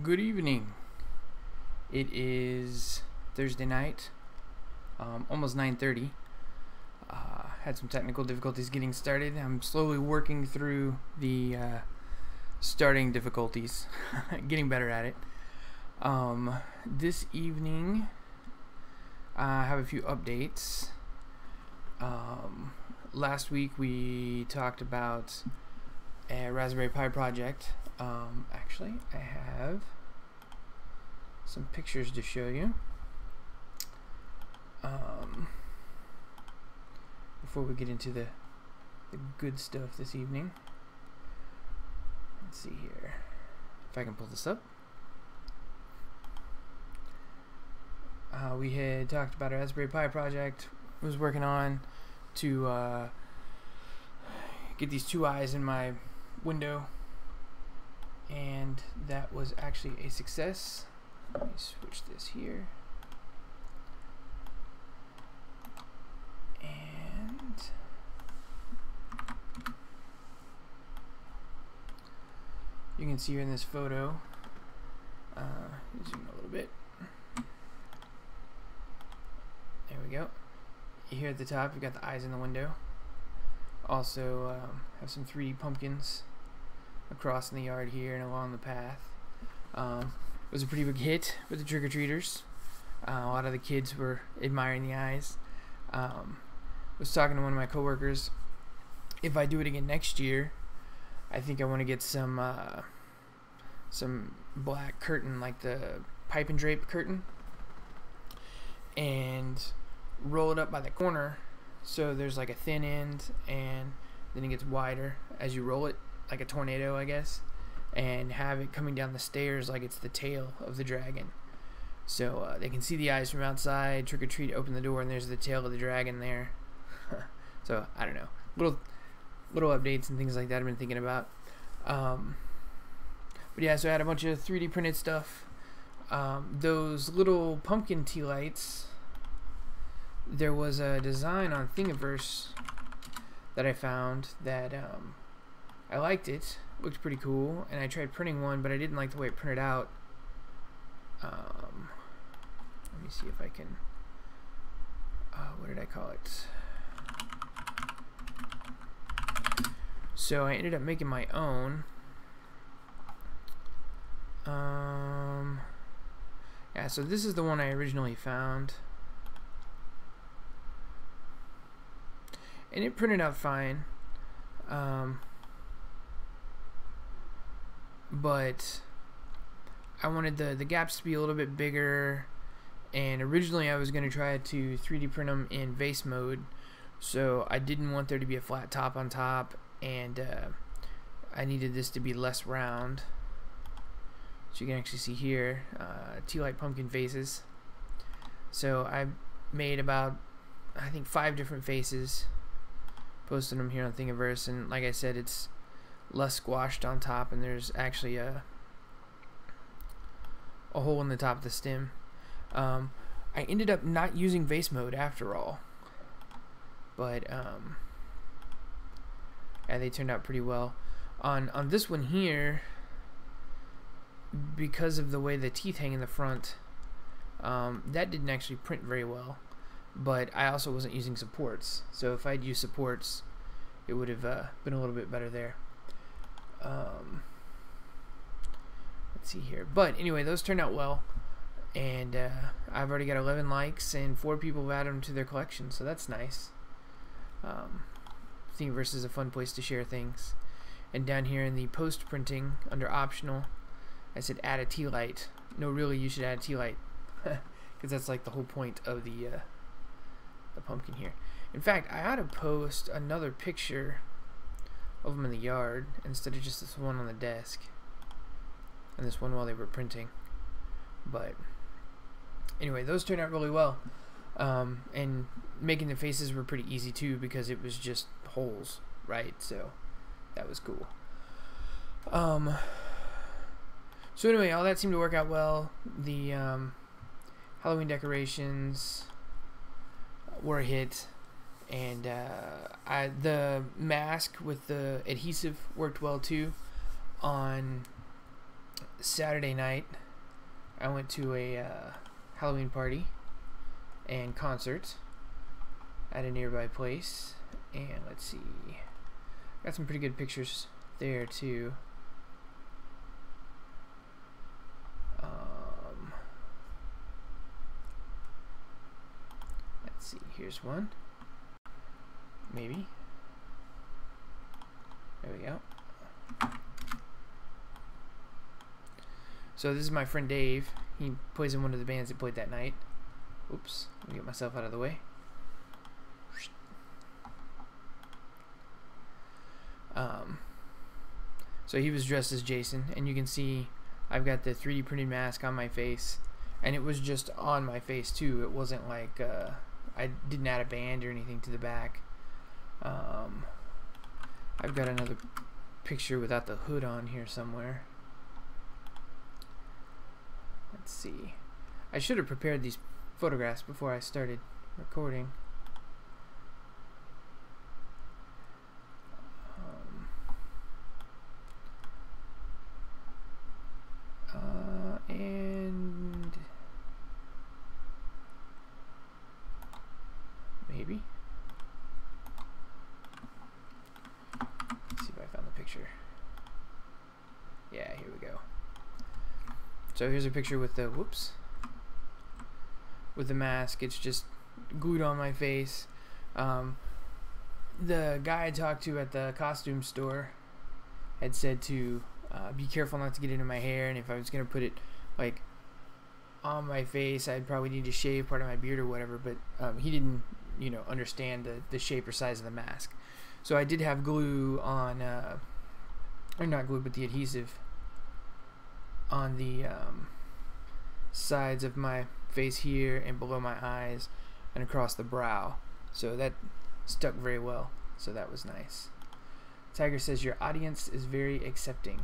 Good evening. It is Thursday night, almost 9:30. Had some technical difficulties getting started. I'm slowly working through the starting difficulties, getting better at it. This evening, I have a few updates. Last week we talked about a Raspberry Pi project. Actually, I have some pictures to show you before we get into the good stuff this evening. Let's see here if I can pull this up. We had talked about a Raspberry Pi project I was working on to get these two eyes in my window, and that was actually a success. Let me switch this here. And you can see here in this photo, zoom a little bit. There we go. Here at the top, you've got the eyes in the window. Also have some 3D pumpkins across in the yard here and along the path. It was a pretty big hit with the trick-or-treaters. A lot of the kids were admiring the eyes. Was talking to one of my coworkers. If I do it again next year, I think I want to get some black curtain, like the pipe and drape curtain, and roll it up by the corner so there's like a thin end, and then it gets wider as you roll it, like a tornado, I guess, and have it coming down the stairs like it's the tail of the dragon. So they can see the eyes from outside, trick or treat, open the door, and there's the tail of the dragon there. So I don't know, little updates and things like that I've been thinking about. But yeah, so I had a bunch of 3D printed stuff. Those little pumpkin tea lights, there was a design on Thingiverse that I found that I liked. It looked pretty cool, and I tried printing one, but I didn't like the way it printed out. Let me see if I can, what did I call it? So I ended up making my own. Yeah, so this is the one I originally found, and it printed out fine. But I wanted the gaps to be a little bit bigger, and originally I was going to try to 3D print them in vase mode, so I didn't want there to be a flat top on top, and I needed this to be less round. So you can actually see here, tea light pumpkin faces. So I made about, I think, 5 different faces, posted them here on Thingiverse, and like I said, it's less squashed on top, and there's actually a hole in the top of the stem. I ended up not using vase mode after all, but yeah, they turned out pretty well. On this one here, because of the way the teeth hang in the front, that didn't actually print very well, but I also wasn't using supports, so if I'd used supports, it would have been a little bit better there. Let's see here, but anyway, those turned out well, and I've already got 11 likes, and 4 people have added them to their collection, so that's nice. Thingiverse is a fun place to share things. And down here in the post printing, under optional, I said add a tea light. No, really, you should add a tea light, because that's like the whole point of the pumpkin here. In fact, I ought to post another picture of them in the yard instead of just this one on the desk, and this one while they were printing. But anyway, those turned out really well, and making the faces were pretty easy too, because it was just holes, right? So that was cool. So anyway, all that seemed to work out well. The Halloween decorations were a hit, and the mask with the adhesive worked well too on Saturday night, I went to a Halloween party and concert at a nearby place, and let's see, got some pretty good pictures there too. Let's see, here's one, maybe, there we go. So this is my friend Dave. He plays in one of the bands that played that night. Oops, let me get myself out of the way. So he was dressed as Jason, and you can see I've got the 3D printed mask on my face, and it was just on my face too. It wasn't like I didn't add a band or anything to the back. I've got another picture without the hood on here somewhere. Let's see. I should have prepared these photographs before I started recording. And maybe. Let's see if I found the picture. Yeah, here we go. So here's a picture with the with the mask. It's just glued on my face. The guy I talked to at the costume store had said to be careful not to get into my hair, and if I was gonna put it like on my face, I'd probably need to shave part of my beard or whatever. But he didn't, understand the shape or size of the mask. So I did have glue on, or not glue, but the adhesive on the sides of my face here and below my eyes and across the brow. So that stuck very well. So that was nice. Tiger says your audience is very accepting.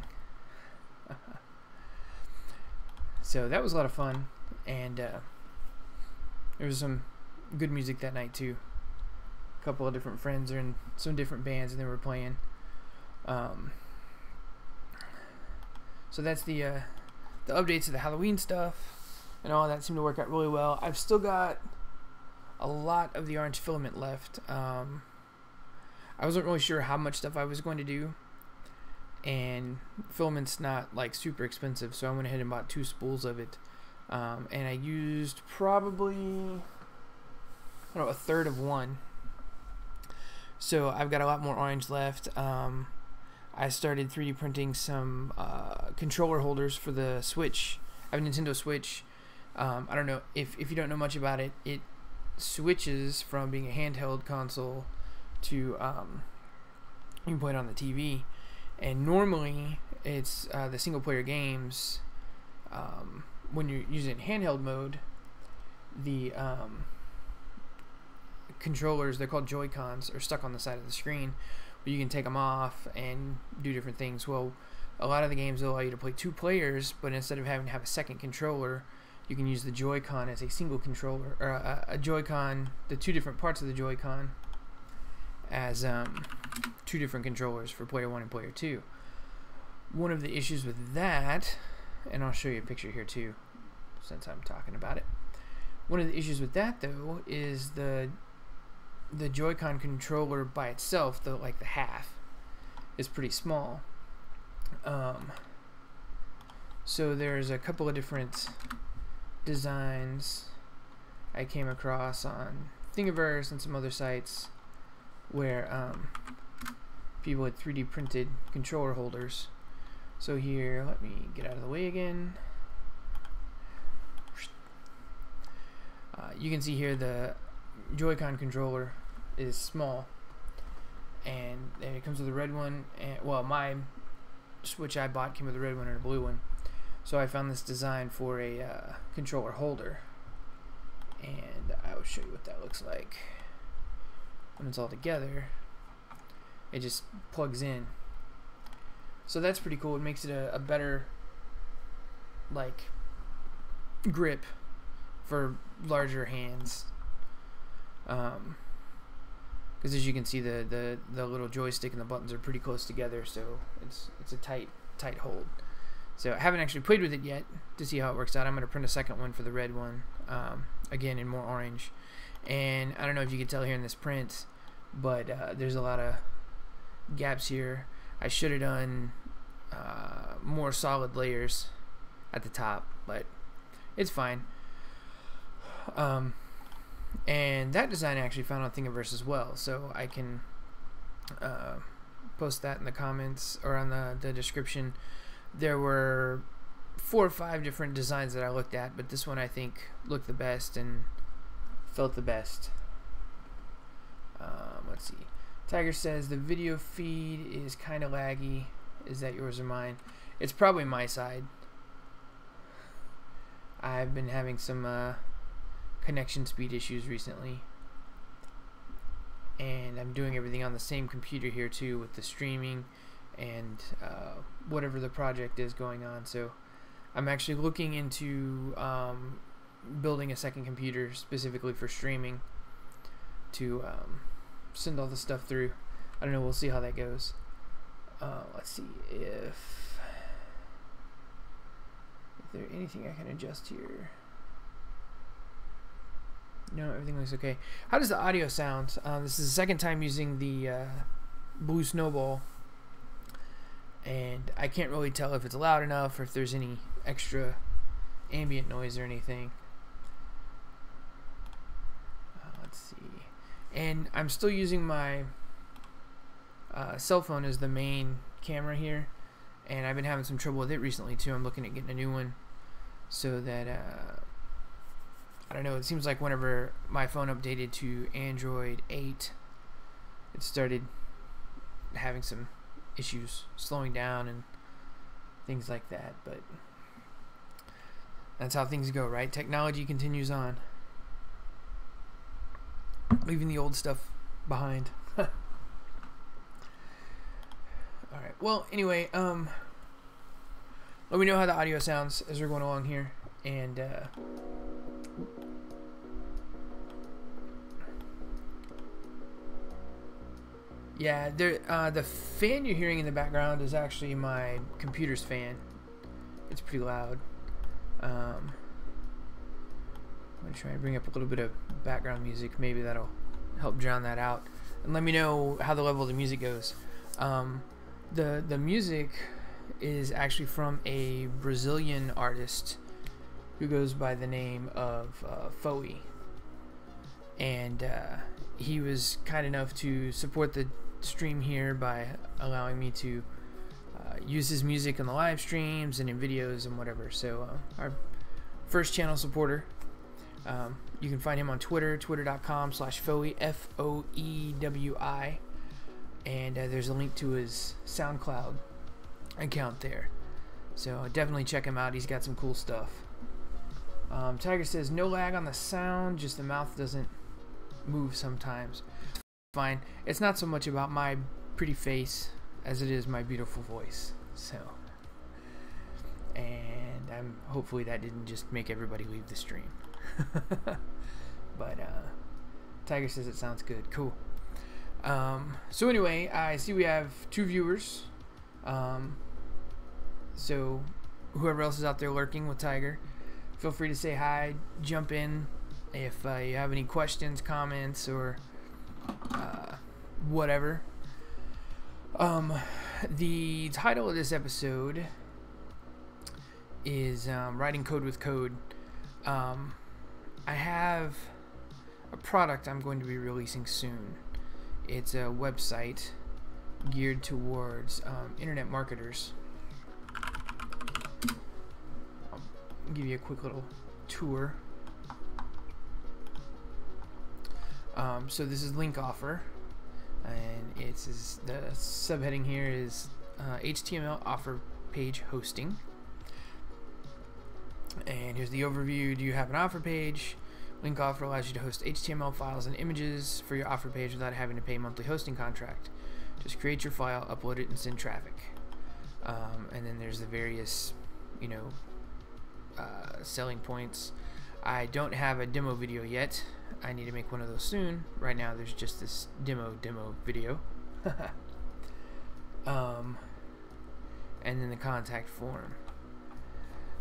So that was a lot of fun, and there was some good music that night too. A couple of different friends are in some different bands and they were playing. So that's the updates of the Halloween stuff and all that seemed to work out really well. I've still got a lot of the orange filament left. I wasn't really sure how much stuff I was going to do, and filament's not like super expensive, so I went ahead and bought 2 spools of it, and I used probably, I don't know, a third of one. So I've got a lot more orange left. I started 3D printing some controller holders for the Switch. I have a Nintendo Switch. I don't know if you don't know much about it. It switches from being a handheld console to you can play it on the TV. And normally it's the single player games. When you're using handheld mode, the controllers, they're called Joy-Cons, are stuck on the side of the screen, but you can take them off and do different things. Well, a lot of the games allow you to play 2 players, but instead of having to have a second controller, you can use the Joy-Con as a single controller, or a Joy-Con, the 2 different parts of the Joy-Con as 2 different controllers for player 1 and player 2. One of the issues with that, and I'll show you a picture here too since I'm talking about it. One of the issues with that though is the Joy-Con controller by itself, the half, is pretty small. So there's a couple of different designs I came across on Thingiverse and some other sites where people had 3D printed controller holders. So here, let me get out of the way again. You can see here the Joy-Con controller is small, and it comes with a red one, and well, my Switch I bought came with a red one and a blue one. So I found this design for a controller holder, and I will show you what that looks like when it's all together. It just plugs in, so that's pretty cool. It makes it a better grip for larger hands, because as you can see, the little joystick and the buttons are pretty close together, so it's a tight hold. So I haven't actually played with it yet to see how it works out. I'm going to print a second one for the red one, again in more orange. And I don't know if you can tell here in this print, but there's a lot of gaps here. I should have done more solid layers at the top, but it's fine. And that design I actually found on Thingiverse as well, so I can post that in the comments or on the description. There were 4 or 5 different designs that I looked at, but this one I think looked the best and felt the best. Let's see. Tiger says the video feed is kind of laggy. Is that yours or mine? It's probably my side. I've been having some connection speed issues recently, and I'm doing everything on the same computer here too, with the streaming and whatever the project is going on. So I'm actually looking into building a second computer specifically for streaming to send all the stuff through. I don't know, we'll see how that goes. Let's see if there's anything I can adjust here. No, everything looks okay. How does the audio sound? This is the second time using the Blue Snowball, and I can't really tell if it's loud enough or if there's any extra ambient noise or anything. Let's see. And I'm still using my cell phone as the main camera here, and I've been having some trouble with it recently too. I'm looking at getting a new one so that I don't know, it seems like whenever my phone updated to Android 8, it started having some issues slowing down and things like that, but that's how things go, right? Technology continues on, leaving the old stuff behind. Alright, well, anyway, let me know how the audio sounds as we're going along here, and yeah, the fan you're hearing in the background is actually my computer's fan. It's pretty loud. I'm going to try and bring up a little bit of background music. Maybe that'll help drown that out. And let me know how the level of the music goes. The music is actually from a Brazilian artist who goes by the name of Foewi. And he was kind enough to support the stream here by allowing me to use his music in the live streams and in videos and whatever. So our first channel supporter. You can find him on Twitter, twitter.com/Foewi, F-O-E-W-I, and there's a link to his SoundCloud account there. So definitely check him out. He's got some cool stuff. Tiger says no lag on the sound, just the mouth doesn't move sometimes. Fine. It's not so much about my pretty face as it is my beautiful voice. So, and hopefully that didn't just make everybody leave the stream. But Tiger says it sounds good. Cool. So anyway, I see we have 2 viewers. So whoever else is out there lurking with Tiger, feel free to say hi, jump in if you have any questions, comments, or whatever. The title of this episode is Writing Code with Code. I have a product I'm going to be releasing soon. It's a website geared towards internet marketers. I'll give you a quick little tour. So this is link offer, and it's the subheading here is HTML offer page hosting. And here's the overview. Do you have an offer page? Link offer allows you to host HTML files and images for your offer page without having to pay a monthly hosting contract. Just create your file, upload it, and send traffic. And then there's the various, selling points. I don't have a demo video yet. I need to make one of those soon. Right now there's just this demo video. And then the contact form.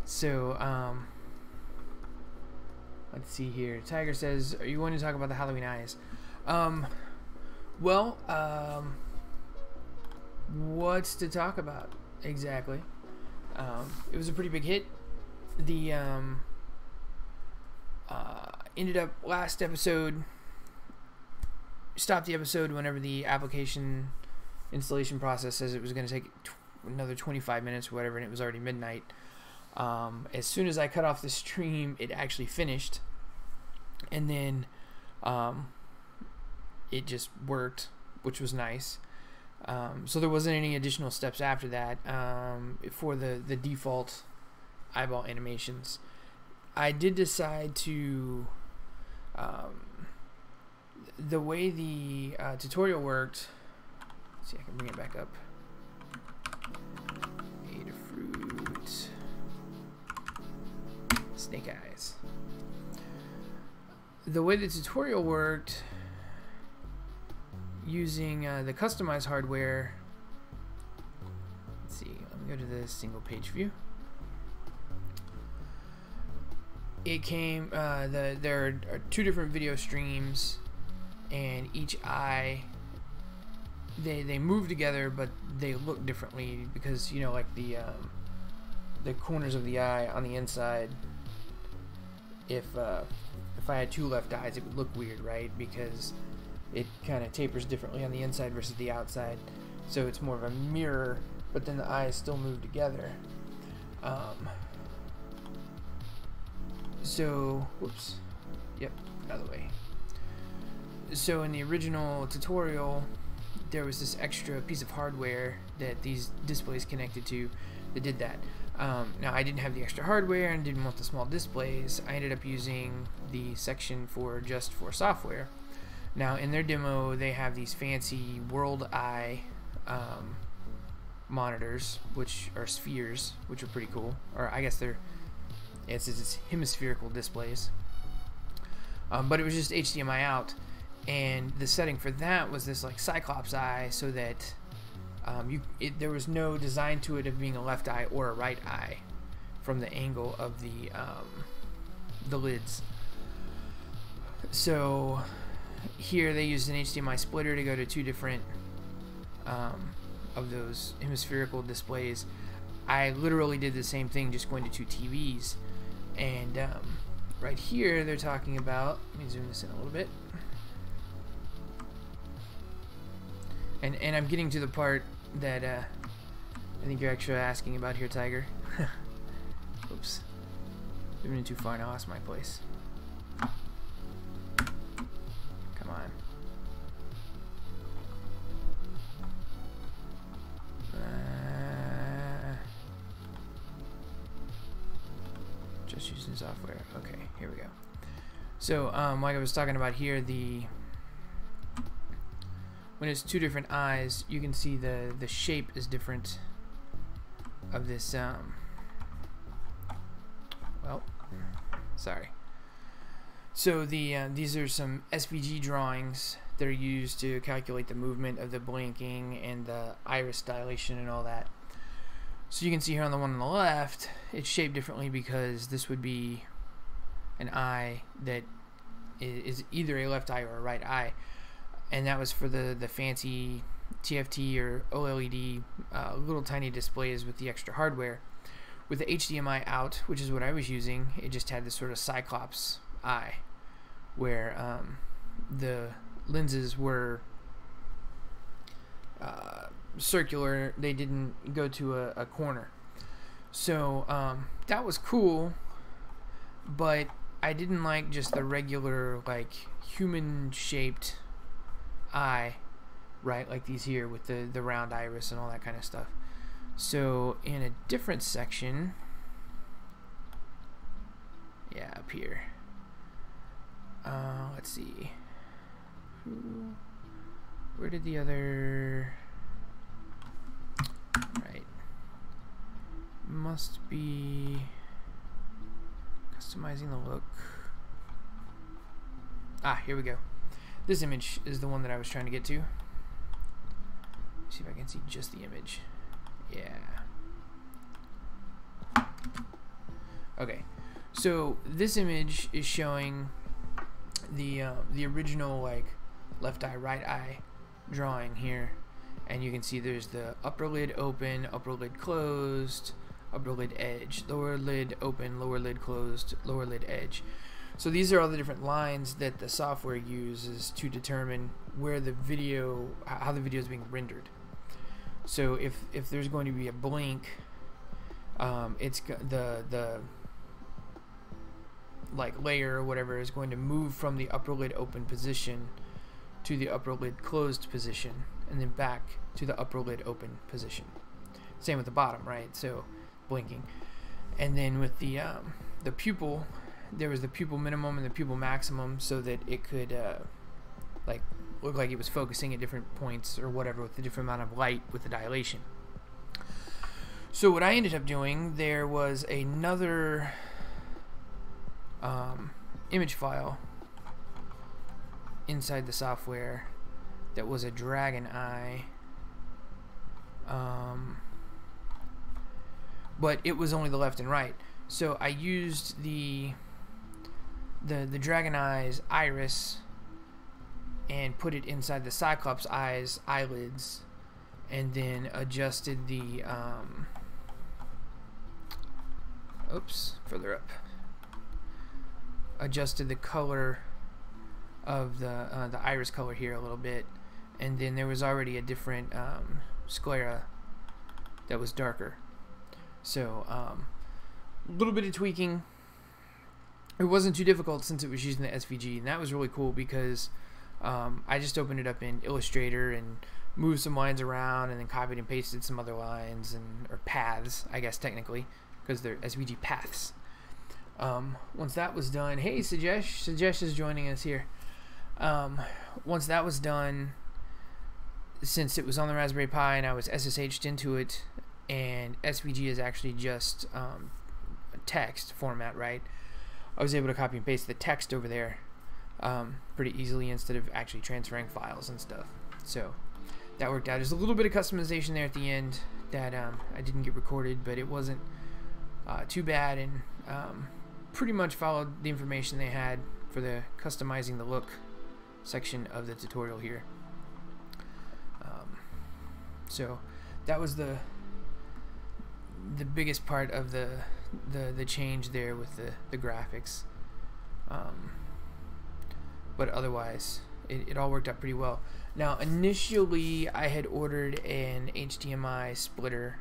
So, let's see here. Tiger says, are you going to talk about the Halloween eyes? Well, what's to talk about exactly? It was a pretty big hit. The ended up last episode, stopped the episode whenever the application installation process says it was going to take another 25 minutes or whatever, and it was already midnight. As soon as I cut off the stream, it actually finished, and then it just worked, which was nice. So there wasn't any additional steps after that for the default eyeball animations. I did decide to the way the tutorial worked. Let's see, I can bring it back up. Adafruit snake eyes. The way the tutorial worked, using the customized hardware. Let's see, let me go to the single page view. It came, there are two different video streams, and each eye, they move together, but they look differently because, you know, like the corners of the eye on the inside, if I had two left eyes, it would look weird, right? Because it kind of tapers differently on the inside versus the outside, so it's more of a mirror, but then the eyes still move together. So, whoops, yep, out of the way. So in the original tutorial, there was this extra piece of hardware that these displays connected to that did that. Now I didn't have the extra hardware and didn't want the small displays. I ended up using the section for just for software. Now in their demo, they have these fancy world eye monitors, which are spheres, which are pretty cool. Or I guess it's hemispherical displays. But it was just HDMI out, and the setting for that was this like Cyclops eye, so that there was no design to it of being a left eye or a right eye from the angle of the lids. So here they used an HDMI splitter to go to two different of those hemispherical displays. I literally did the same thing, just going to two TVs. And right here they're talking about, let me zoom this in a little bit, and I'm getting to the part that I think you're actually asking about here, Tiger. Oops, zooming in too far, now I lost my place. Come on. Just using software. Okay, here we go. So, like I was talking about here, when it's two different eyes, you can see the shape is different of this. Well, sorry. So these are some SVG drawings that are used to calculate the movement of the blinking and the iris dilation and all that. So you can see here on the one on the left, it's shaped differently because this would be an eye that is either a left eye or a right eye, and that was for the fancy TFT or OLED little tiny displays with the extra hardware. With the HDMI out, which is what I was using, it just had this sort of Cyclops eye where the lenses were circular, they didn't go to a corner. So that was cool, but I didn't like just the regular like human shaped eye, right, like these here with the round iris and all that kind of stuff. So in a different section, yeah, up here, let's see, where did the other, right, must be customizing the look. Ah, here we go. This image is the one that I was trying to get to. See if I can see just the image. Yeah. Okay, so this image is showing the original like left eye, right eye drawing here, and you can see there's the upper lid open, upper lid closed, upper lid edge, lower lid open, lower lid closed, lower lid edge. So these are all the different lines that the software uses to determine where the video, how the video is being rendered. So if there's going to be a blink, it's the like layer or whatever is going to move from the upper lid open position to the upper lid closed position, and then back to the upper lid open position. Same with the bottom, right? So blinking. And then with the pupil, there was the pupil minimum and the pupil maximum, so that it could like look like it was focusing at different points or whatever with a different amount of light with the dilation. So what I ended up doing, there was another image file inside the software that was a dragon eye, but it was only the left and right. So I used the dragon eye's iris and put it inside the cyclops eye's eyelids, and then adjusted the further up, adjusted the color of the iris color here a little bit, and then there was already a different sclera that was darker. So a little bit of tweaking. It wasn't too difficult since it was using the SVG, and that was really cool because I just opened it up in Illustrator and moved some lines around, and then copied and pasted some other lines or paths, I guess technically, because they're SVG paths. Once that was done, hey Sajesh is joining us here. Once that was done, since it was on the Raspberry Pi and I was SSH'd into it, and SVG is actually just text format, right? I was able to copy and paste the text over there pretty easily instead of actually transferring files and stuff. So that worked out. There's a little bit of customization there at the end that I didn't get recorded, but it wasn't too bad, and pretty much followed the information they had for the customizing the look section of the tutorial here. So that was the biggest part of the change there with the graphics, but otherwise it all worked out pretty well. Now initially I had ordered an HDMI splitter,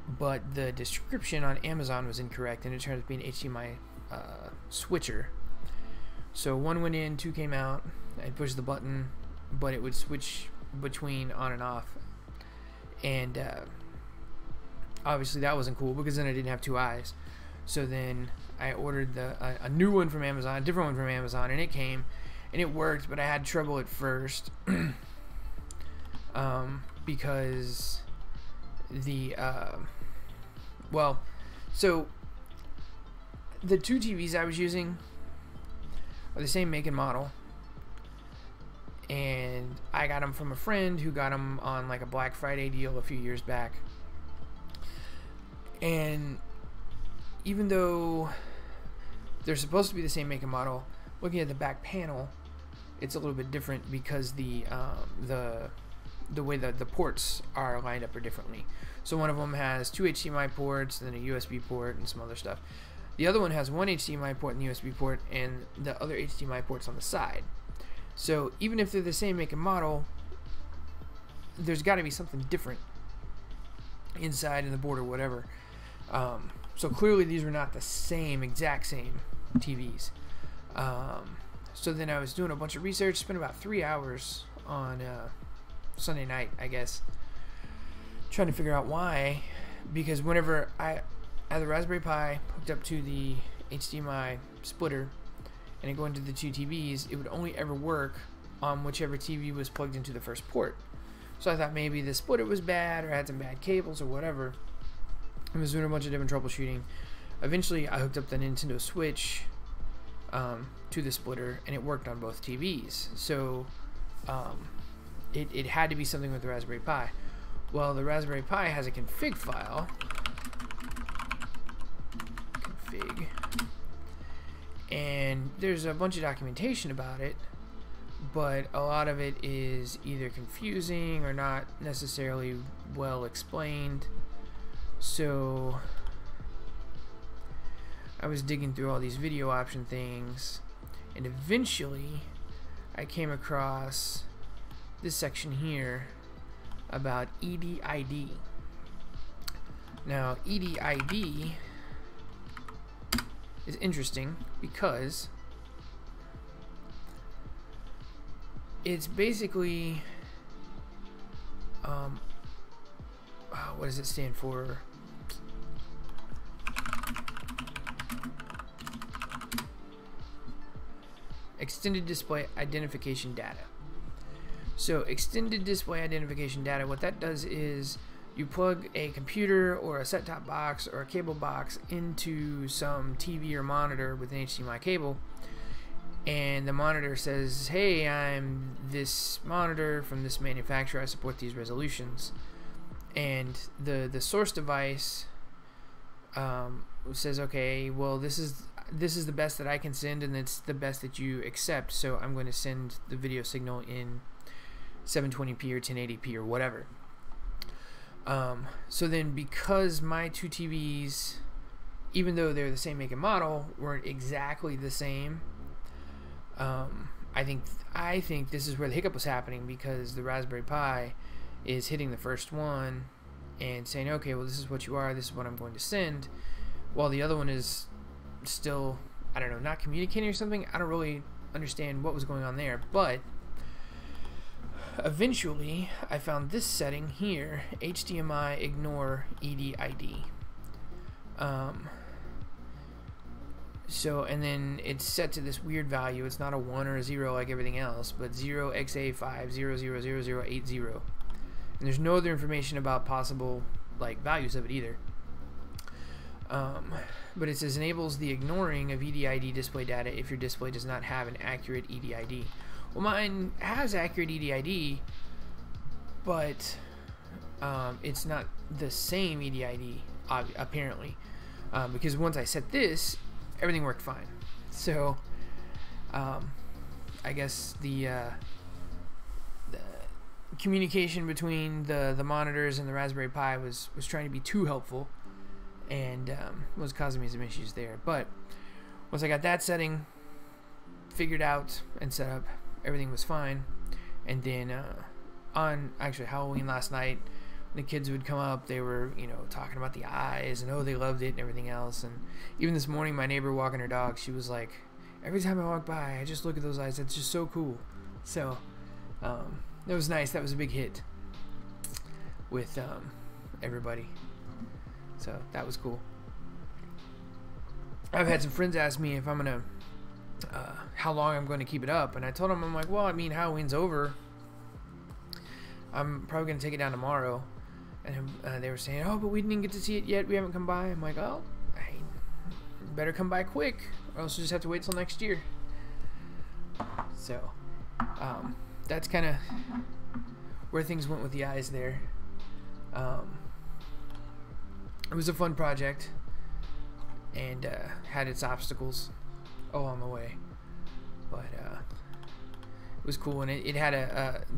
but the description on Amazon was incorrect, and it turned out to be an HDMI switcher. So one went in, two came out. I pushed the button, but it would switch between on and off, and obviously that wasn't cool because then I didn't have two eyes. So then I ordered a new one from Amazon, a different one from Amazon, and it came and it worked, but I had trouble at first because the so the two TVs I was using are the same make and model, and I got them from a friend who got them on like a Black Friday deal a few years back. And even though they're supposed to be the same make and model, looking at the back panel, it's a little bit different because the way that the ports are lined up are differently. So one of them has two HDMI ports, and then a USB port, and some other stuff. The other one has one HDMI port and USB port, and the other HDMI ports on the side. So even if they're the same make and model, there's got to be something different inside in the board or whatever. So clearly these were not the same, exact same TVs. So then I was doing a bunch of research, spent about 3 hours on Sunday night, I guess, trying to figure out why. Because whenever I had the Raspberry Pi hooked up to the HDMI splitter and it go into the two TVs, it would only ever work on whichever TV was plugged into the first port. So I thought maybe the splitter was bad or had some bad cables or whatever. I was doing a bunch of different troubleshooting. Eventually I hooked up the Nintendo Switch to the splitter, and it worked on both TVs. So it had to be something with the Raspberry Pi. Well, the Raspberry Pi has a config file. config, and there's a bunch of documentation about it, but a lot of it is either confusing or not necessarily well explained. So I was digging through all these video option things, and eventually I came across this section here about EDID. Now, EDID is interesting because it's basically what does it stand for? Extended display identification data. So extended display identification data, what that does is you plug a computer or a set-top box or a cable box into some TV or monitor with an HDMI cable, and the monitor says, hey, I'm this monitor from this manufacturer, I support these resolutions. And the source device says, okay, well, this is the best that I can send, and it's the best that you accept, so I'm going to send the video signal in 720p or 1080p or whatever. So then, because my two TVs, even though they're the same make and model, weren't exactly the same, I think this is where the hiccup was happening, because the Raspberry Pi is hitting the first one and saying, okay, well, this is what you are, this is what I'm going to send, while the other one is still, I don't know, not communicating or something. I don't really understand what was going on there, but eventually I found this setting here, HDMI ignore EDID. So, and then it's set to this weird value. It's not a 1 or a 0 like everything else, but 0xa5000080. And there's no other information about possible like values of it either. But it says enables the ignoring of EDID display data if your display does not have an accurate EDID. Well, mine has accurate EDID, but it's not the same EDID apparently, because once I set this, everything worked fine. So I guess the communication between the monitors and the Raspberry Pi was trying to be too helpful, and was causing me some issues there. But once I got that setting figured out and set up, everything was fine. And then on actually Halloween last night, the kids would come up, they were, you know, talking about the eyes and oh, they loved it and everything else. And even this morning, my neighbor walking her dog, she was like, every time I walk by, I just look at those eyes, that's just so cool. So that was nice. That was a big hit with everybody. So that was cool. I've had some friends ask me if I'm gonna how long I'm going to keep it up, and I told them, I'm like, well, I mean, Halloween's over, I'm probably gonna take it down tomorrow. And they were saying, oh, but we didn't get to see it yet, we haven't come by. I'm like, oh, I better come by quick, or else we'll just have to wait till next year. So that's kind of where things went with the eyes there. It was a fun project, and had its obstacles along the way, but it was cool, and it had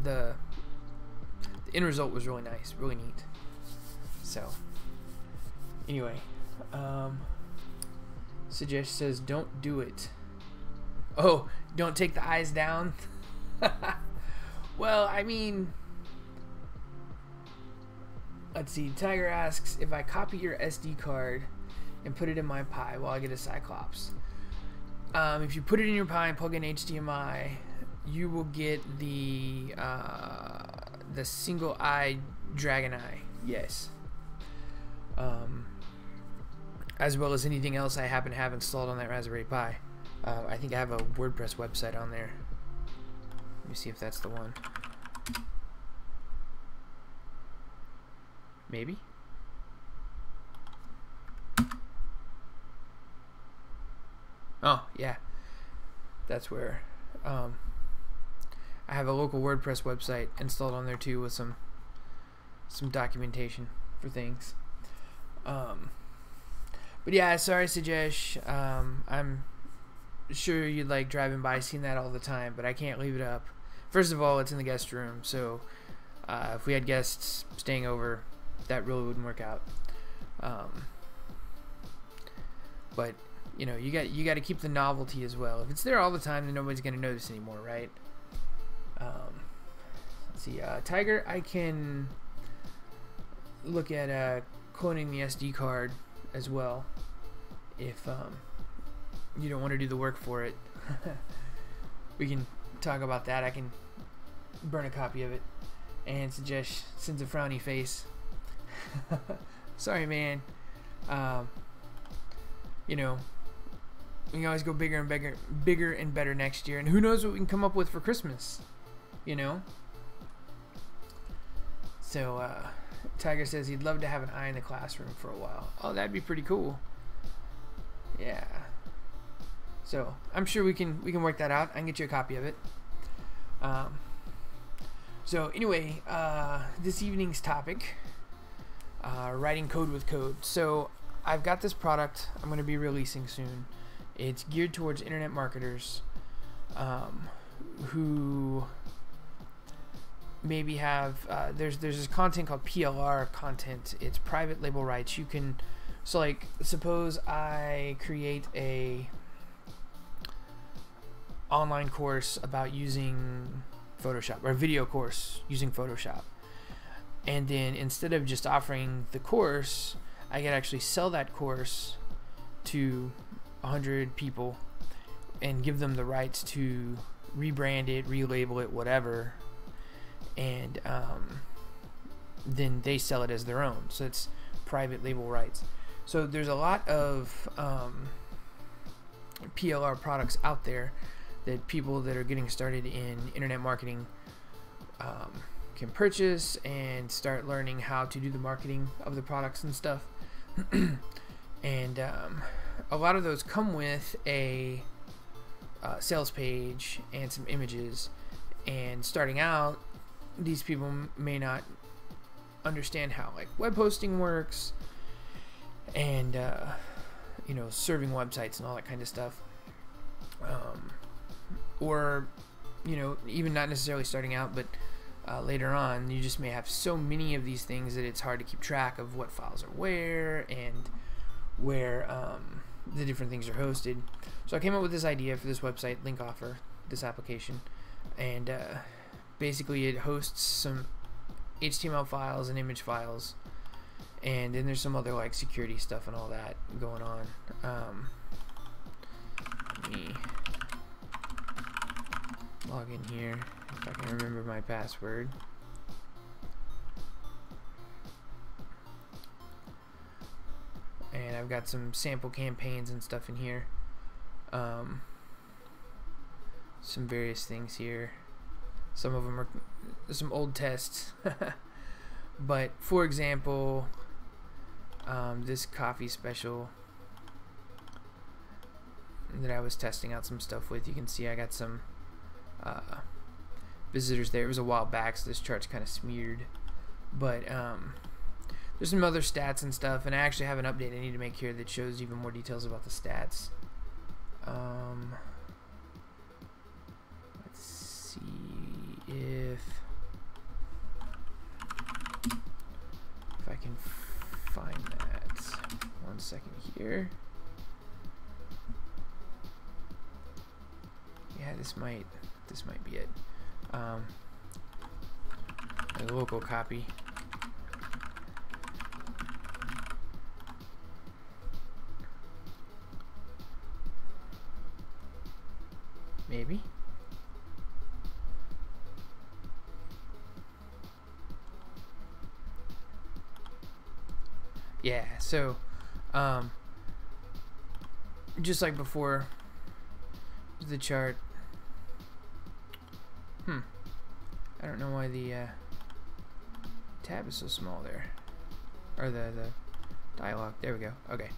the end result was really nice, really neat. So anyway, Suggest says don't do it. Oh, don't take the eyes down. Well, I mean, let's see. Tiger asks if I copy your SD card and put it in my Pi, will I get a Cyclops? If you put it in your Pi and plug in HDMI, you will get the single eye Dragon Eye. Yes. As well as anything else I happen to have installed on that Raspberry Pi. I think I have a WordPress website on there. Let me see if that's the one. Maybe. Oh, yeah. That's where I have a local WordPress website installed on there too, with some But yeah, sorry, Sajesh. I'm sure you'd like driving by, seeing that all the time, but I can't leave it up. First of all, it's in the guest room, so if we had guests staying over, that really wouldn't work out. But you know, you got to keep the novelty as well. If it's there all the time, then nobody's gonna notice anymore, right? Let's see, Tiger, I can look at cloning the SD card as well if you don't want to do the work for it. We can talk about that. I can burn a copy of it. And Sujesh sends a frowny face. Sorry, man. You know, we can always go bigger and better next year, and who knows what we can come up with for Christmas, you know. So Tiger says he'd love to have an eye in the classroom for a while. Oh, that'd be pretty cool. Yeah. So I'm sure we can work that out. I can get you a copy of it. So anyway, this evening's topic, writing code with code. So I've got this product I'm going to be releasing soon. It's geared towards internet marketers who maybe have there's this content called PLR content. It's private label rights. You can, so like, suppose I create a online course about using Photoshop, or a video course using Photoshop, and then instead of just offering the course, I can actually sell that course to 100 people and give them the rights to rebrand it, relabel it, whatever, and then they sell it as their own. So it's private label rights. So there's a lot of PLR products out there that people that are getting started in internet marketing can purchase and start learning how to do the marketing of the products and stuff. And a lot of those come with a sales page and some images, and starting out, these people may not understand how like web hosting works and you know, serving websites and all that kind of stuff, or you know, even not necessarily starting out, but later on, you just may have so many of these things that it's hard to keep track of what files are where and where the different things are hosted. So I came up with this idea for this website, Link Offer, this application, and basically it hosts some HTML files and image files, and then there's some other like security stuff and all that going on. Let me log in here if I can remember my password. And I've got some sample campaigns and stuff in here. Some various things here. Some of them are some old tests. But for example, this coffee special that I was testing out some stuff with, you can see I got some visitors there. It was a while back, so this chart's kind of smeared, but there's some other stats and stuff, and I actually have an update I need to make here that shows even more details about the stats. Let's see if I can find that. 1 second here. Yeah, this might be it. A local copy. Maybe. Yeah, so just like before, the chart. I don't know why the tab is so small there, or the dialog. There we go. Okay.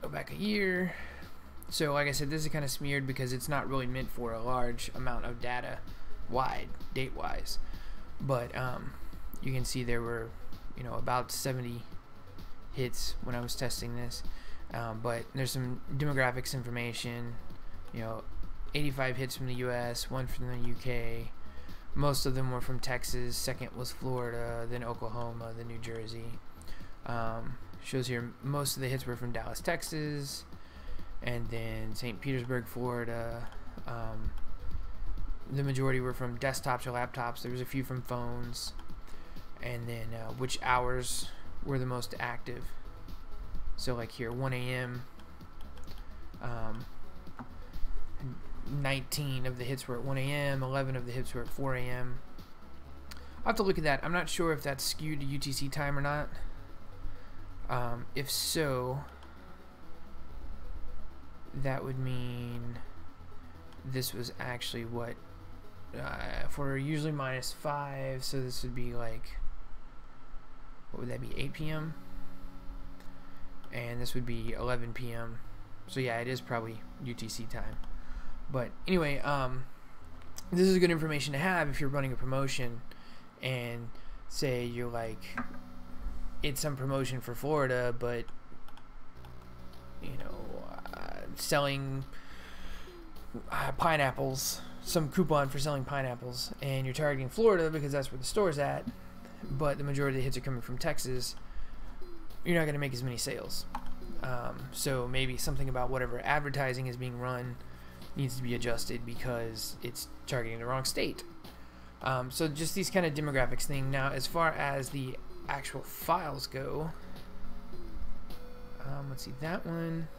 Go back a year. So like I said, this is kind of smeared because it's not really meant for a large amount of data date-wise, but you can see there were, you know, about 70 hits when I was testing this, but there's some demographics information. 85 hits from the US, 1 from the UK. Most of them were from Texas. Second was Florida, then Oklahoma, then New Jersey. Shows here most of the hits were from Dallas, Texas, and then St. Petersburg, Florida. The majority were from desktops or laptops. There was a few from phones. And then which hours were the most active. So like here, 1 a.m. 19 of the hits were at 1 a.m. 11 of the hits were at 4 a.m. I'll have to look at that. I'm not sure if that's skewed to UTC time or not. If so, that would mean this was actually what, for usually -5, so this would be like, what would that be, 8 p.m.? And this would be 11 p.m. So yeah, it is probably UTC time. But anyway, this is good information to have if you're running a promotion and say you're like, it's some promotion for Florida, but selling pineapples, some coupon for selling pineapples, and you're targeting Florida because that's where the store's at, but the majority of the hits are coming from Texas, you're not going to make as many sales. So maybe something about whatever advertising is being run needs to be adjusted because it's targeting the wrong state. So just these kind of demographics thing. Now, as far as the actual files go, let's see that one.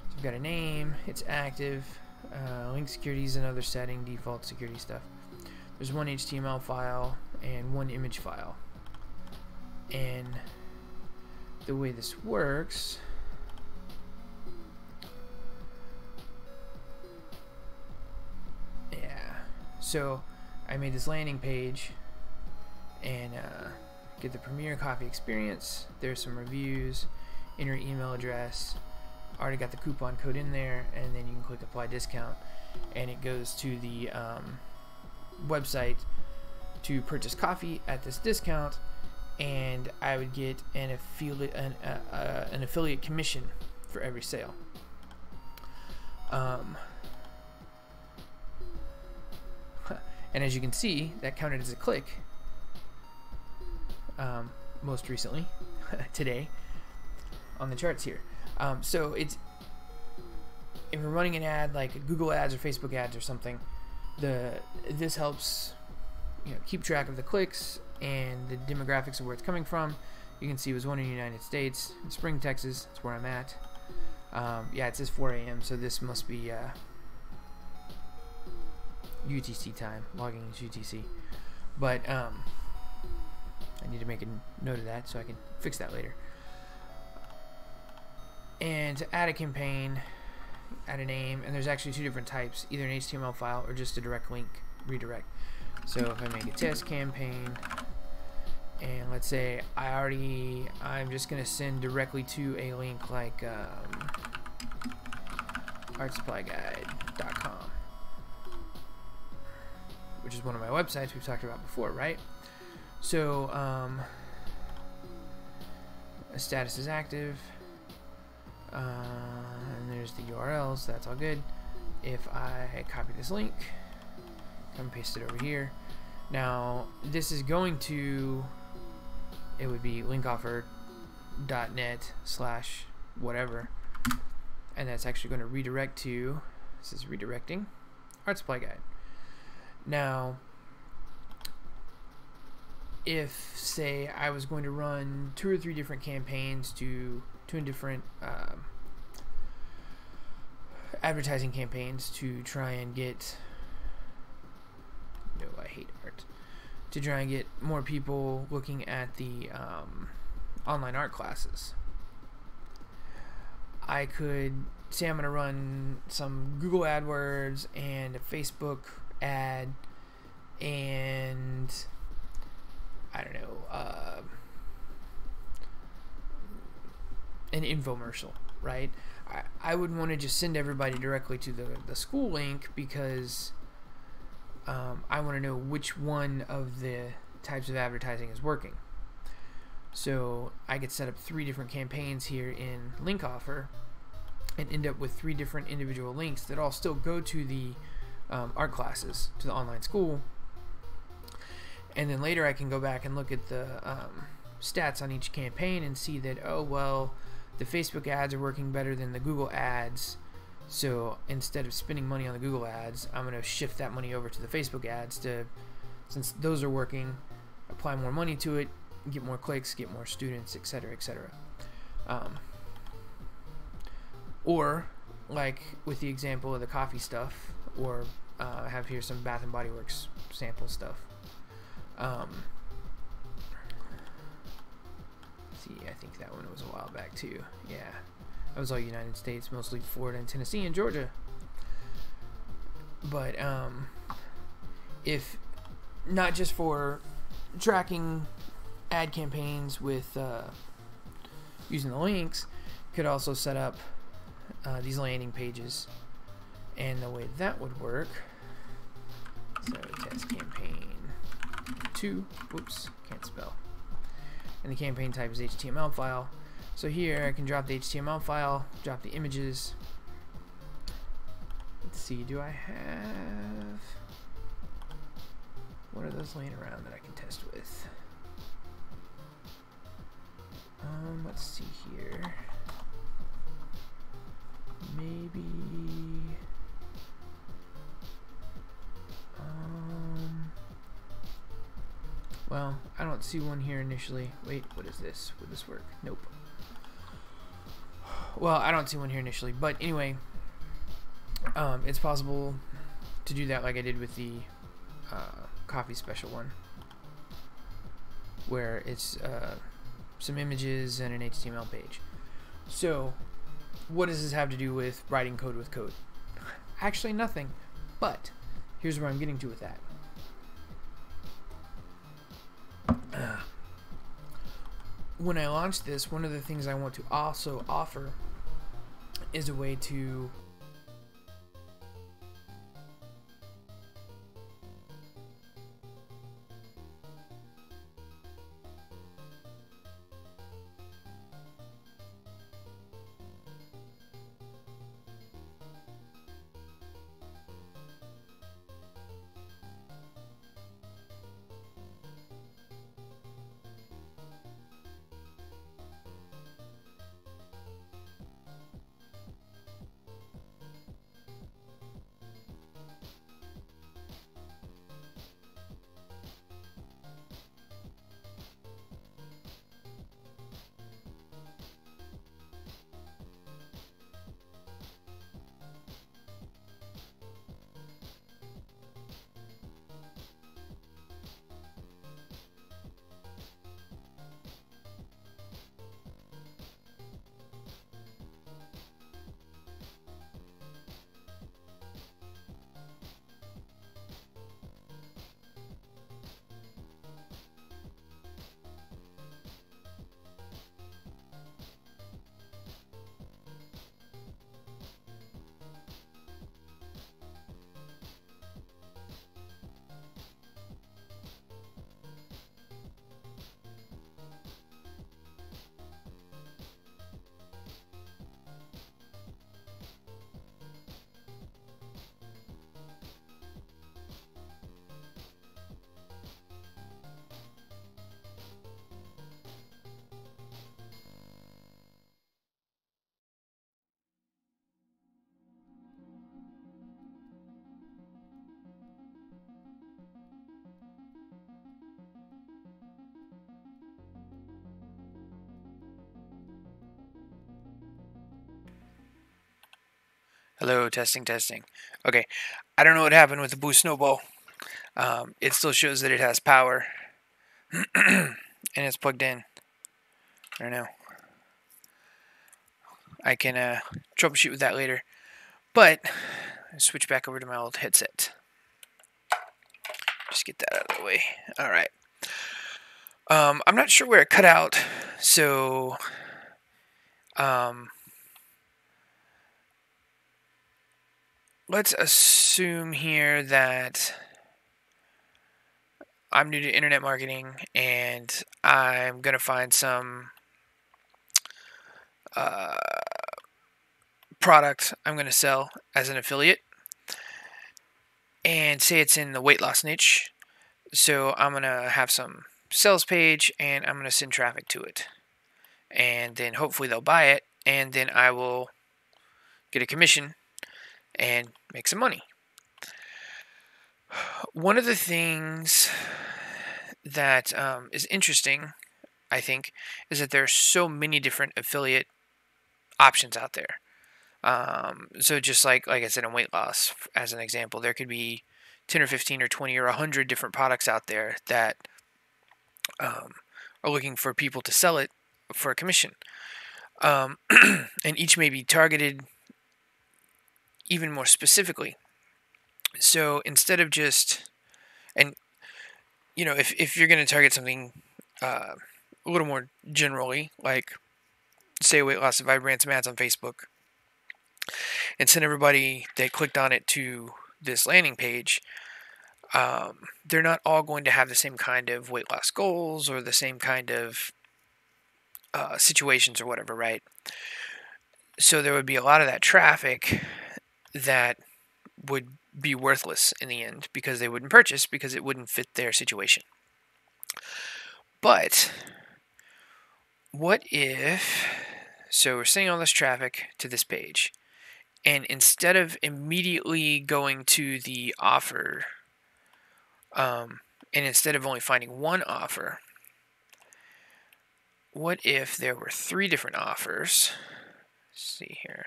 So we've got a name, it's active, link security is another setting, default security stuff. There's one HTML file and one image file. And the way this works, so I made this landing page and get the Premier Coffee experience. There's some reviews, enter email address, already got the coupon code in there, and then you can click apply discount and it goes to the website to purchase coffee at this discount, and I would get an affiliate commission for every sale. And as you can see, that counted as a click most recently, today, on the charts here. So it's, if you're running an ad like Google ads or Facebook ads or something, this helps keep track of the clicks and the demographics of where it's coming from. You can see it was one in the United States, in Spring, Texas. That's where I'm at. Yeah, it says 4 a.m., so this must be UTC time, logging is UTC, but I need to make a note of that so I can fix that later. And to add a campaign, add a name, and there's actually two different types, either an HTML file or just a direct link redirect. So if I make a test campaign, and let's say I'm just going to send directly to a link like artsupplyguide.com, which is one of my websites we've talked about before, right? So a status is active, and there's the URL, so that's all good. If I copy this link, come paste it over here. Now this is going to, it would be linkoffer.net/whatever, and that's actually going to redirect to, this is redirecting, Art Supply Guide. Now, if, say, I was going to run 2 or 3 different campaigns to 2 different advertising campaigns to try and get, no, I hate art, to try and get more people looking at the online art classes, I could say I'm going to run some Google AdWords and a Facebook ad and I don't know, an infomercial, right? I wouldn't want to just send everybody directly to the school link because I want to know which one of the types of advertising is working. So I could set up 3 different campaigns here in link offer and end up with 3 different individual links that all still go to the art classes, to the online school. And then later I can go back and look at the stats on each campaign and see that, oh, well, the Facebook ads are working better than the Google ads. So instead of spending money on the Google ads, I'm going to shift that money over to the Facebook ads since those are working, apply more money to it, get more clicks, get more students, etc., etc. Or, like with the example of the coffee stuff, or I have here some Bath and Body Works sample stuff. See, I think that one was a while back too. Yeah, that was all United States, mostly Florida and Tennessee and Georgia. But if not just for tracking ad campaigns with using the links, could also set up these landing pages. And the way that would work, so test campaign 2, whoops, can't spell, and the campaign type is HTML file. So here I can drop the HTML file, drop the images. Let's see, do I have, what are those laying around that I can test with? Let's see here, maybe well, I don't see one here initially. Wait, what is this? Would this work? Nope. Well, I don't see one here initially, but anyway, it's possible to do that like I did with the coffee special one, where it's some images and an HTML page. So what does this have to do with writing code with code? Actually nothing, but here's where I'm getting to with that. When I launch this, one of the things I want to also offer is a way to Hello, testing, testing. Okay, I don't know what happened with the Boost Snowball. It still shows that it has power, and it's plugged in. I don't know. I can troubleshoot with that later. But, I'll switch back over to my old headset. Just get that out of the way. Alright. I'm not sure where it cut out, so... let's assume here that I'm new to internet marketing, and I'm going to find some product I'm going to sell as an affiliate, and say it's in the weight loss niche. So I'm going to have some sales page, and I'm going to send traffic to it. And then hopefully they'll buy it, and then I will get a commission and make some money. One of the things that is interesting, I think, is that there are so many different affiliate options out there. So just like I said, in weight loss, as an example, there could be 10 or 15 or 20 or 100 different products out there that are looking for people to sell it for a commission. And each may be targeted even more specifically. So instead of just, and if you're going to target something a little more generally, like say weight loss, if I ran some ads on Facebook and sent everybody that clicked on it to this landing page, they're not all going to have the same kind of weight loss goals or the same kind of situations or whatever, right? So there would be a lot of that traffic that would be worthless in the end because they wouldn't purchase because it wouldn't fit their situation. But what if, so we're sending all this traffic to this page, and instead of immediately going to the offer, and instead of only finding one offer, what if there were 3 different offers? Let's see here.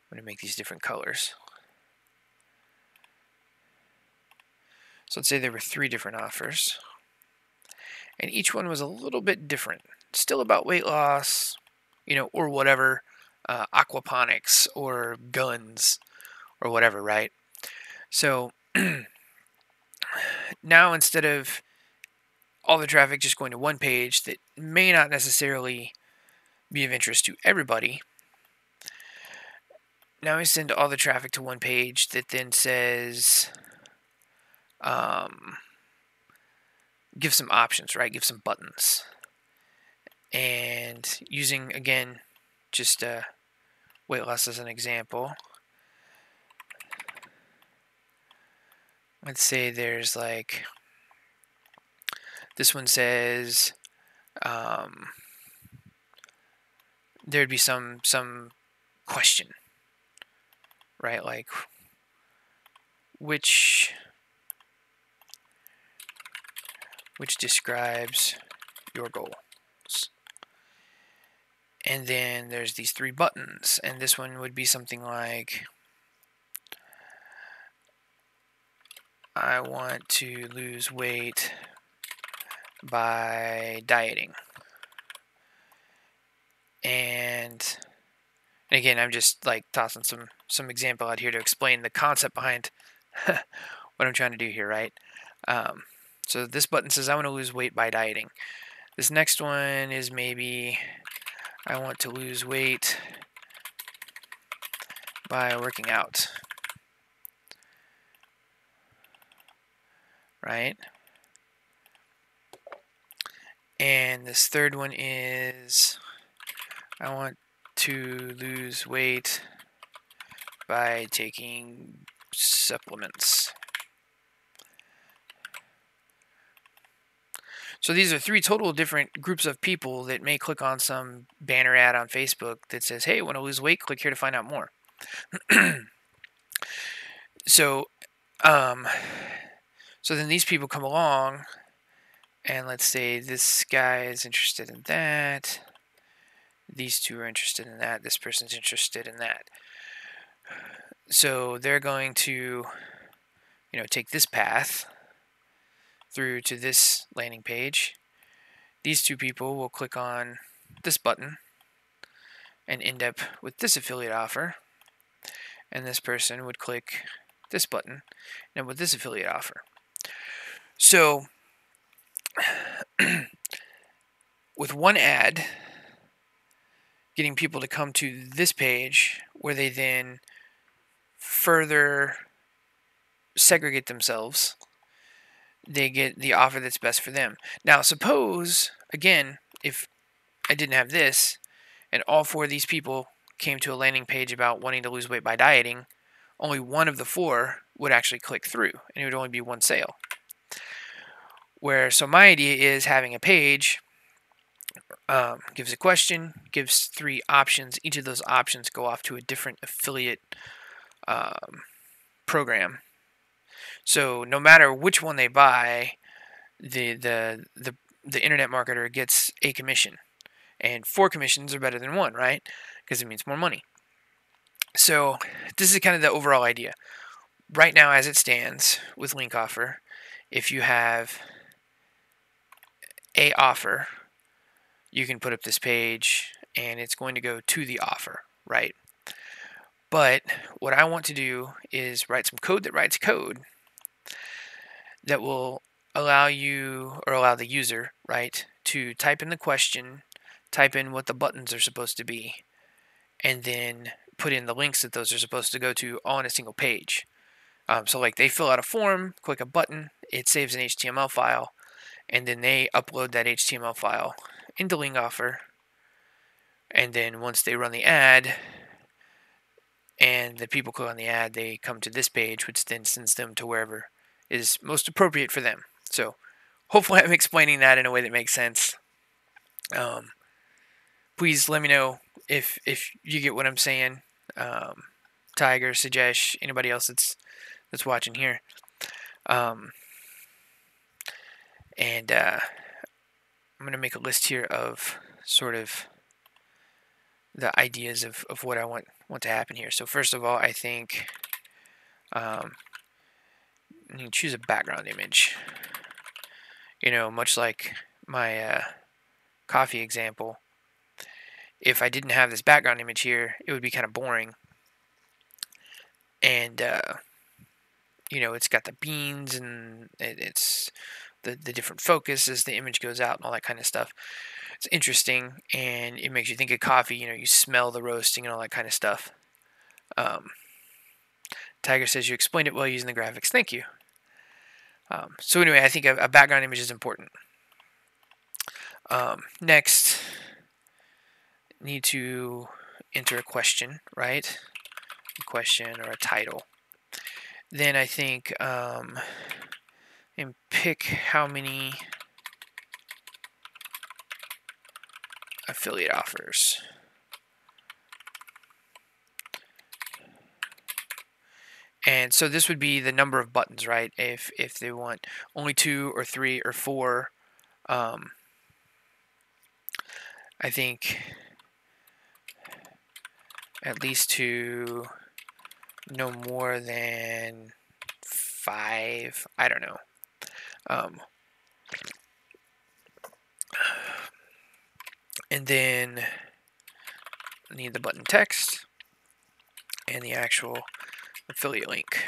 I'm going to make these different colors. So let's say there were 3 different offers, and each one was a little bit different. Still about weight loss, or whatever, aquaponics or guns or whatever, right? So now instead of all the traffic just going to one page that may not necessarily be of interest to everybody, now I send all the traffic to one page that then says, give some options, right? Give some buttons. And using, again, just weight loss as an example, let's say there's like, this one says, there'd be some question, right? Like, which describes your goals. And then there's these 3 buttons, and this one would be something like, I want to lose weight by dieting. And again, I'm just like tossing some example out here to explain the concept behind what I'm trying to do here, right? So this button says I want to lose weight by dieting. This next one is maybe I want to lose weight by working out, right? And this third one is I want to lose weight by taking supplements. So these are 3 total different groups of people that may click on some banner ad on Facebook that says, hey, want to lose weight? Click here to find out more. So then these people come along, and let's say this guy is interested in that. These 2 are interested in that. This person's interested in that. So they're going to, take this path through to this landing page. These 2 people will click on this button and end up with this affiliate offer. And this person would click this button and with this affiliate offer. So with one ad, getting people to come to this page where they then further segregate themselves they get the offer that's best for them. Now, suppose, again, if I didn't have this, and all 4 of these people came to a landing page about wanting to lose weight by dieting, only one of the 4 would actually click through, and it would only be one sale. So my idea is having a page, gives a question, gives 3 options. Each of those options go off to a different affiliate program. So no matter which one they buy, the internet marketer gets a commission, and 4 commissions are better than 1, right? Because it means more money. So this is kind of the overall idea. Right now, as it stands with link offer, if you have a offer, you can put up this page and it's going to go to the offer, right? But what I want to do is write some code that writes code that will allow you, or allow the user, right, to type in the question, type in what the buttons are supposed to be, and then put in the links that those are supposed to go to all on a single page. So like they fill out a form, click a button, it saves an HTML file, and then they upload that HTML file into LinkOffer, and then once they run the ad and the people click on the ad, they come to this page, which then sends them to wherever is most appropriate for them. So hopefully I'm explaining that in a way that makes sense. Please let me know if you get what I'm saying. Tiger, Sajesh, anybody else that's watching here. I'm going to make a list here of sort of the ideas of what I want to happen here. So first of all, I think you can choose a background image. You know, much like my coffee example, if I didn't have this background image here, it would be kind of boring. And you know, it's got the beans and it's the different focus as the image goes out and all that kind of stuff. It's interesting, and it makes you think of coffee. You know, you smell the roasting and all that kind of stuff. Tiger says you explained it well using the graphics. Thank you. So anyway, I think a background image is important. Next, need to enter a question, right? A question or a title. Then I think and pick how many affiliate offers. And so this would be the number of buttons, right? If they want only 2 or 3 or 4, I think at least 2, no more than 5. I don't know. And then I need the button text and the actual affiliate link.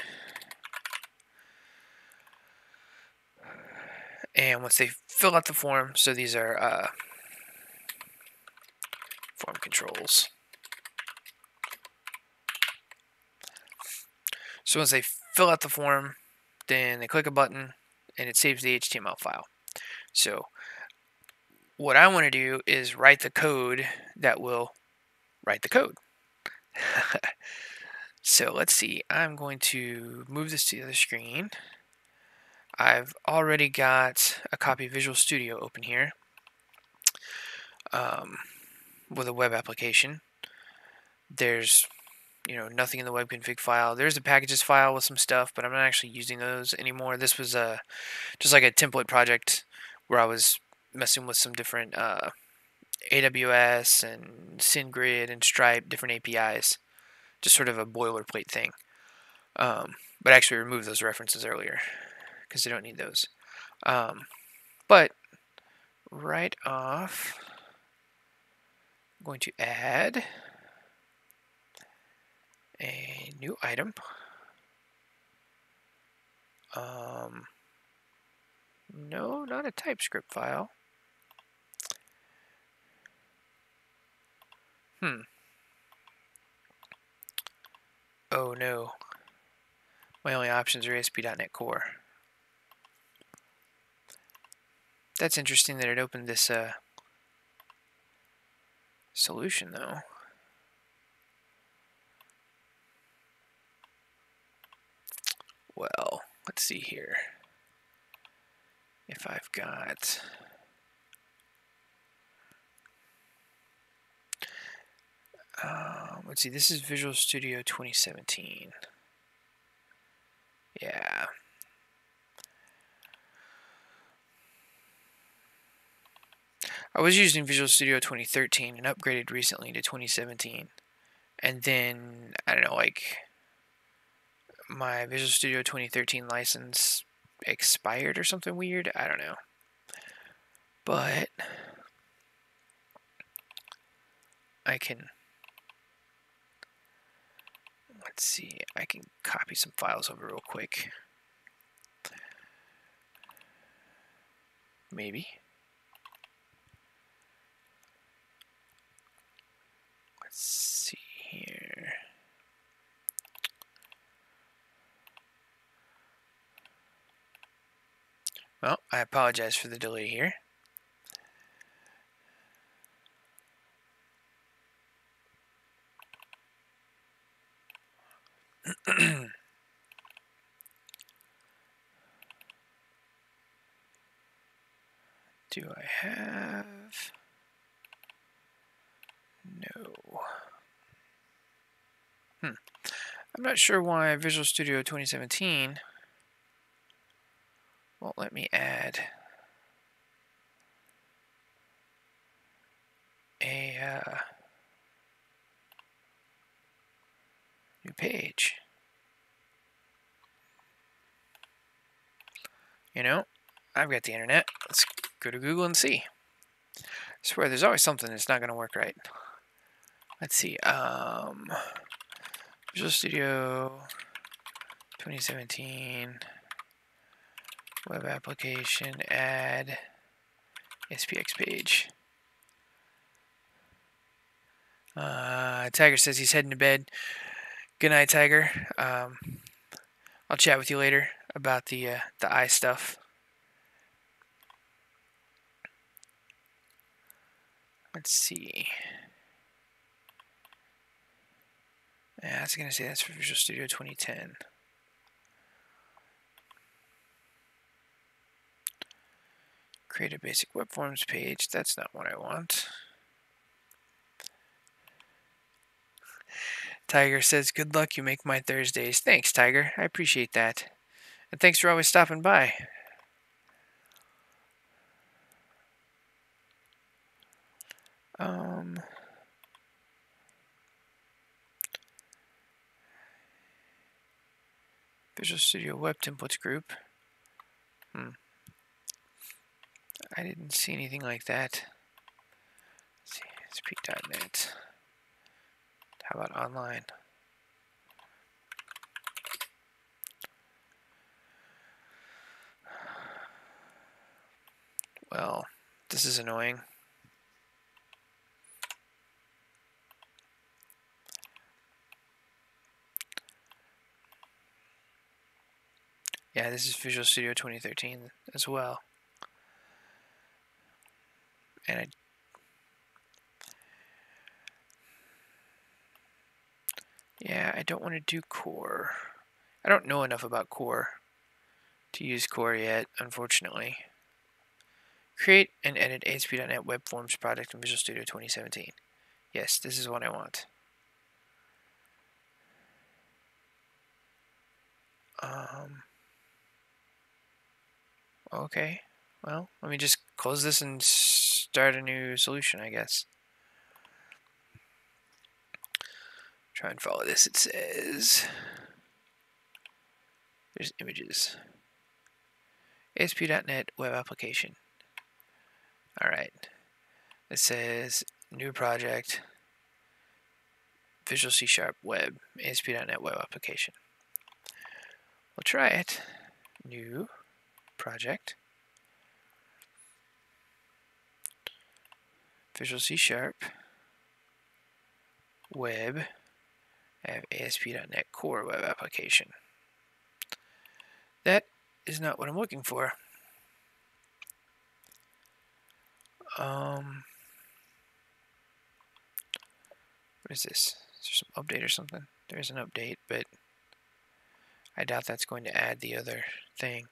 And once they fill out the form, so these are form controls. So once they fill out the form, then they click a button and it saves the HTML file. So what I want to do is write the code that will write the code. So let's see, I'm going to move this to the other screen. I've already got a copy of Visual Studio open here with a web application. There's nothing in the web config file. There's a packages file with some stuff, but I'm not actually using those anymore. This was just like a template project where I was messing with some different AWS and SendGrid and Stripe, different APIs. Just sort of a boilerplate thing. But I actually removed those references earlier because I don't need those. But right off, I'm going to add a new item. No, not a TypeScript file. Oh no. My only options are ASP.NET Core. That's interesting that it opened this solution, though. Well, let's see here. If I've got... let's see, this is Visual Studio 2017. Yeah. I was using Visual Studio 2013 and upgraded recently to 2017. And then, I don't know, like, my Visual Studio 2013 license expired or something weird. I don't know. But I can... Let's see, I can copy some files over real quick. Maybe. Let's see here. Well, I apologize for the delay here. Do I have... No. I'm not sure why Visual Studio 2017 won't let me add a new page. You know, I've got the internet. Let's go to Google and see. I swear there's always something that's not going to work right. Let's see. Visual Studio 2017 web application add SPX page. Tiger says he's heading to bed. Good night, Tiger. I'll chat with you later about the eye stuff. Let's see. Yeah, I was going to say that's for Visual Studio 2010. Create a basic web forms page. That's not what I want. Tiger says, good luck, you make my Thursdays. Thanks, Tiger. I appreciate that. And thanks for always stopping by. Visual Studio Web Templates group. I didn't see anything like that. Let's see, SP.net. How about online? Well, this is annoying. Yeah, this is Visual Studio 2013 as well. And I don't want to do core. I don't know enough about core to use core yet, unfortunately. Create and edit ASP.NET Web Forms project in Visual Studio 2017. Yes, this is what I want. Okay, well, let me just close this and start a new solution, I guess. Try and follow this. It says there's images. ASP.NET Web Application. Alright. It says new project, Visual C# Web, ASP.NET Web Application. We'll try it. New project, Visual C# Web, I have ASP.NET Core Web Application. That is not what I'm looking for. What is this? Is there some update or something? There's an update, but I doubt that's going to add the other thing.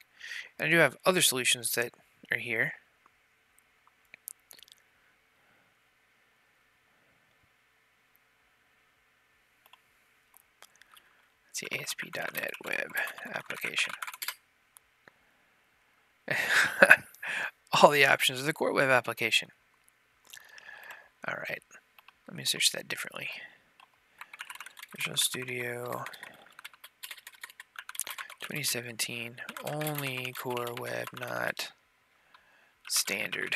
And I do have other solutions that are here. Let's see, ASP.NET Web application. All the options of the core web application. All right, let me search that differently. Visual Studio 2017, only core web, not standard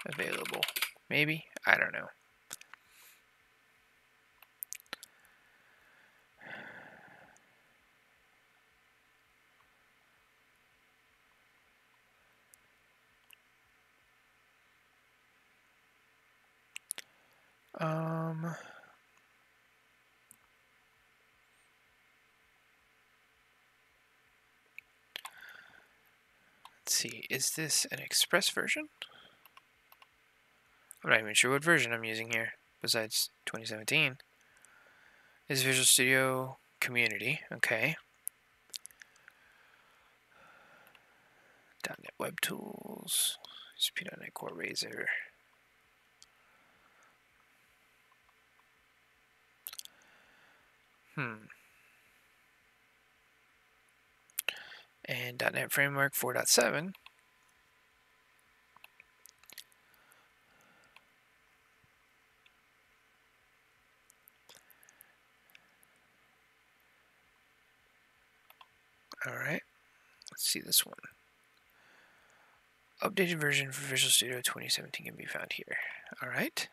available. Maybe? I don't know. Let's see, is this an Express version? I'm not even sure what version I'm using here, besides 2017. Is Visual Studio Community, okay. .NET Web Tools, ASP.NET Core Razor. And .NET Framework 4.7. Alright, let's see this one. Updated version for Visual Studio 2017 can be found here. Alright,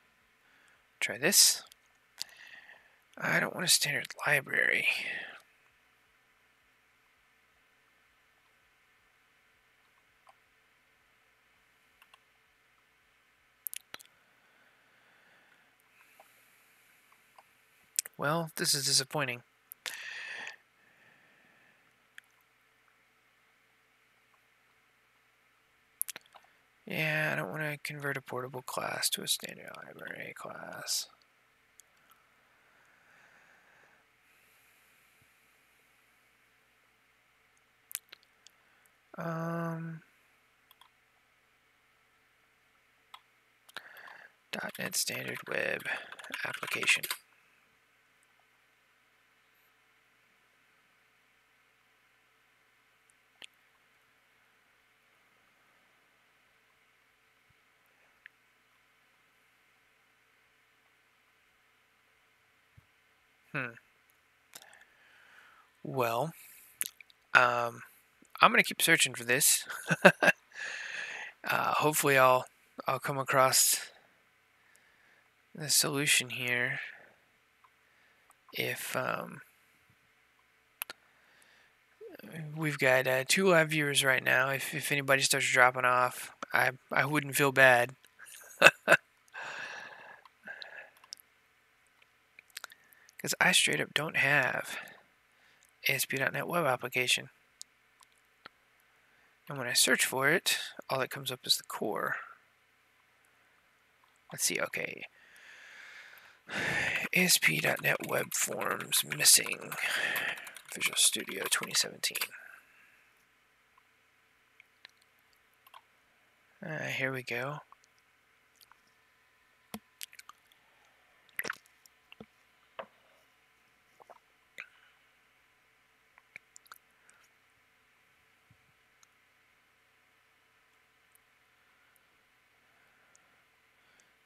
try this. I don't want a standard library. Well, this is disappointing. Yeah, I don't want to convert a portable class to a standard library class. .NET Standard Web Application. Well, I'm gonna keep searching for this. Hopefully, I'll come across the solution here. If we've got 2 live viewers right now. If anybody starts dropping off, I wouldn't feel bad. Because I straight up don't have ASP.NET Web Application. And when I search for it, all that comes up is the core. Let's see, okay. ASP.NET Web Forms missing. Visual Studio 2017. Here we go.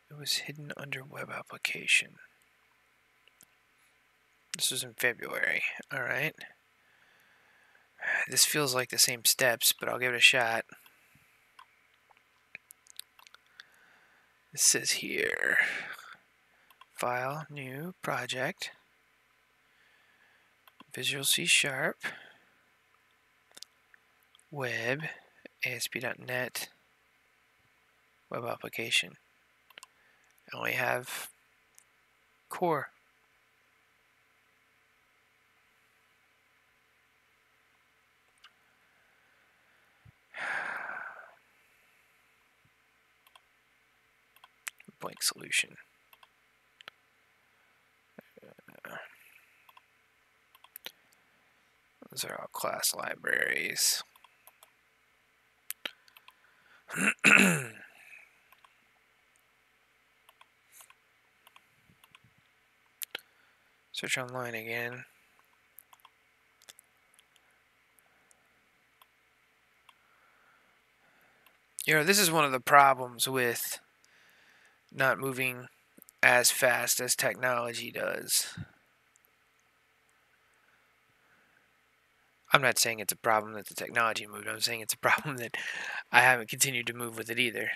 It was hidden under web application. This was in February. Alright. This feels like the same steps, but I'll give it a shot. It says here, File, New, Project, Visual C#, Web, ASP.NET, Web Application. I only have core. blank solution. Those are all class libraries. Search online again. You know, this is one of the problems with not moving as fast as technology does. I'm not saying it's a problem that the technology moved. I'm saying it's a problem that I haven't continued to move with it either.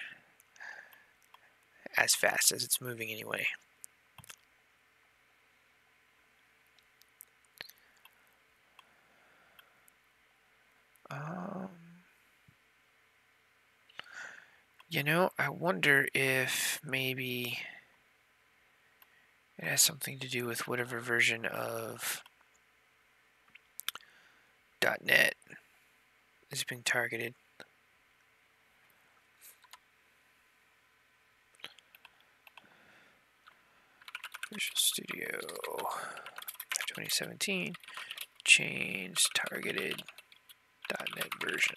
As fast as it's moving anyway. You know, I wonder if maybe it has something to do with whatever version of .NET is being targeted. Visual Studio 2017 change targeted .NET version.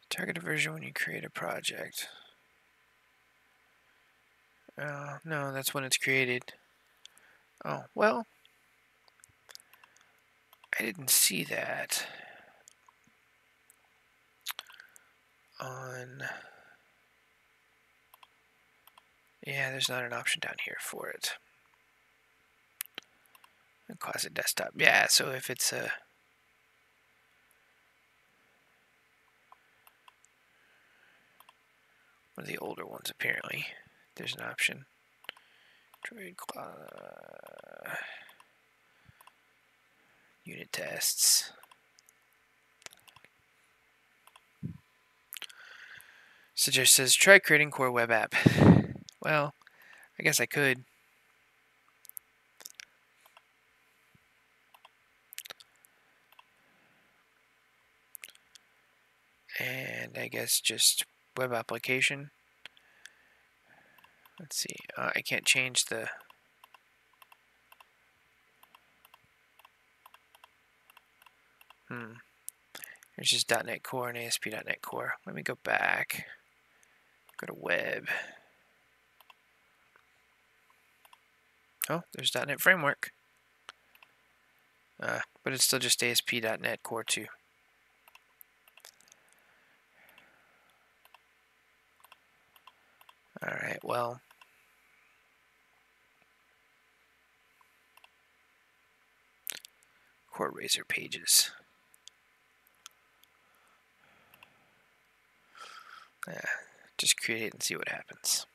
Target a version when you create a project. No, that's when it's created. Oh, well, I didn't see that on... Yeah, there's not an option down here for it. Classic desktop. Yeah, so if it's a... one of the older ones, apparently. There's an option. Unit tests. So just says, try creating core web app. Well, I guess I could. And I guess just web application. Let's see. I can't change the... There's just .NET Core and ASP.NET Core. Let me go back. Go to web. Oh, there's .NET Framework. But it's still just ASP.NET Core 2. Alright, well... Core Razor pages. Just create it and see what happens.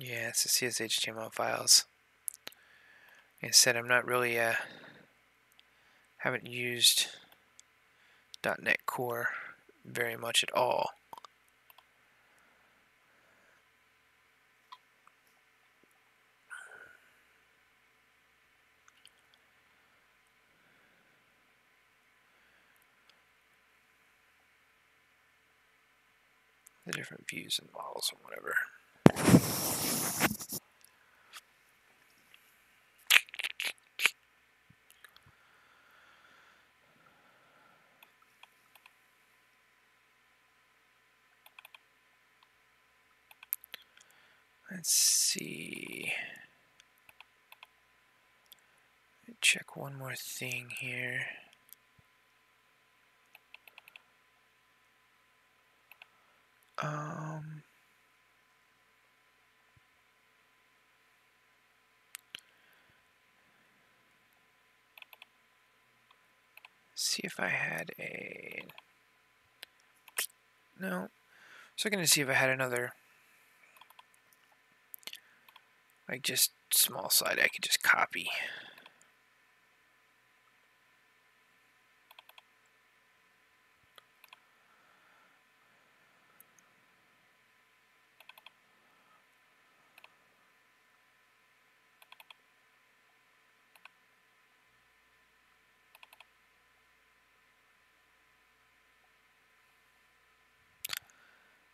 Yeah, it's the CSHTML files. Like I said, I'm not really, haven't used .NET Core very much at all. The different views and models and whatever. Let's see. Check one more thing here. See if I had a... No. So I'm going to see if I had another, like, just small slide I could just copy.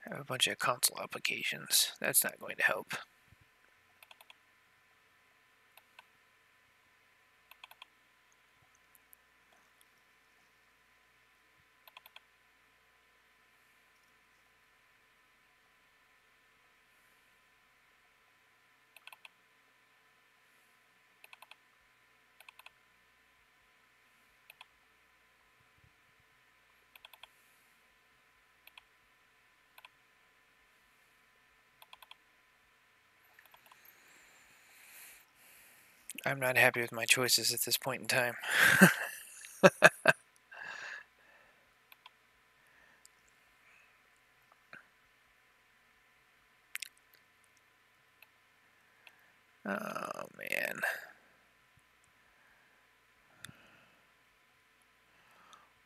I have a bunch of console applications. That's not going to help. I'm not happy with my choices at this point in time. Oh, man.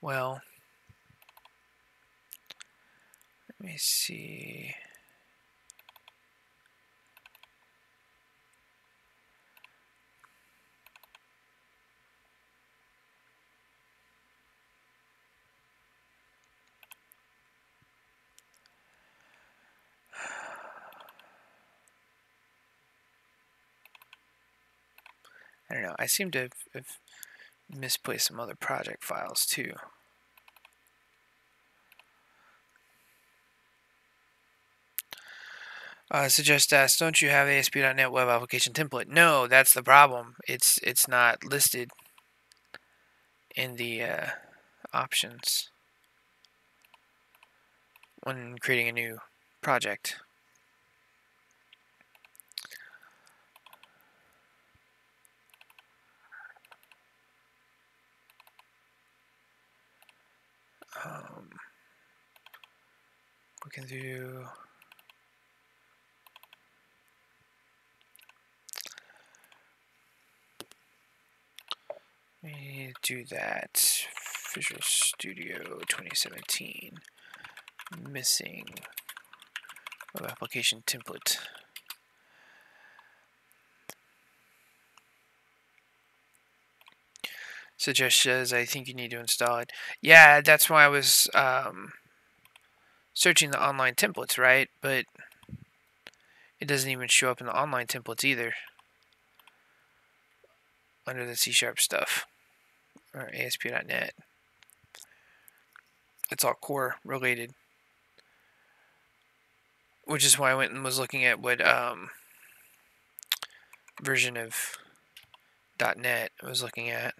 Well, let me see. I don't know. I seem to have misplaced some other project files too. Suggest ask, don't you have ASP.NET Web Application Template? No, that's the problem. It's not listed in the options when creating a new project. We can do... We need to do that. Visual Studio 2017. Missing Web Application Template. Suggest says, I think you need to install it. Yeah, that's why I was searching the online templates, right? But it doesn't even show up in the online templates either. Under the C# stuff. Or ASP.NET. It's all core related. Which is why I went and was looking at what version of .NET I was looking at.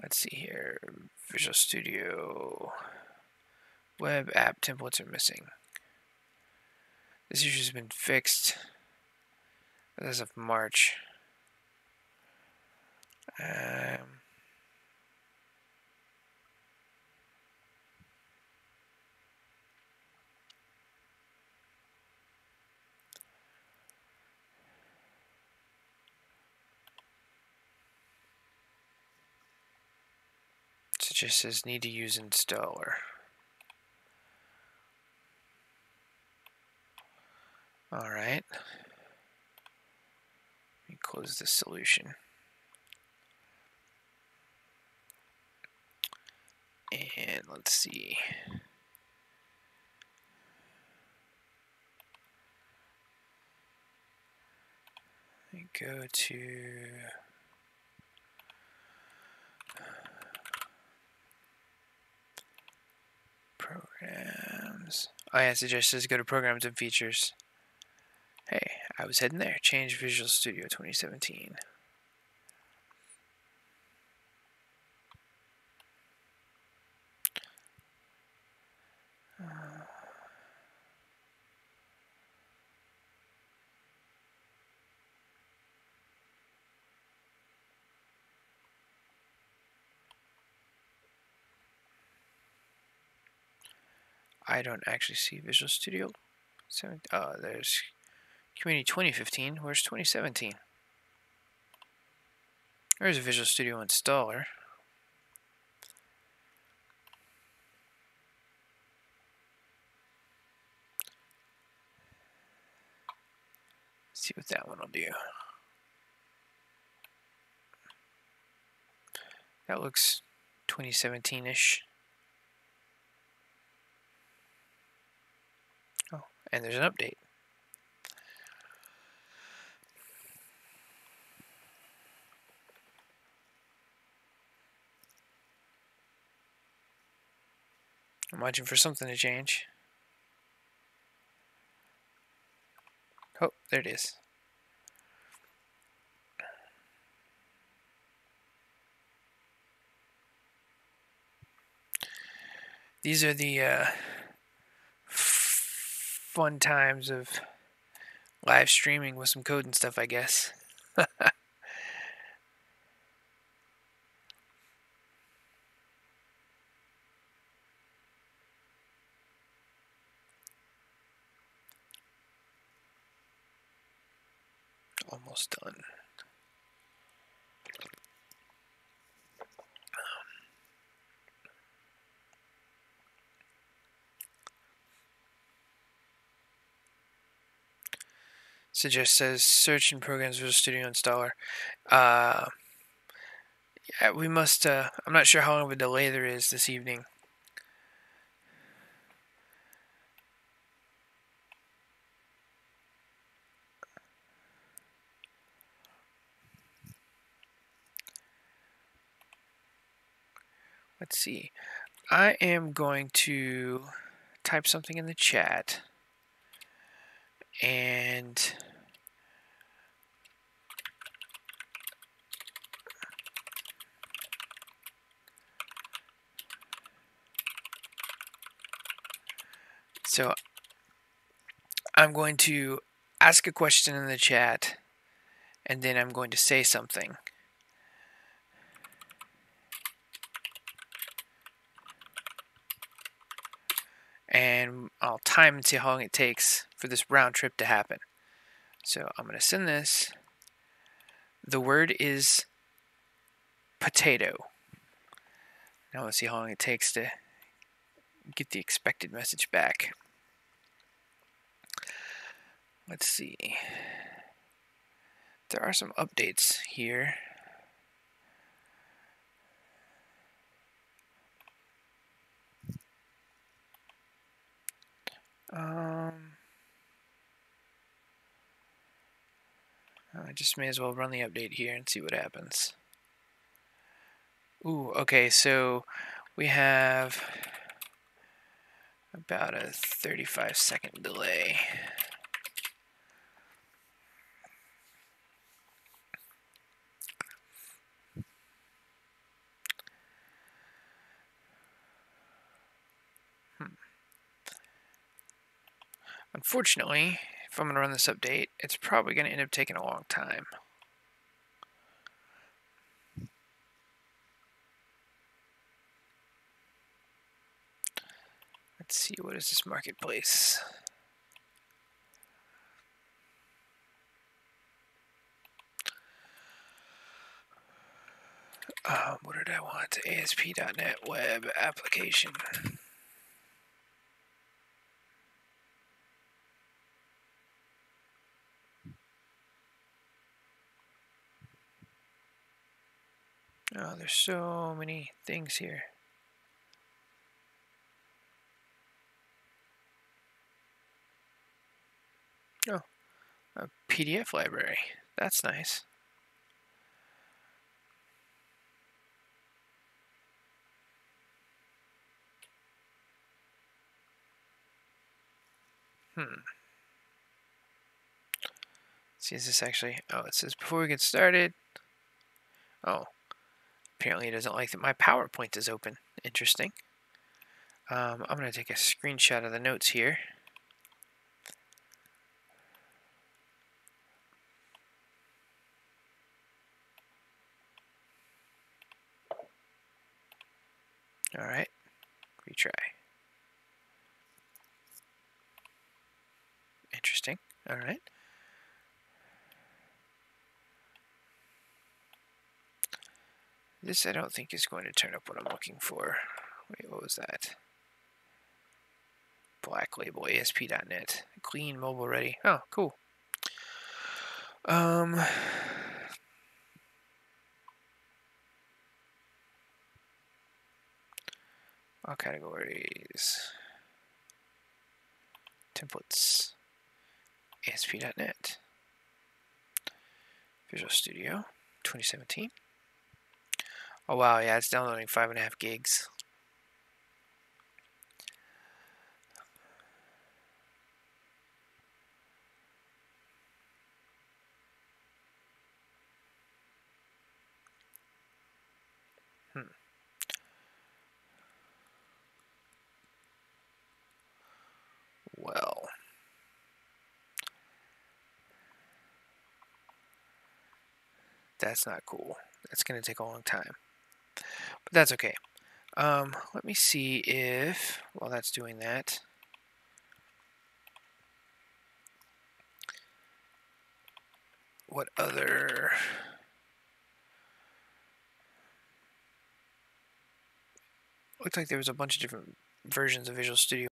Let's see here. Visual Studio. Web app templates are missing. This issue has been fixed as of March. So it just says need to use installer. Alright. Let me close the solution. And let's see. Let me go to programs. Oh yeah, it just says go to programs and features. Hey, I was heading there. Change Visual Studio 2017. I don't actually see Visual Studio. There's Community 2015. Where's 2017? There's a Visual Studio installer. Let's see what that one will do. That looks 2017-ish. Oh, and there's an update. I'm watching for something to change. Oh, there it is. These are the fun times of live streaming with some code and stuff, I guess. Almost done. So just says search in programs Visual Studio installer. Yeah, we must. I'm not sure how long of a delay there is this evening. Let's see. I am going to type something in the chat and so I'm going to ask a question in the chat and then I'm going to say something. And I'll time and see how long it takes for this round trip to happen. So I'm going to send this. The word is potato. Now let's see how long it takes to get the expected message back. Let's see. There are some updates here. I just may as well run the update here and see what happens. Ooh, okay, so we have about a 35-second delay. Unfortunately, if I'm going to run this update, it's probably going to end up taking a long time. Let's see, what is this marketplace? What did I want? ASP.NET Web Application. Oh, there's so many things here. Oh, a PDF library. That's nice. See, is this actually... Oh, it says before we get started... Oh, apparently it doesn't like that my PowerPoint is open. Interesting. I'm going to take a screenshot of the notes here. Alright, retry. All right. This I don't think is going to turn up what I'm looking for. Wait, what was that? Black label ASP.NET. Clean, mobile ready. Oh, cool. All categories. Templates. ASP.NET. Visual Studio 2017. Oh wow, yeah, it's downloading 5.5 gigs. Well, that's not cool. That's going to take a long time. But that's okay. Let me see if, while that's doing that, what other... Looked like there was a bunch of different versions of Visual Studio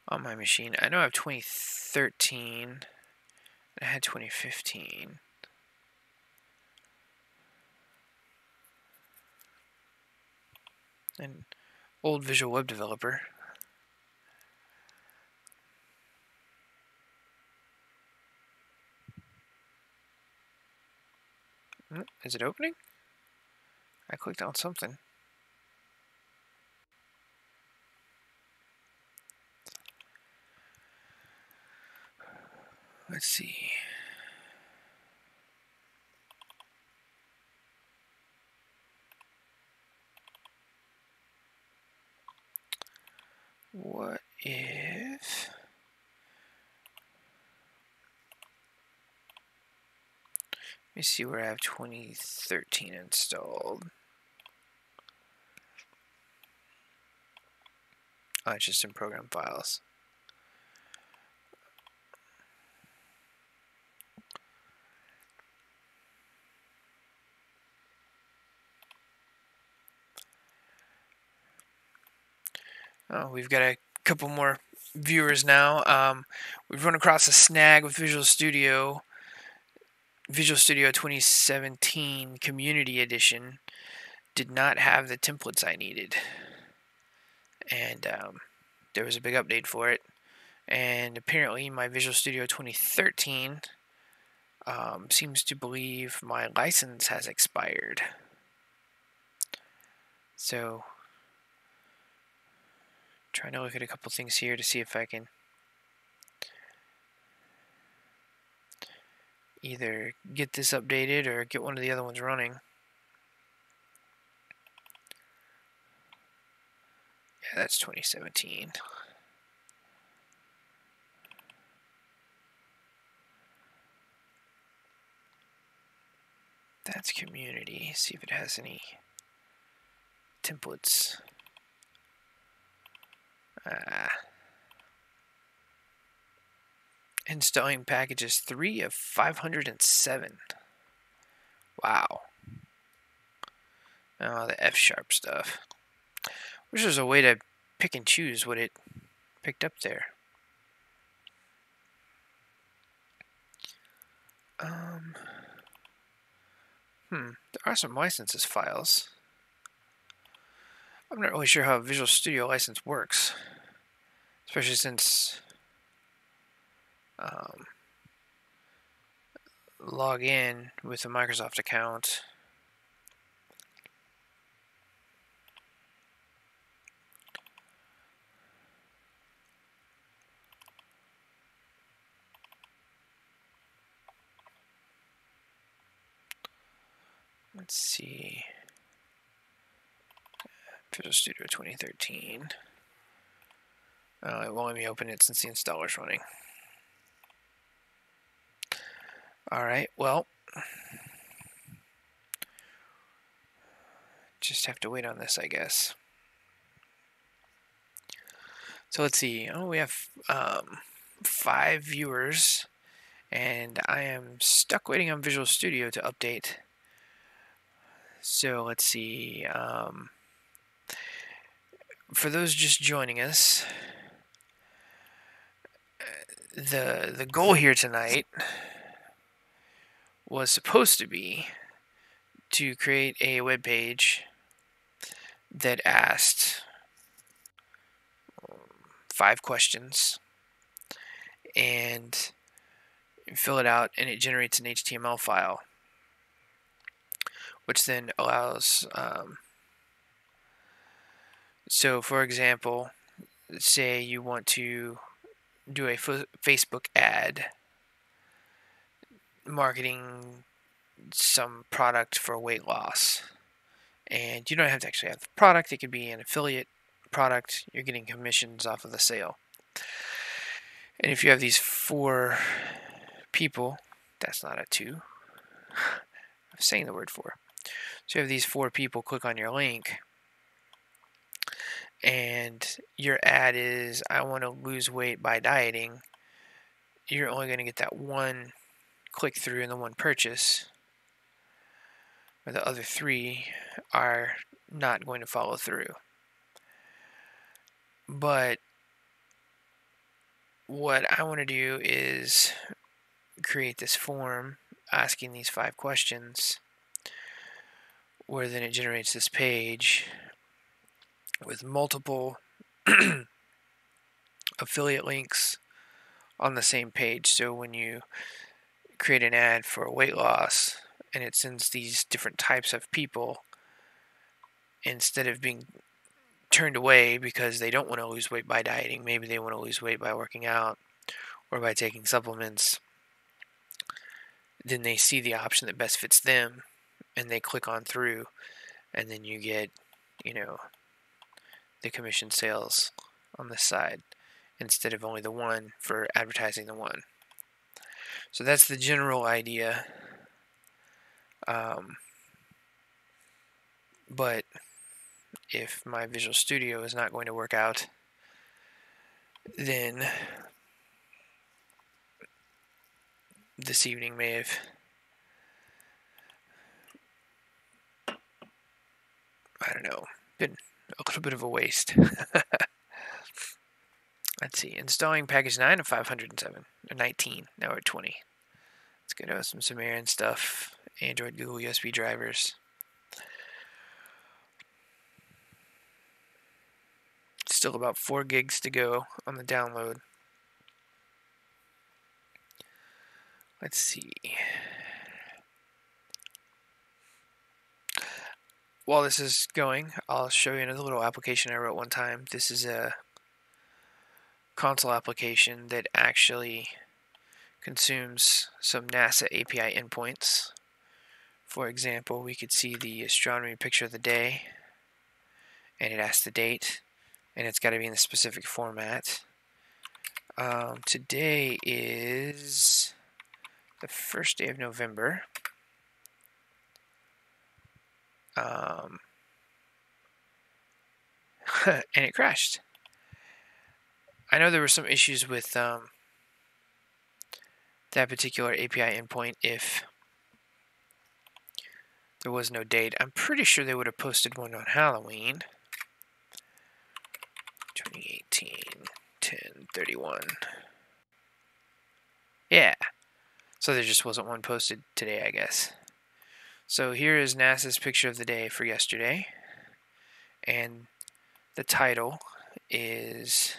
on my machine. I know I have 2013. I had 2015. And old Visual Web Developer. Is it opening? I clicked on something. Let's see. What if... Let me see where I have 2013 installed. Oh, it's just in program files. Oh, we've got a couple more viewers now. We've run across a snag with Visual Studio. Visual Studio 2017 Community Edition did not have the templates I needed. And there was a big update for it. And apparently my Visual Studio 2013 seems to believe my license has expired. So, trying to look at a couple things here to see if I can either get this updated or get one of the other ones running. Yeah, that's 2017. That's community. See if it has any templates. Installing packages 3 of 507. Wow. Oh, the F# stuff. Wish there's a way to pick and choose what it picked up there. There are some licenses files. I'm not really sure how a Visual Studio license works, especially since log in with a Microsoft account. Let's see. Visual Studio 2013. It won't let me open it since the installer's running. Alright, well, just have to wait on this, I guess. So let's see. Oh, we have 5 viewers, and I am stuck waiting on Visual Studio to update. So let's see. For those just joining us, the goal here tonight was supposed to be to create a web page that asked 5 questions and fill it out, and it generates an HTML file, which then allows so for example, say you want to do a Facebook ad marketing some product for weight loss, and you don't have to actually have the product. It could be an affiliate product. You're getting commissions off of the sale. And if you have these 4 people, that's not a 2. I'm saying the word 4. So you have these 4 people click on your link, and your ad is, I want to lose weight by dieting. You're only going to get that 1 click through and the 1 purchase, or the other 3 are not going to follow through. But what I want to do is create this form asking these 5 questions, where then it generates this page with multiple affiliate links on the same page. So when you create an ad for weight loss and it sends these different types of people, instead of being turned away because they don't want to lose weight by dieting, maybe they want to lose weight by working out or by taking supplements, then they see the option that best fits them and they click on through, and then you get, the commission sales on this side instead of only the 1 for advertising the 1. So that's the general idea. But if my Visual Studio is not going to work out, then this evening may have been a little bit of a waste. Let's see, installing package 9 of 507, or 19, now we're at 20. Let's go to some Sumerian stuff, Android, Google USB drivers. Still about 4 gigs to go on the download. Let's see. While this is going, I'll show you another little application I wrote one time. This is a console application that actually consumes some NASA API endpoints. For example, we could see the astronomy picture of the day, and it asks the date, and it's got to be in a specific format. Today is the first day of November. And it crashed. I know there were some issues with that particular API endpoint if there was no date. I'm pretty sure they would have posted one on Halloween. 2018, 10/31. Yeah. So there just wasn't one posted today, I guess. So here is NASA's picture of the day for yesterday. And the title is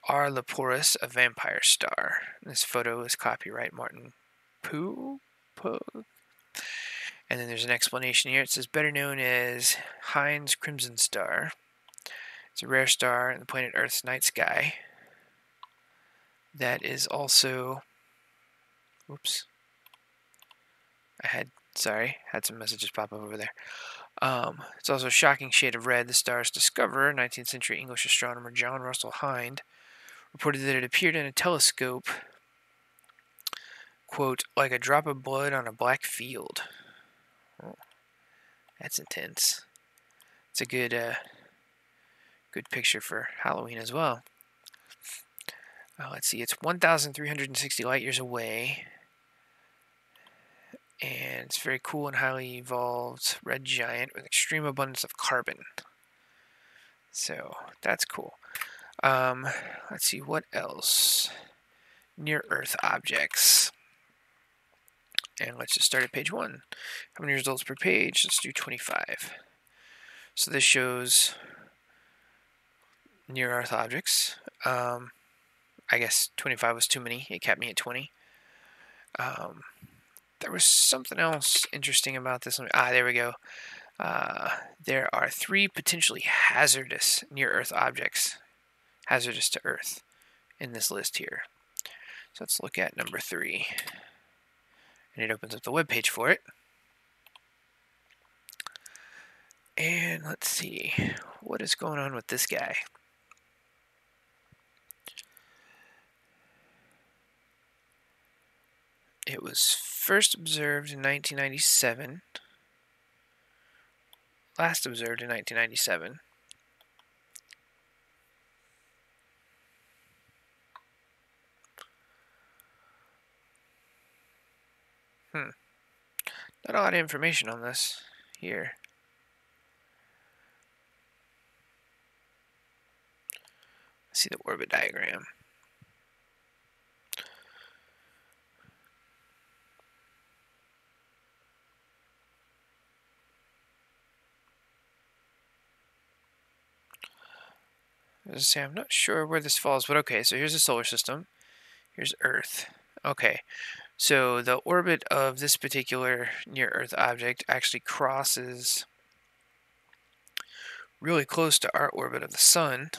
Are Leporus a Vampire Star? This photo is copyright Martin Poog. And then there's an explanation here. It says better known as Heinz Crimson Star. It's a rare star in the planet Earth's night sky. That is also... Whoops. Had some messages pop up over there. It's also a shocking shade of red. The star's discoverer, 19th century English astronomer John Russell Hind, reported that it appeared in a telescope, quote, like a drop of blood on a black field. Oh, that's intense. It's a good Good picture for Halloween as well. Let's see, it's 1,360 light years away. And it's very cool and highly evolved red giant with extreme abundance of carbon. So that's cool. Let's see, what else? Near Earth objects. And let's just start at page 1. How many results per page? Let's do 25. So this shows near Earth objects. I guess 25 was too many. It kept me at 20. There was something else interesting about this. There we go. There are 3 potentially hazardous near-Earth objects, hazardous to Earth, in this list here. So let's look at number 3. And it opens up the web page for it. And let's see, what is going on with this guy? It was first observed in 1997. Last observed in 1997. Not a lot of information on this here. Let's see the orbit diagram. As I say, I'm not sure where this falls, but okay, so here's the solar system. Here's Earth. Okay, so the orbit of this particular near-Earth object actually crosses really close to our orbit of the Sun.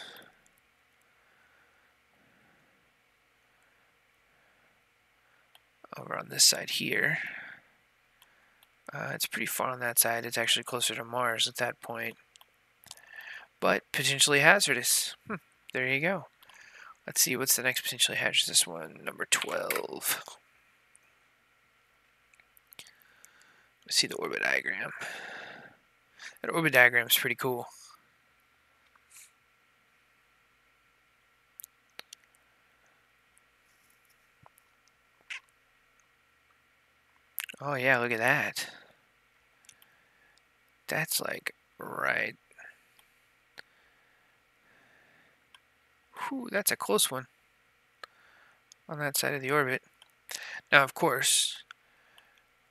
Over on this side here. It's pretty far on that side. It's actually closer to Mars at that point. But potentially hazardous. There you go. Let's see, what's the next potentially hazardous one? Number 12. Let's see the orbit diagram. That orbit diagram is pretty cool. Oh yeah, look at that. That's like right. Whew, that's a close one on that side of the orbit. Now, of course,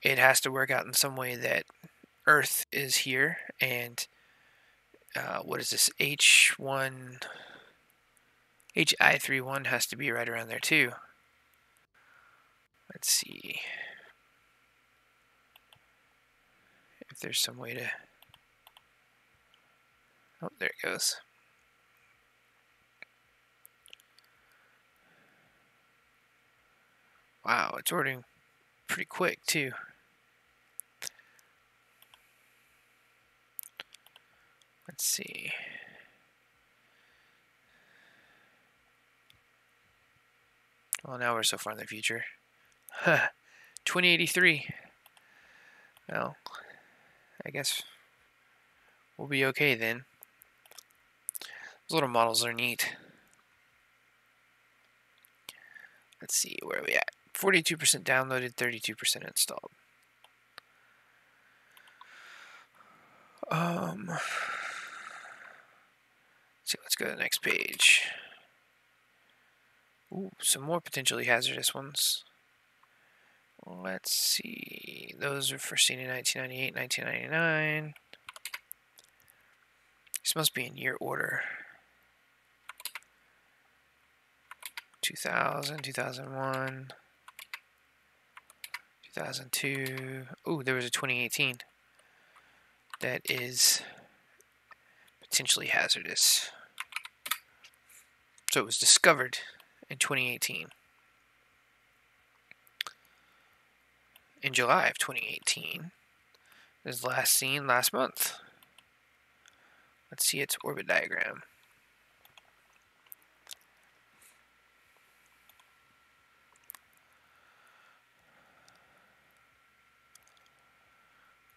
it has to work out in some way that Earth is here, and what is this? HI31 has to be right around there too. Let's see if there's some way to... Oh, there it goes. Wow, it's ordering pretty quick too. Let's see. Well, now we're so far in the future. 2083. Well, I guess we'll be okay then. Those little models are neat. Let's see, where are we at? 42% downloaded, 32% installed. So let's go to the next page. Ooh, some more potentially hazardous ones. Let's see. Those were first seen in 1998, 1999. This must be in year order. 2000, 2001, 2002. Ooh, there was a 2018 that is potentially hazardous. So it was discovered in 2018. In July of 2018. It was last seen last month. Let's see its orbit diagram.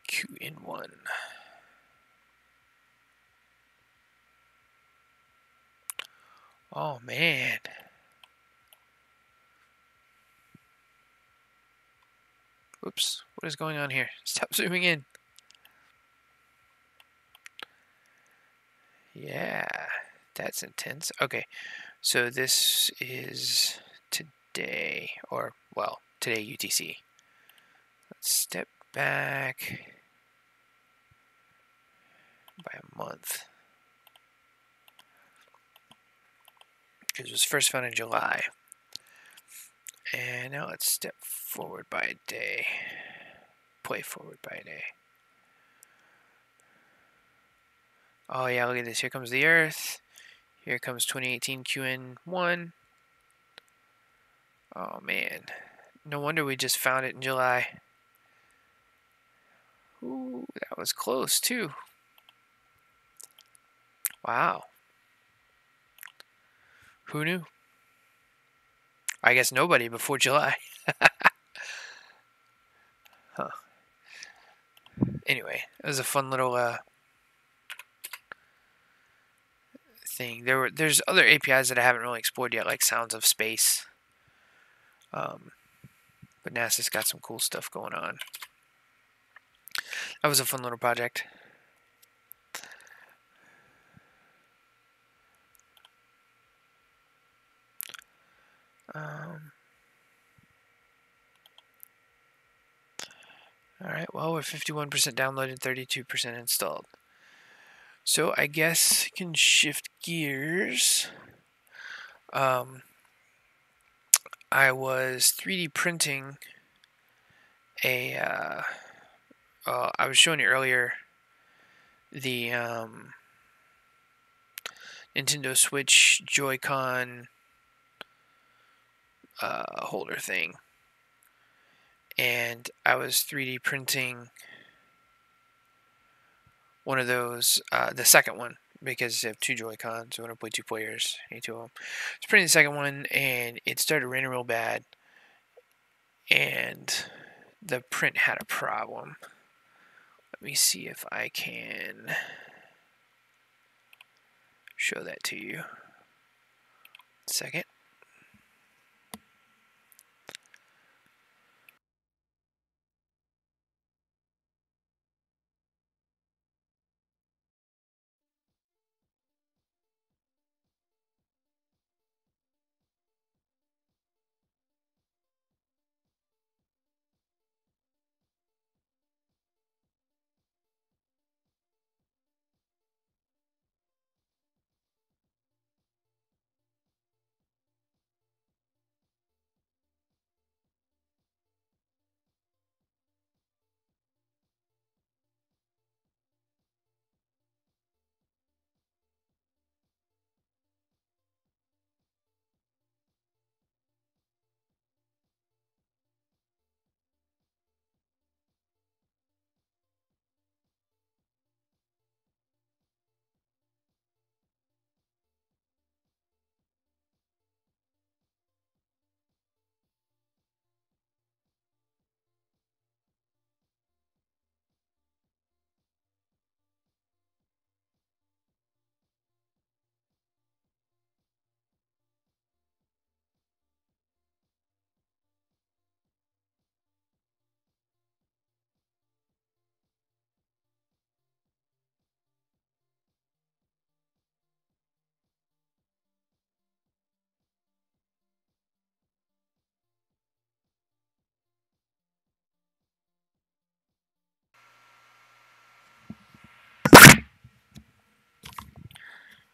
QN1. Oh, man. Oops. What is going on here? Stop zooming in. Yeah. That's intense. Okay. So this is today. Or, well, today UTC. Let's step back by a month. Because it was first found in July. And now let's step forward by a day. Play forward by a day. Oh yeah, look at this. Here comes the Earth. Here comes 2018 QN1. Oh man. No wonder we just found it in July. Ooh, that was close too. Wow. Who knew? I guess nobody before July. Huh. Anyway, it was a fun little thing. There's other APIs that I haven't really explored yet, like Sounds of Space. But NASA's got some cool stuff going on. That was a fun little project. Alright, well, we're 51% downloaded, 32% installed. So I guess I can shift gears. I was 3D printing I was showing you earlier the Nintendo Switch Joy-Con holder thing. And I was 3D printing one of those, the second one, because I have two Joy-Cons, so when I play two players, I need two of them. I was printing the second one, and it started raining real bad, and the print had a problem. Let me see if I can show that to you. Second.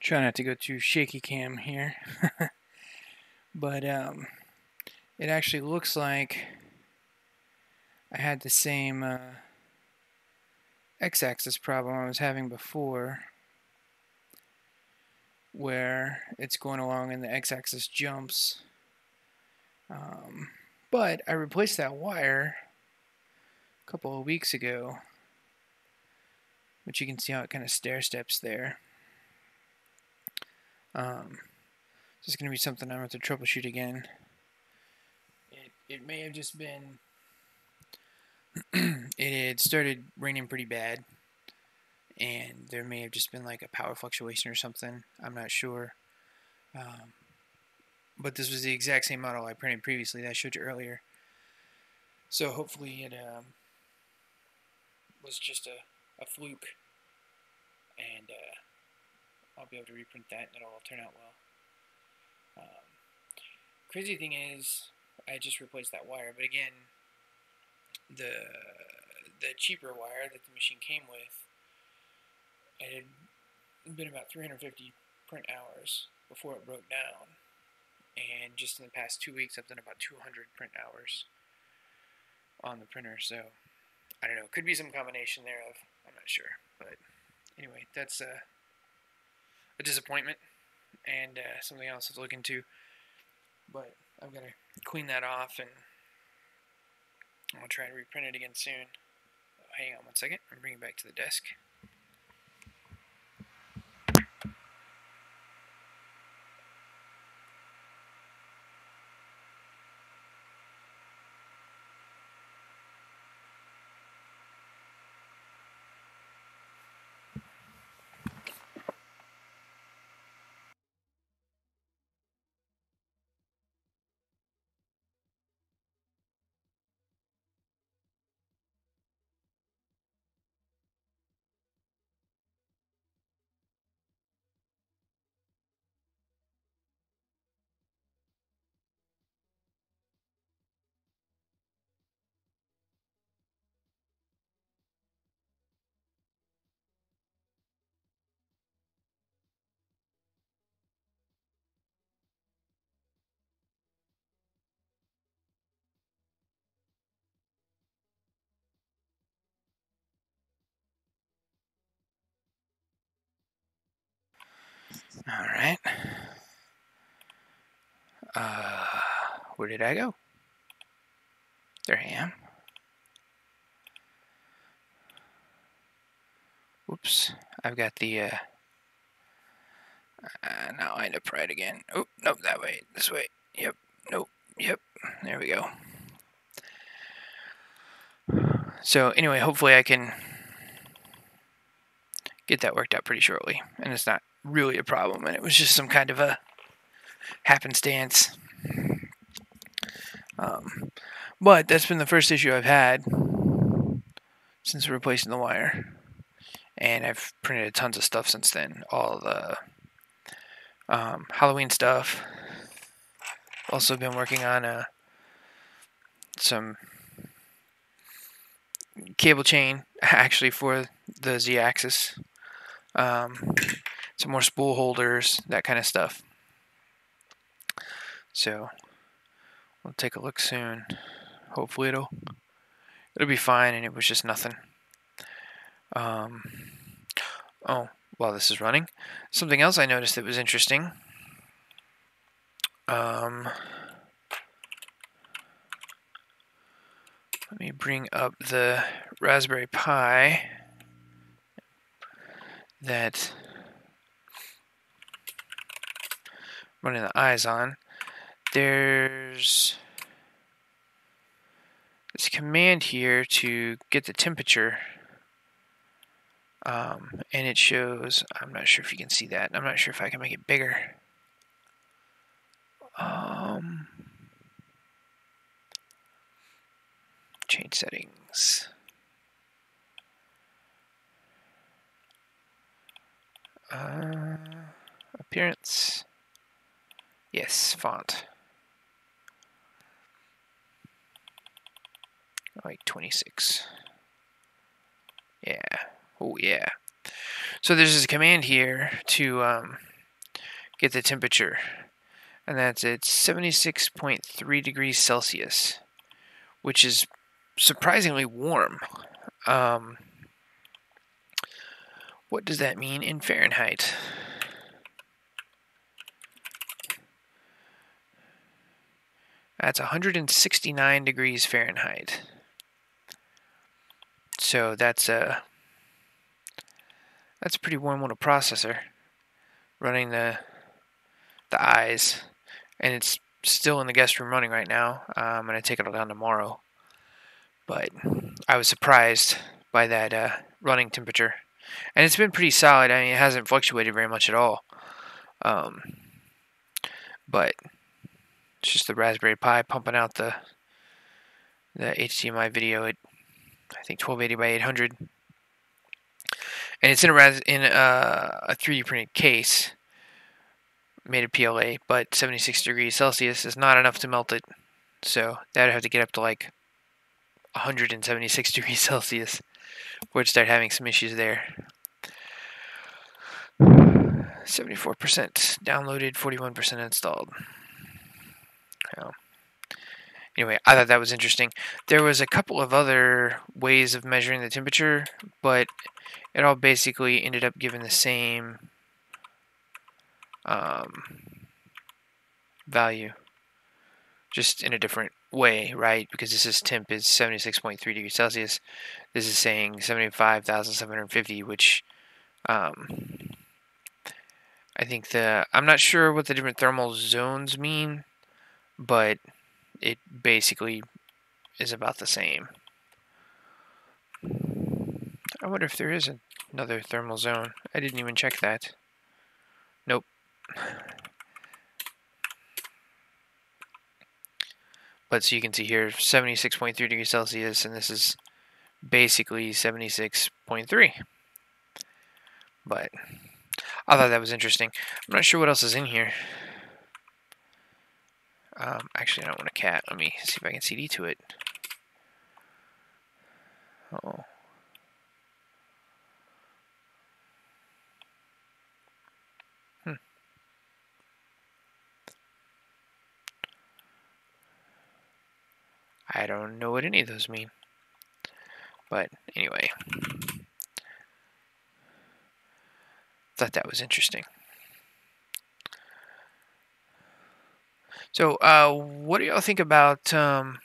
Try not to go too shaky cam here. But it actually looks like I had the same x-axis problem I was having before, where it's going along and the x-axis jumps. But I replaced that wire a couple of weeks ago, which you can see how it kind of stair steps there. This is going to be something I'm going to have to troubleshoot again. It may have just been it had started raining pretty bad, and there may have just been like a power fluctuation or something. I'm not sure. But this was the exact same model I printed previously that I showed you earlier. So hopefully it was just a fluke, and I'll be able to reprint that and it'll all turn out well. Crazy thing is, I just replaced that wire, but again, the cheaper wire that the machine came with, it had been about 350 print hours before it broke down, and just in the past 2 weeks I've done about 200 print hours on the printer. So I don't know, could be some combination thereof, I'm not sure, but anyway, that's a disappointment and something else to look into. But I'm going to clean that off, and I'll try and reprint it again soon. Hang on one second, I'm bringing it back to the desk. Alright. Where did I go? There I am. Whoops. I've got the, now I end up right again. Oh, nope, that way. This way. Yep. Nope. Yep. There we go. So anyway, hopefully I can get that worked out pretty shortly. And it's not really a problem, and it was just some kind of a happenstance. But that's been the first issue I've had since replacing the wire. And I've printed tons of stuff since then. All the Halloween stuff. Also been working on some cable chain, actually, for the Z-axis. Some more spool holders, that kind of stuff. So we'll take a look soon. Hopefully it'll be fine, and it was just nothing. Oh, while this is running, something else I noticed that was interesting. Let me bring up the Raspberry Pi that I'm running the eyes on. There's this command here to get the temperature, and it shows, I'm not sure if you can see that, I'm not sure if I can make it bigger. Change settings. Appearance. Yes, font. Like 26. Yeah. Oh, yeah. So there's this command here to get the temperature, and that's at 76.3 degrees Celsius, which is surprisingly warm. What does that mean in Fahrenheit? That's 169 degrees Fahrenheit. So that's a pretty warm on a processor running the eyes, and it's still in the guest room running right now. I'm gonna take it all down tomorrow, but I was surprised by that running temperature, and it's been pretty solid. I mean, it hasn't fluctuated very much at all. but it's just the Raspberry Pi pumping out the HDMI video at, I think, 1280 by 800, and it's in a 3D printed case made of PLA, but 76 degrees Celsius is not enough to melt it, so that would have to get up to like 176 degrees Celsius, where it start having some issues there. 74% downloaded, 41% installed. Anyway, I thought that was interesting. There was a couple of other ways of measuring the temperature, but it all basically ended up giving the same value, just in a different way, right? Because this is temp is 76.3 degrees Celsius. This is saying 75,750, which I think I'm not sure what the different thermal zones mean, but it basically is about the same. I wonder if there is another thermal zone. I didn't even check that. Nope. But so you can see here, 76.3 degrees Celsius, and this is basically 76.3. But I thought that was interesting. I'm not sure what else is in here. Actually, I don't want a cat. Let me see if I can CD to it. Oh. I don't know what any of those mean. But anyway, thought that was interesting. So, what do y'all think about the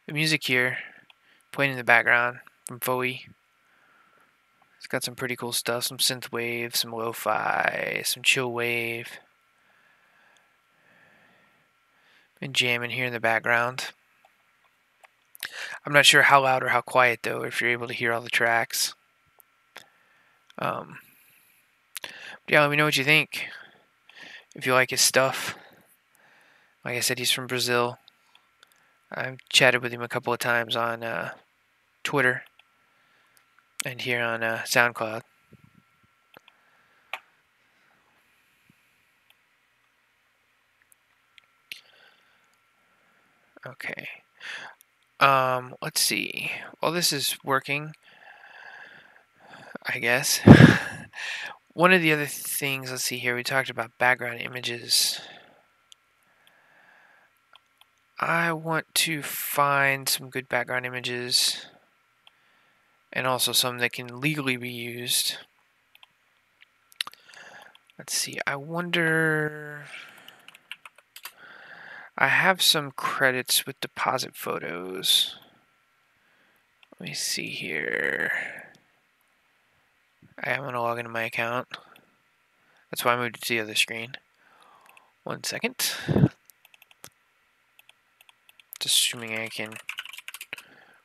music here playing in the background from Foewi? It's got some pretty cool stuff, some synth wave, some lo-fi, some chill wave. Been jamming here in the background. I'm not sure how loud or how quiet though, if you're able to hear all the tracks. Yeah, let me know what you think. If you like his stuff. Like I said, he's from Brazil. I've chatted with him a couple of times on Twitter and here on SoundCloud. Okay. Let's see. Well, this is working, I guess. One of the other things, let's see here, we talked about background images. I want to find some good background images and also some that can legally be used. Let's see, I wonder... I have some credits with deposit photos. Let me see here. I'm going to log into my account. That's why I moved to the other screen. 1 second. Just assuming I can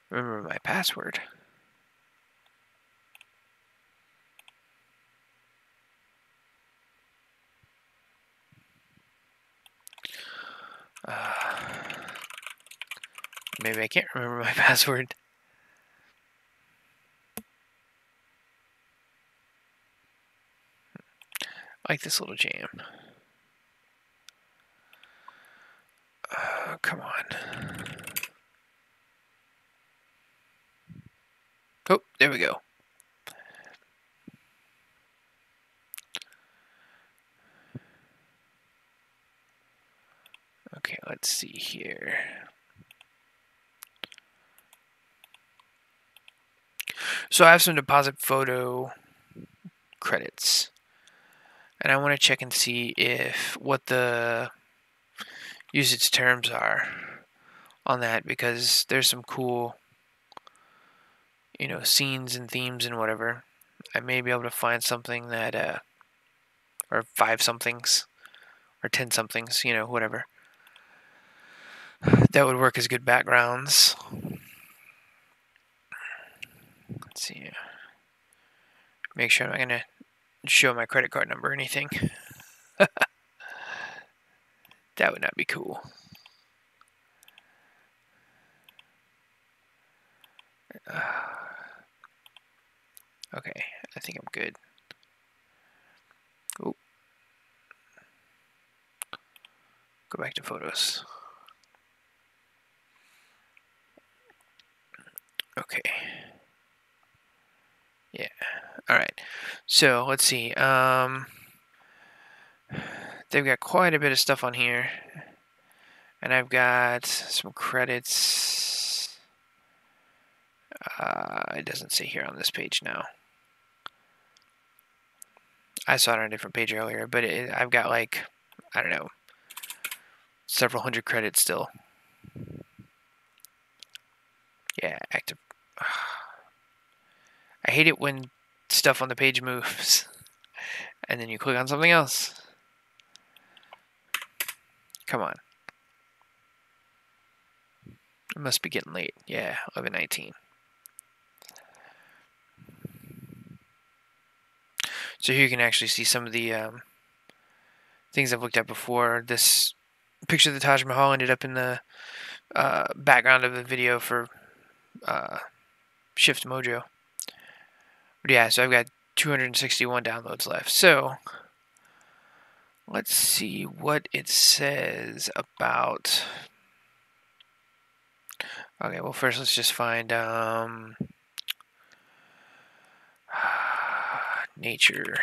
remember my password. Maybe I can't remember my password. I like this little jam. Come on. Oh, there we go. Okay, let's see here. So I have some deposit photo credits. And I want to check and see if what the usage terms are on that, because there's some cool, you know, scenes and themes and whatever. I may be able to find something that, or 5 somethings, or 10 somethings, you know, whatever, that would work as good backgrounds. Let's see. Make sure I'm not going to show my credit card number or anything. That would not be cool. Okay, I think I'm good. Oh. Go back to photos. Okay. Yeah. All right. So let's see. They've got quite a bit of stuff on here, and I've got some credits. It doesn't say here on this page now. I saw it on a different page earlier, but I've got like, I don't know, several hundred credits still. Yeah, active. I hate it when stuff on the page moves and then you click on something else. Come on. It must be getting late. Yeah, 11:19. So here you can actually see some of the things I've looked at before. This picture of the Taj Mahal ended up in the background of the video for Shift Mojo. But yeah, so I've got 261 downloads left. So let's see what it says about. Okay, well first let's just find nature.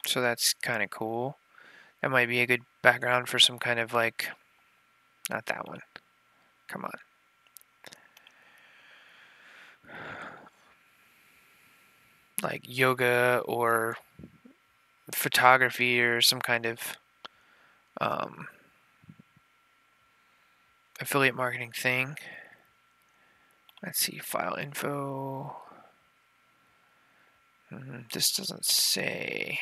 So that's kind of cool. That might be a good background for some kind of like, not that one. Come on. Like yoga or photography or some kind of affiliate marketing thing. Let's see, file info. This doesn't say.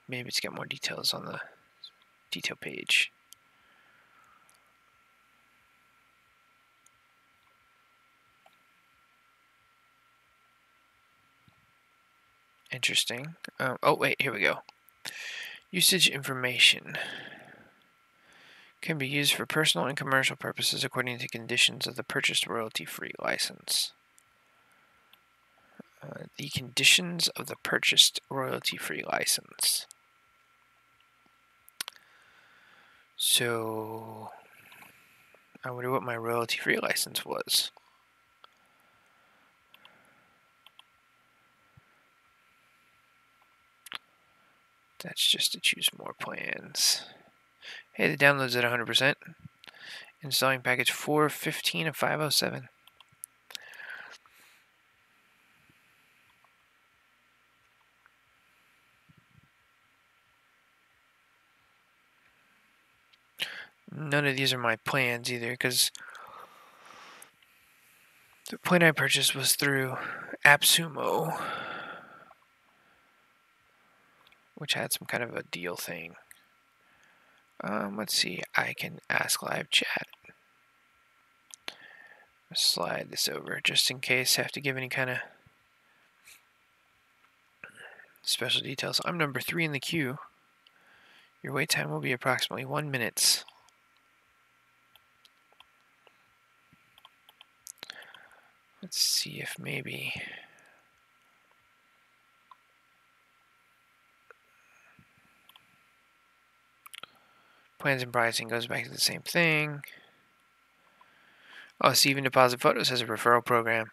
Maybe it's got more details on the detail page. Interesting. Oh, wait, here we go. Usage information can be used for personal and commercial purposes according to conditions of the purchased royalty-free license. The conditions of the purchased royalty-free license. So, I wonder what my royalty-free license was. That's just to choose more plans. Hey, the download's at 100%. Installing package 415 of 507. None of these are my plans either, because the plan I purchased was through AppSumo, which had some kind of a deal thing. Let's see, I can ask live chat. Slide this over just in case I have to give any kind of special details. I'm number 3 in the queue. Your wait time will be approximately 1 minute. Let's see if maybe plans and pricing goes back to the same thing. Oh, see, even Deposit Photos has a referral program.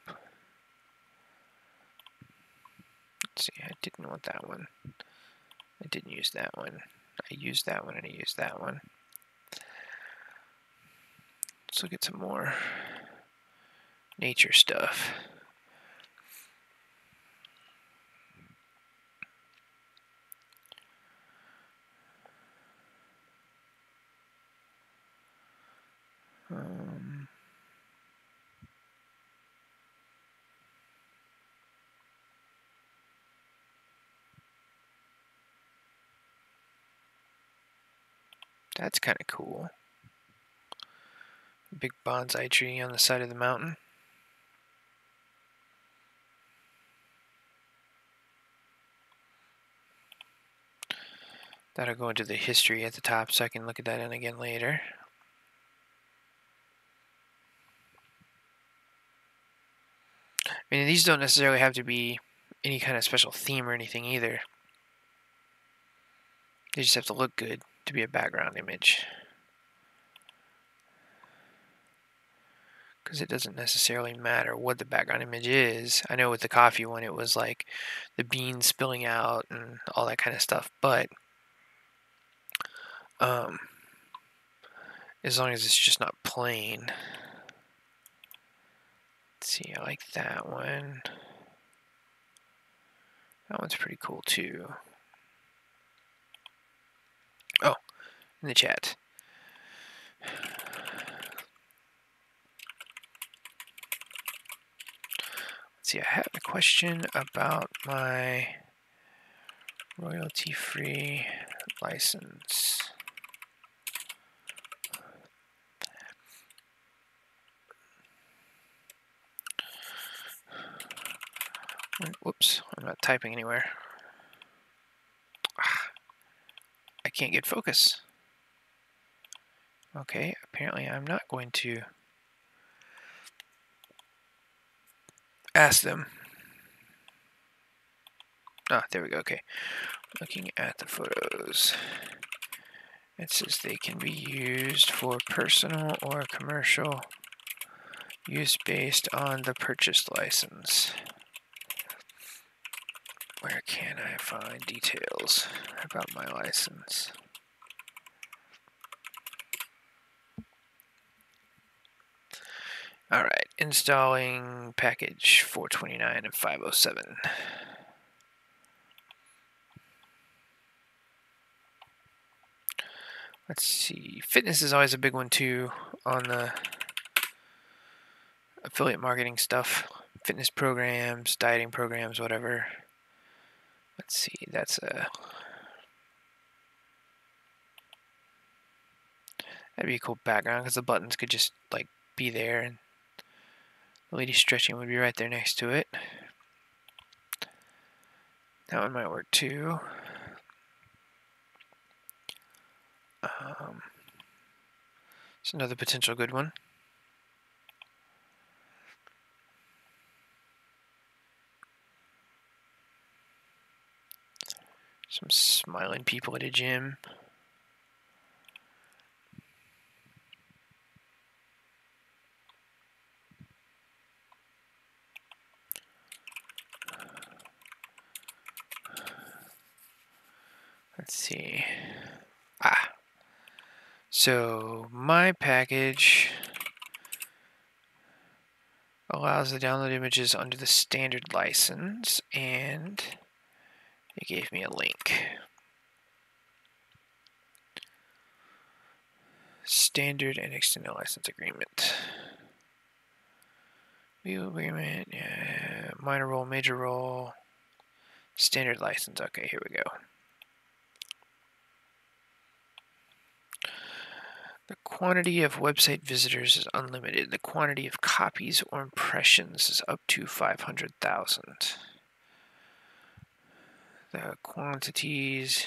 Let's see, I didn't want that one. I didn't use that one. I used that one and I used that one. Let's look at some more nature stuff. That's kind of cool. Big bonsai tree on the side of the mountain. That'll go into the history at the top so I can look at that in again later. I mean, these don't necessarily have to be any kind of special theme or anything either. They just have to look good to be a background image. Because it doesn't necessarily matter what the background image is. I know with the coffee one it was like the beans spilling out and all that kind of stuff, but as long as it's just not plain. Let's see, I like that one. That one's pretty cool too. Oh, in the chat. Let's see, I have a question about my royalty-free license. Whoops, I'm not typing anywhere. I can't get focus. Okay, apparently I'm not going to ask them. Ah, there we go, okay. Looking at the photos. It says they can be used for personal or commercial use based on the purchased license. Where can I find details about my license? Alright, installing package 429 and 507. Let's see, fitness is always a big one too on the affiliate marketing stuff. Fitness programs, dieting programs, whatever. Let's see, that's that'd be a cool background because the buttons could just like be there and the lady stretching would be right there next to it. That one might work too. It's another potential good one. Some smiling people at a gym. Let's see. So my package allows the download images under the standard license, and it gave me a link. Standard and extended license agreement. Legal agreement, yeah, minor role, major role, standard license. Okay, here we go. The quantity of website visitors is unlimited. The quantity of copies or impressions is up to 500,000. The quantities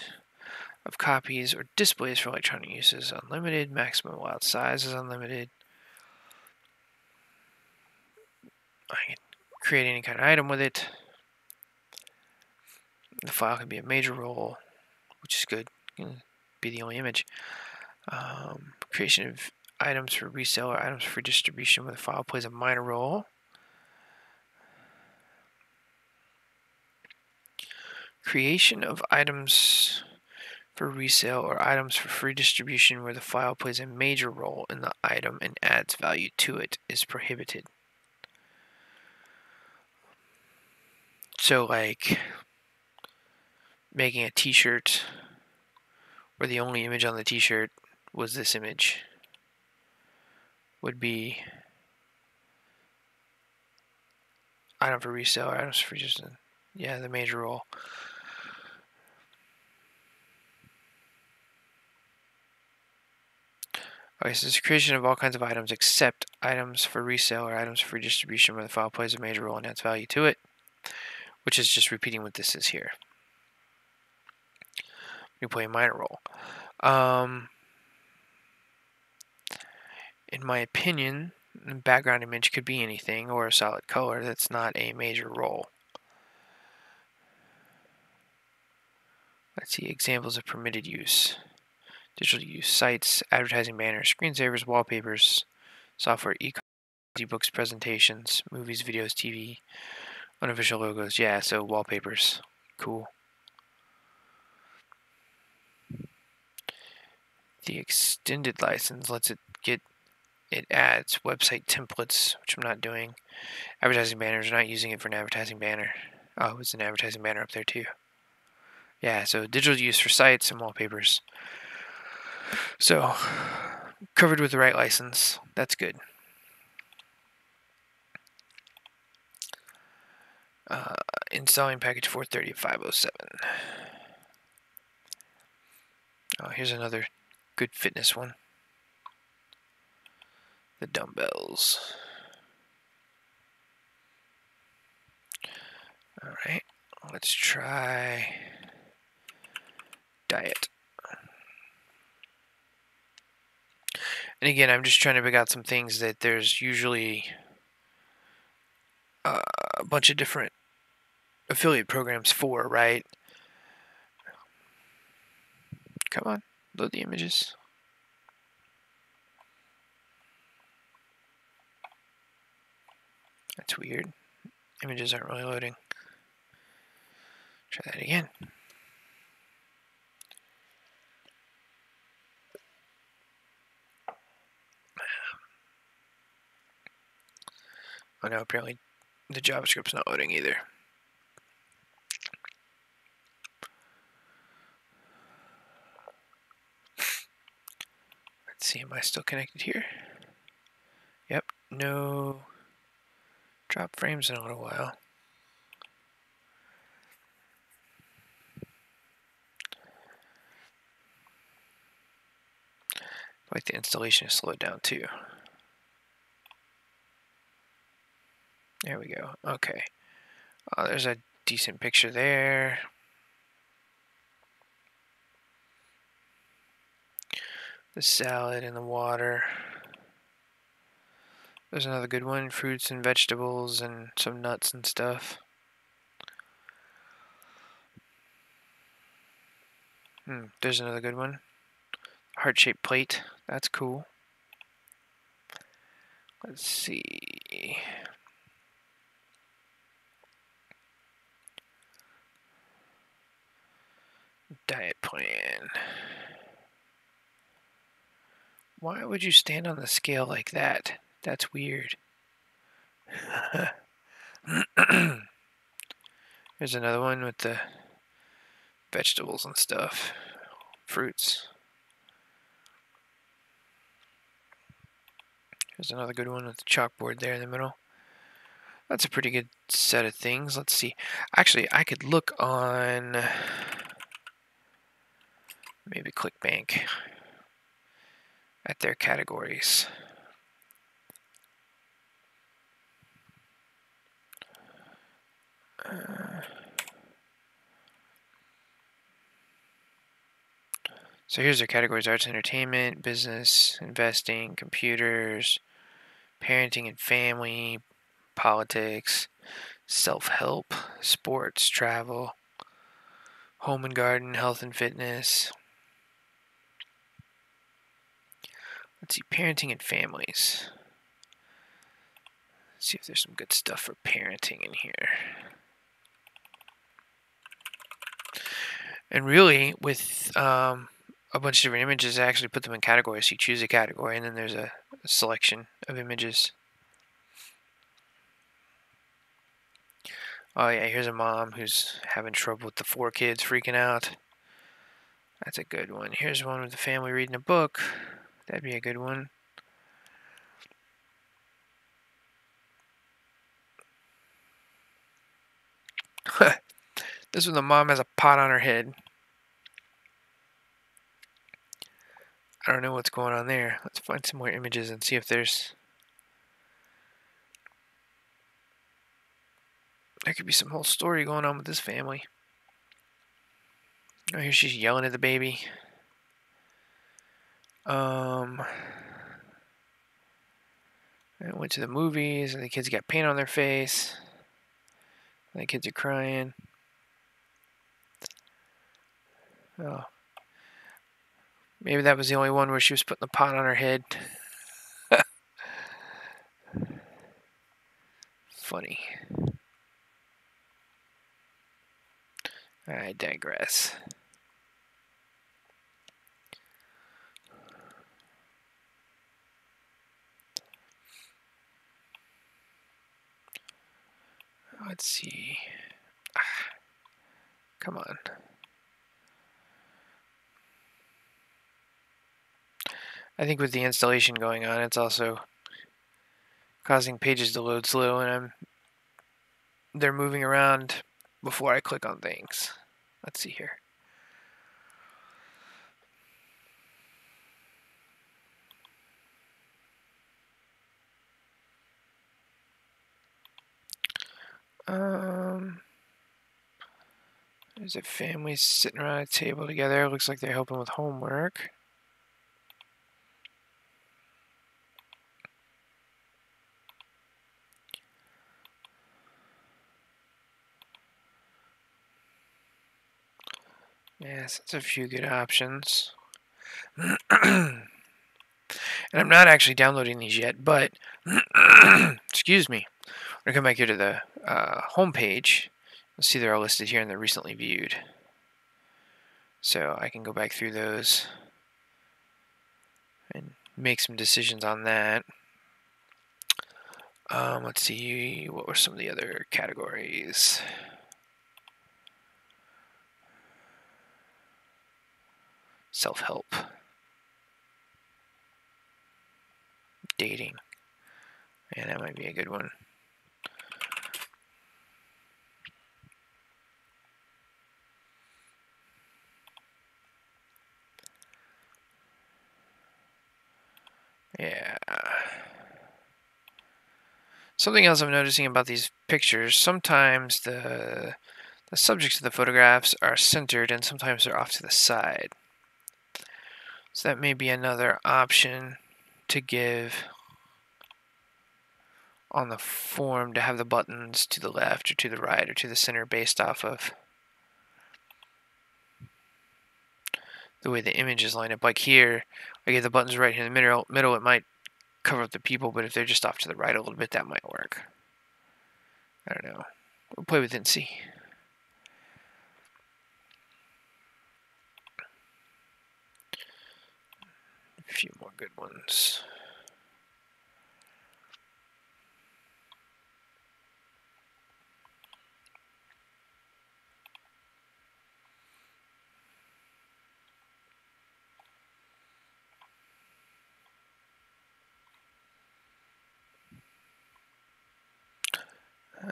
of copies or displays for electronic use is unlimited. Maximum allowed size is unlimited. I can create any kind of item with it. The file can be a major role, which is good. It can be the only image. Creation of items for resale or items for distribution where the file plays a minor role. Creation of items for resale or items for free distribution where the file plays a major role in the item and adds value to it is prohibited. So like making a t-shirt where the only image on the t-shirt was this image would be item for resale or items for just the major role. Okay, so it's the creation of all kinds of items except items for resale or items for redistribution where the file plays a major role and adds value to it, which is just repeating what this is here. You play a minor role. In my opinion, the background image could be anything or a solid color that's not a major role. Let's see examples of permitted use. Digital use: sites, advertising banners, screensavers, wallpapers, software, e-books, presentations, movies, videos, TV, unofficial logos. Yeah, so wallpapers. Cool. The extended license lets it adds website templates, which I'm not doing. Advertising banners, not using it for an advertising banner. Oh, it's an advertising banner up there too. Yeah, so digital use for sites and wallpapers. So, covered with the right license. That's good. Installing package 430 of 507. Oh, here's another good fitness one. The dumbbells. Alright, let's try diet. And again, I'm just trying to pick out some things that there's usually a bunch of different affiliate programs for, right? Come on, load the images. That's weird. Images aren't really loading. Try that again. Oh no, apparently the JavaScript's not loading either. Let's see, am I still connected here? Yep, no drop frames in a little while. Like the installation is slowed down too. There we go. Okay. Oh, there's a decent picture there. The salad and the water. There's another good one. Fruits and vegetables and some nuts and stuff. There's another good one. Heart-shaped plate. That's cool. Let's see. Diet plan. Why would you stand on the scale like that? That's weird. There's another one with the vegetables and stuff. Fruits. There's another good one with the chalkboard there in the middle. That's a pretty good set of things. Let's see. Actually, I could look on maybe ClickBank at their categories. So here's their categories: arts, entertainment, business, investing, computers, parenting and family, politics, self-help, sports, travel, home and garden, health and fitness. Let's see, parenting and families. Let's see if there's some good stuff for parenting in here. And really, with a bunch of different images, I actually put them in categories. So you choose a category, and then there's a selection of images. Oh yeah, here's a mom who's having trouble with the 4 kids freaking out. That's a good one. Here's one with the family reading a book. That'd be a good one. This one, the mom has a pot on her head. I don't know what's going on there. Let's find some more images and see if there could be some whole story going on with this family. Oh, here she's yelling at the baby. I went to the movies and the kids got paint on their face. And the kids are crying. Oh. Maybe that was the only one where she was putting the pot on her head. Funny. I digress. Let's see. Come on. I think with the installation going on, it's also causing pages to load slow, and they're moving around before I click on things. Let's see here. There's a family sitting around a table together. Looks like they're helping with homework. Yes, that's a few good options. And I'm not actually downloading these yet, but excuse me. When I come back here to the home page, you'll see they're all listed here and they're recently viewed. So I can go back through those and make some decisions on that. Let's see, what were some of the other categories? Self-help. Dating. Yeah, that might be a good one. Yeah. Something else I'm noticing about these pictures, sometimes the subjects of the photographs are centered and sometimes they're off to the side. So that may be another option to give on the form, to have the buttons to the left or to the right or to the center based off of the way the images line up. Like here, like if the button's right here in the middle, it might cover up the people, but if they're just off to the right a little bit, that might work. I don't know. We'll play with it and see. A few more good ones.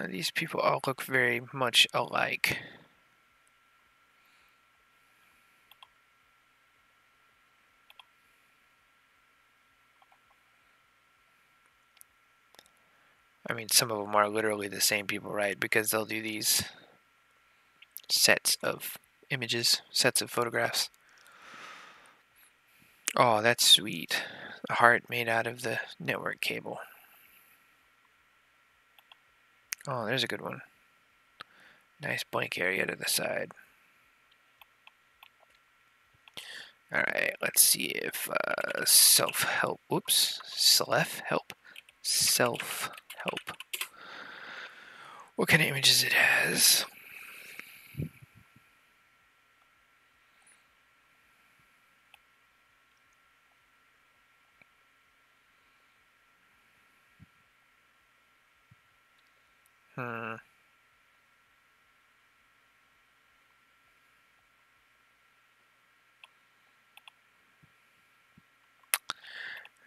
These people all look very much alike. I mean, some of them are literally the same people, right? Because they'll do these sets of images, sets of photographs. Oh, that's sweet. A heart made out of the network cable. Oh, there's a good one. Nice blank area to the side. Alright, let's see if self-help, self-help. What kind of images it has.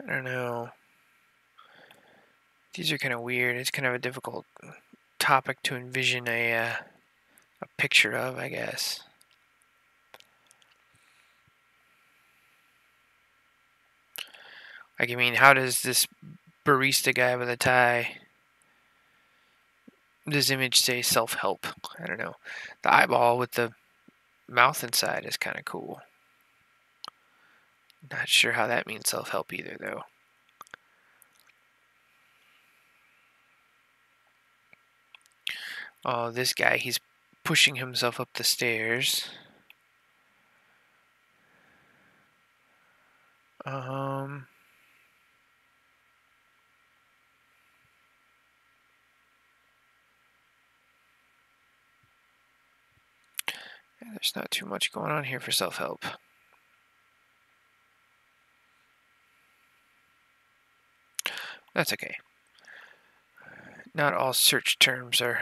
I don't know. These are kind of weird. It's kind of a difficult topic to envision a picture of, I guess. Like, I mean, how does this barista guy with a tie, this image say self-help? I don't know. The eyeball with the mouth inside is kind of cool. Not sure how that means self-help either, though. Oh, this guy, he's pushing himself up the stairs. Yeah, there's not too much going on here for self-help. That's okay. Not all search terms are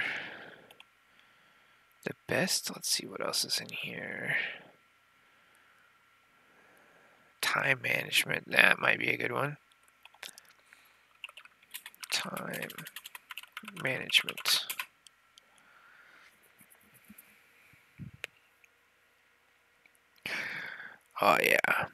the best. Let's see what else is in here. Time management, that might be a good one. Time management. Oh yeah.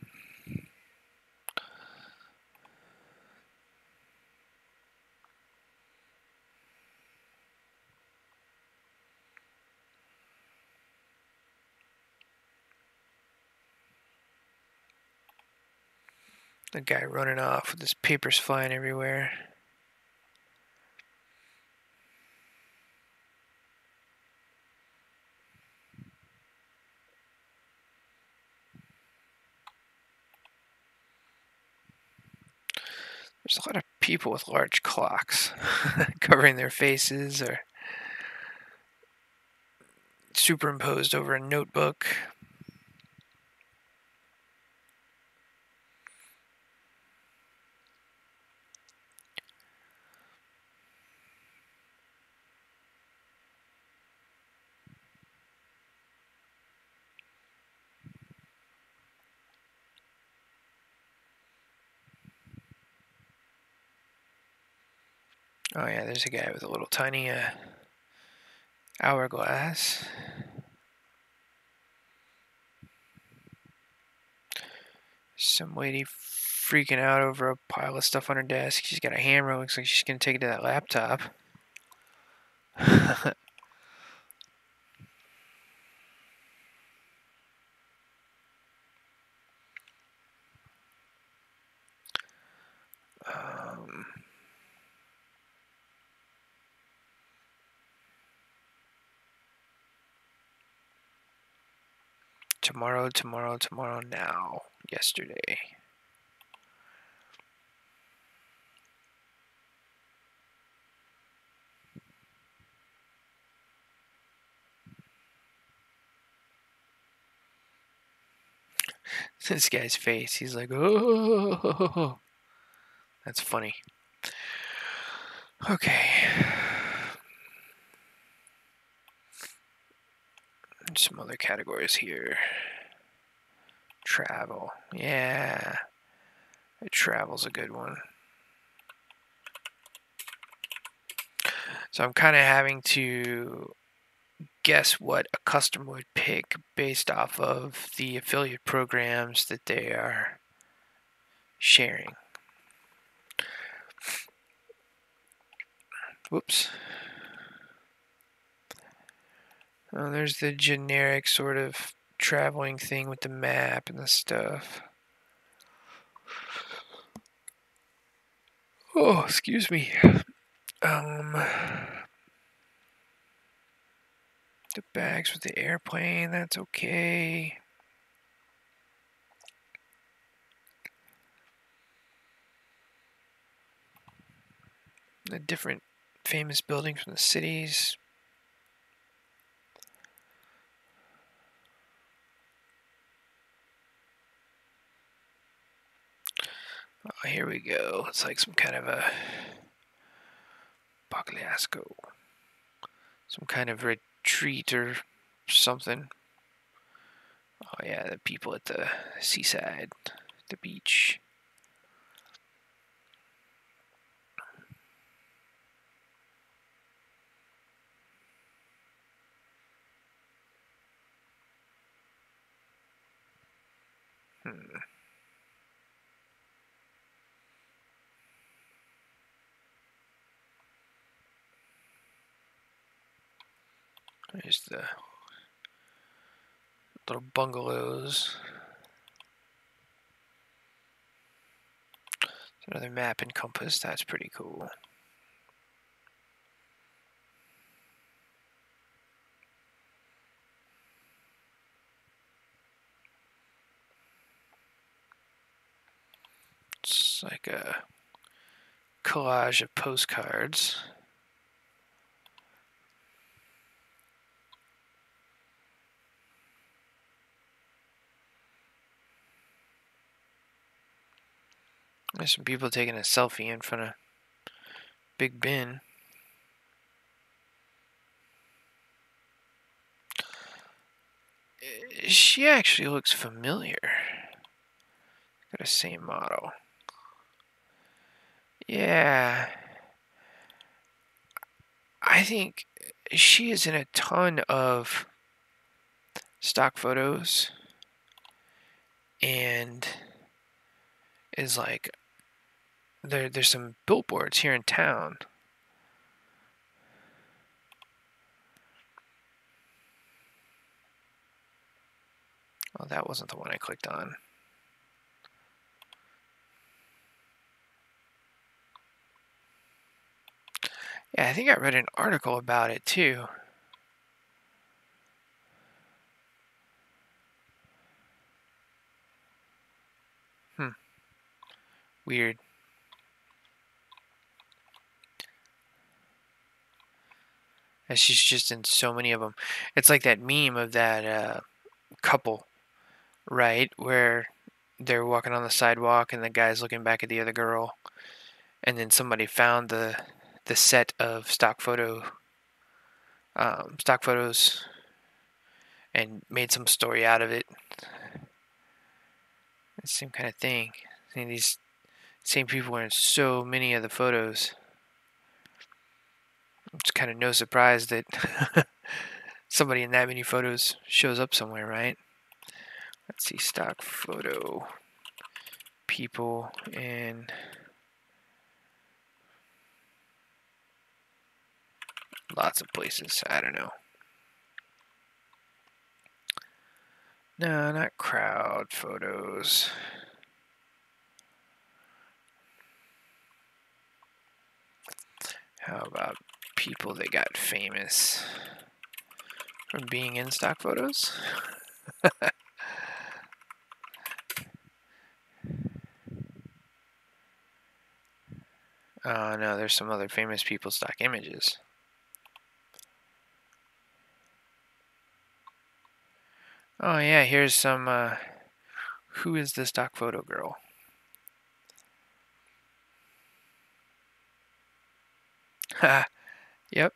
The guy running off with his papers flying everywhere. There's a lot of people with large clocks covering their faces or superimposed over a notebook. Oh yeah, there's a guy with a little tiny hourglass. Some lady freaking out over a pile of stuff on her desk. She's got a hammer. Looks like she's gonna take it to that laptop. Tomorrow, tomorrow, tomorrow, now. Yesterday. This guy's face, he's like, oh. That's funny. Okay. Some other categories here. Travel. Yeah. Travel's a good one. So I'm kind of having to guess what a customer would pick based off of the affiliate programs that they are sharing. Whoops. Oh, there's the generic sort of traveling thing with the map and the stuff. Oh, excuse me. The bags with the airplane, that's okay. The different famous buildings from the cities. Oh, here we go. It's like some kind of a Pagliasco. Some kind of retreat or something. Oh yeah, the people at the seaside, the beach. There's the little bungalows. Another map and compass. That's pretty cool. It's like a collage of postcards. There's some people taking a selfie in front of Big Ben. She actually looks familiar. Got the same model. Yeah. I think she is in a ton of stock photos and is like there's some billboards here in town. Oh, that wasn't the one I clicked on. Yeah, I think I read an article about it too. Weird. And she's just in so many of them. It's like that meme of that couple, right? Where they're walking on the sidewalk and the guy's looking back at the other girl. And then somebody found the set of stock photos and made some story out of it. It's the same kind of thing. I mean, these same people are in so many of the photos. It's kind of no surprise that somebody in that many photos shows up somewhere, right? Let's see, stock photo people in lots of places. I don't know. No, not crowd photos. How about people that got famous from being in stock photos? Oh no, there's some other famous people stock images. Oh yeah, here's some, who is the stock photo girl? Ha, yep.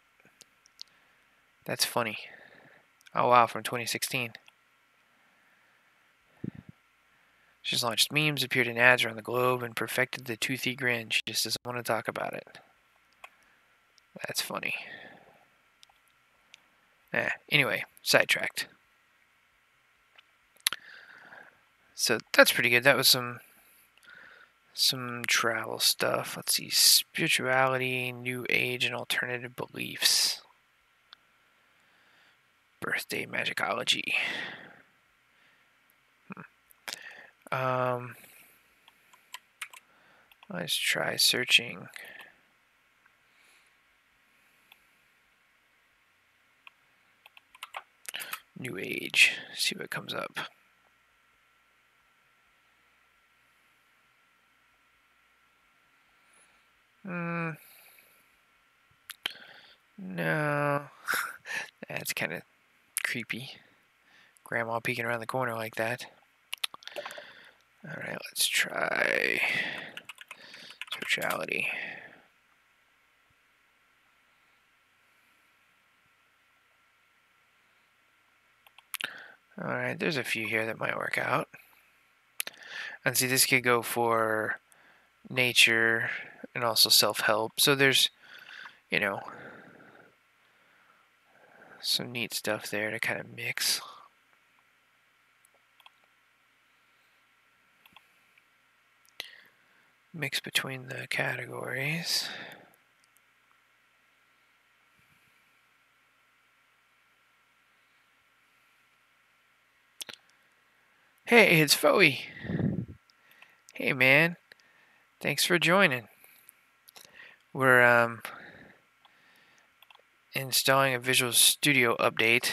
That's funny. Oh wow, from 2016. She's launched memes, appeared in ads around the globe, and perfected the toothy grin. She just doesn't want to talk about it. That's funny. Anyway, sidetracked. So that's pretty good. That was some travel stuff. Let's see, spirituality, new age, and alternative beliefs. Birthday magicology. Let's try searching. New age. See what comes up. No. That's kind of creepy. Grandma peeking around the corner like that. Alright, let's try spirituality. Alright, there's a few here that might work out. And see, this could go for nature and also self-help. So there's, you know, some neat stuff there to kind of mix. Mix between the categories. Hey, it's Foewi. Hey, man. Thanks for joining. We're installing a Visual Studio update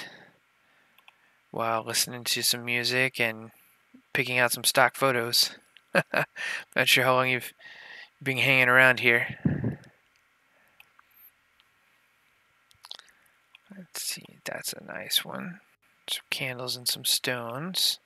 while listening to some music and picking out some stock photos. Not sure how long you've been hanging around here. Let's see, that's a nice one. Some candles and some stones.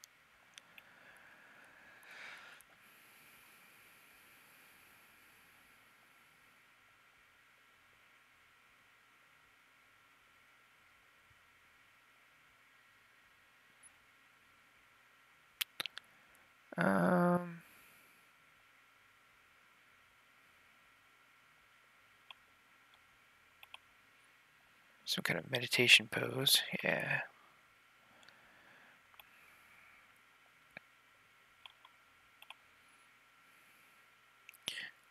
Some kind of meditation pose, yeah.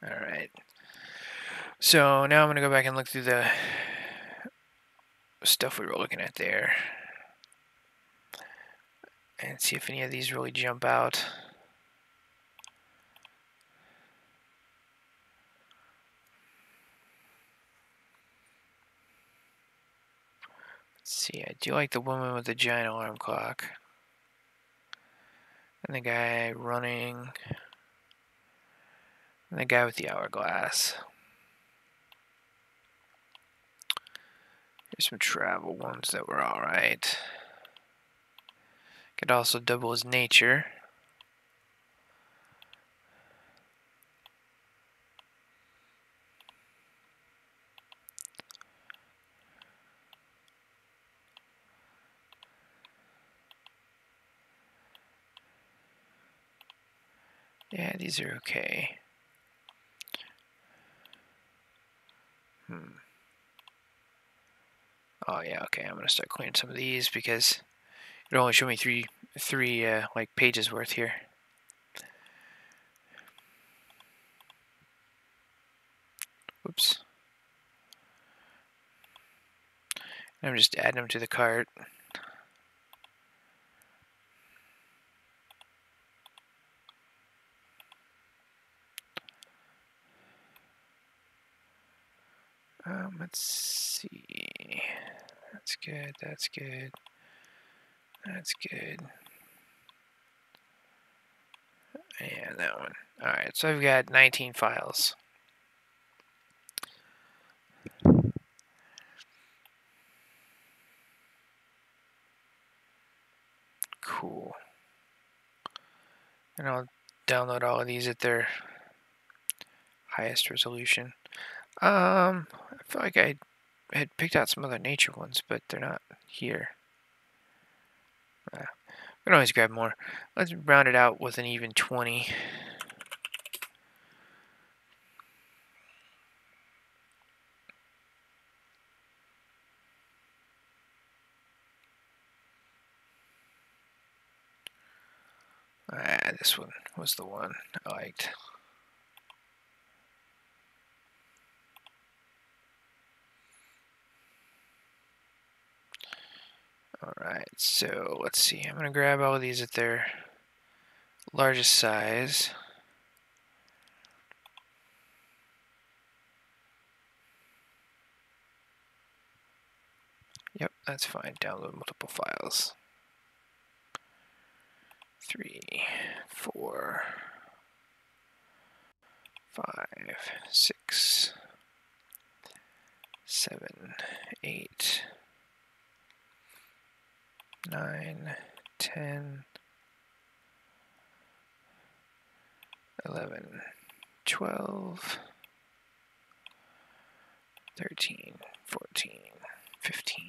Alright. So now I'm going to go back and look through the stuff we were looking at there and see if any of these really jump out. Let's see, I do like the woman with the giant alarm clock. And the guy running. And the guy with the hourglass. Here's some travel ones that were alright. Could also double as nature. Yeah, these are okay. Oh yeah, okay. I'm gonna start cleaning some of these because it only showed me three like pages worth here. Whoops. I'm just adding them to the cart. Let's see. That's good. That's good. That's good. And that one. Alright, so I've got 19 files. Cool. And I'll download all of these at their highest resolution. I feel like I had picked out some other nature ones, but they're not here. We can always grab more. Let's round it out with an even 20. This one was the one I liked. Alright, so let's see. I'm going to grab all of these at their largest size. Yep, that's fine. Download multiple files. 3, 4, 5, 6, 7, 8, 9, 10, 11, 12, 13, 14, 15.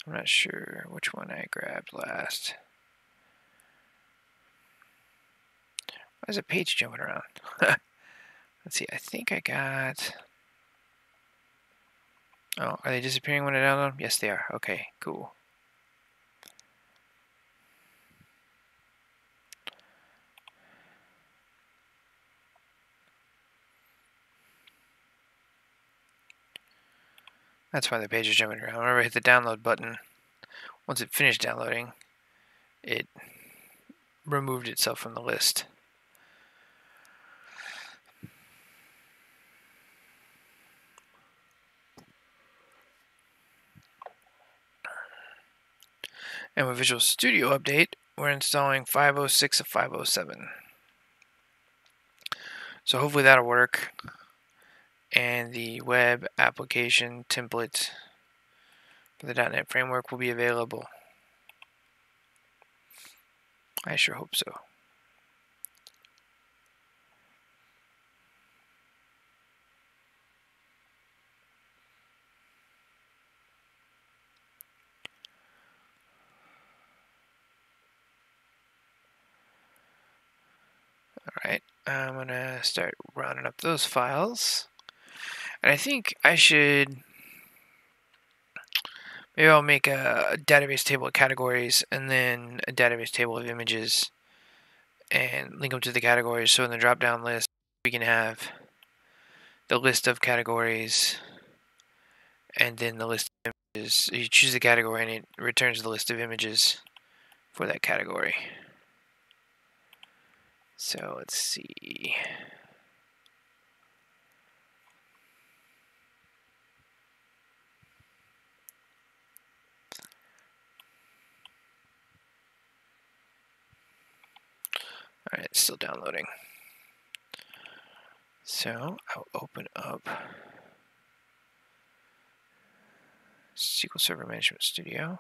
I'm not sure which one I grabbed last. Why is a page jumping around? Let's see, I think I got... Oh, are they disappearing when I download them? Yes, they are. Okay, cool. That's why the page is jumping around. Whenever I hit the download button, once it finished downloading, it removed itself from the list. And with Visual Studio Update, we're installing 506 of 507. So hopefully that'll work. And the web application template for the .NET framework will be available. I sure hope so. Alright, I'm going to start rounding up those files. And I think I should, maybe I'll make a database table of categories and then a database table of images and link them to the categories. So in the drop-down list, we can have the list of categories and then the list of images. So you choose the category and it returns the list of images for that category. So let's see. Alright, it's still downloading. So I'll open up SQL Server Management Studio.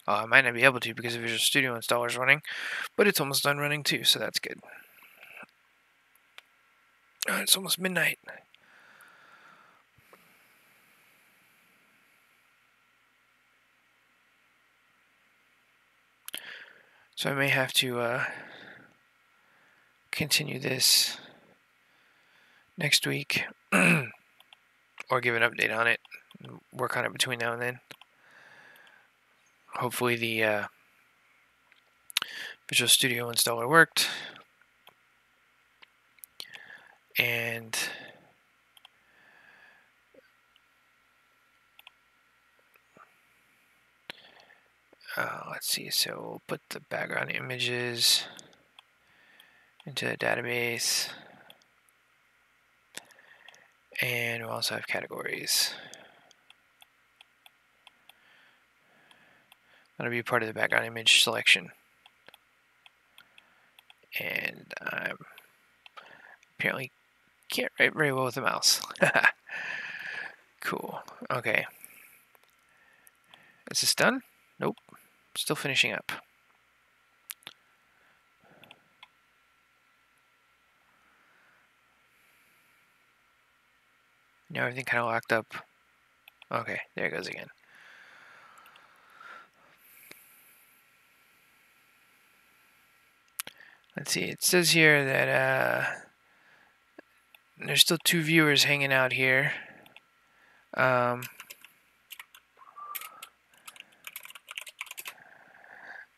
I might not be able to because the Visual Studio installer is running, but it's almost done running too, so that's good. It's almost midnight. So I may have to continue this next week or give an update on it, work on it between now and then. Hopefully the Visual Studio installer worked, and let's see, so we'll put the background images into the database, and we'll also have categories. That'll be part of the background image selection. And I apparently can't write very well with the mouse. Cool. Okay. Is this done? Nope. Still finishing up. Now everything kind of locked up. Okay, there it goes again. Let's see, it says here that there's still 2 viewers hanging out here.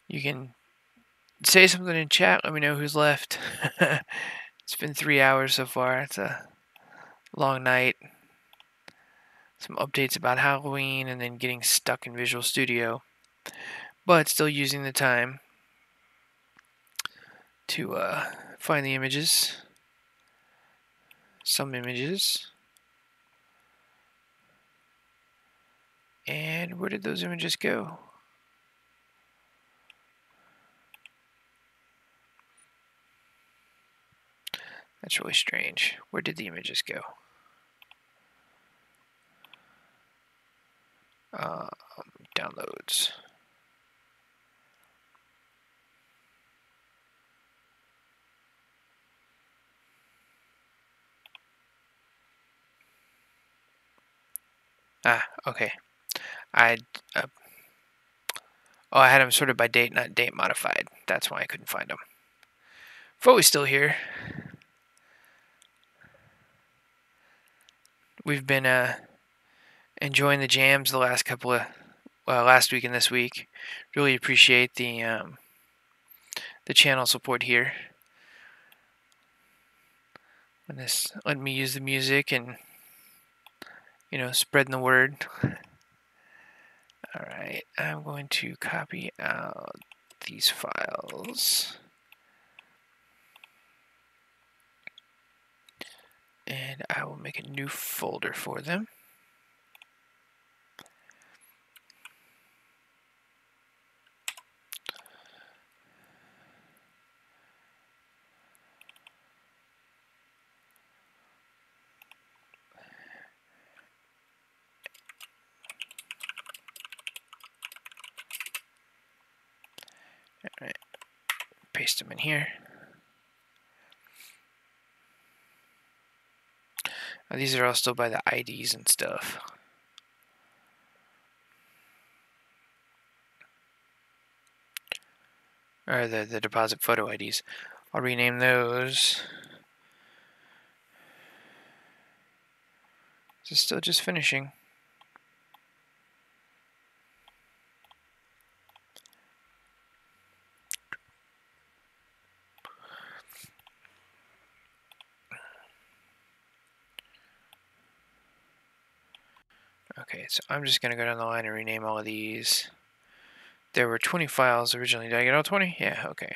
You can say something in chat, let me know who's left. It's been 3 hours so far, it's a long night. Some updates about Halloween and then getting stuck in Visual Studio, but still using the time to find the images. Some images. And where did those images go? That's really strange. Where did the images go? Downloads. Okay. I had them sorted by date, not date modified. That's why I couldn't find them. Foewi's still here. We've been enjoying the jams the last couple of last week and this week. Really appreciate the channel support here. And this let me use the music and you know, spreading the word. Alright, I'm going to copy out these files. And I will make a new folder for them. Alright, paste them in here. These are all still by the IDs and stuff. Or the deposit photo IDs. I'll rename those. This is still just finishing. Okay, so I'm just going to go down the line and rename all of these. There were 20 files originally. Did I get all 20? Yeah, okay.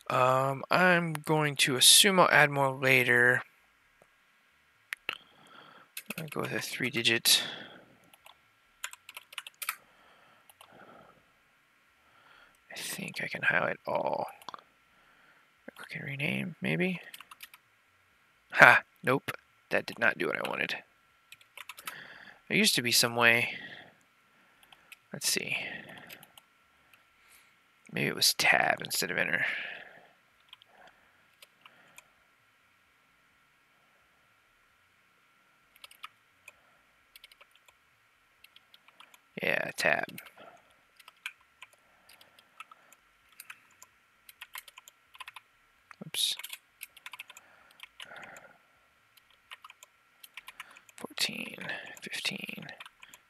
I'm going to assume I'll add more later. I'll go with a 3-digit. I think I can highlight all. I can rename, maybe? Ha! Nope. That did not do what I wanted. There used to be some way. Let's see. Maybe it was tab instead of enter. Yeah, tab. Oops. 14, 15,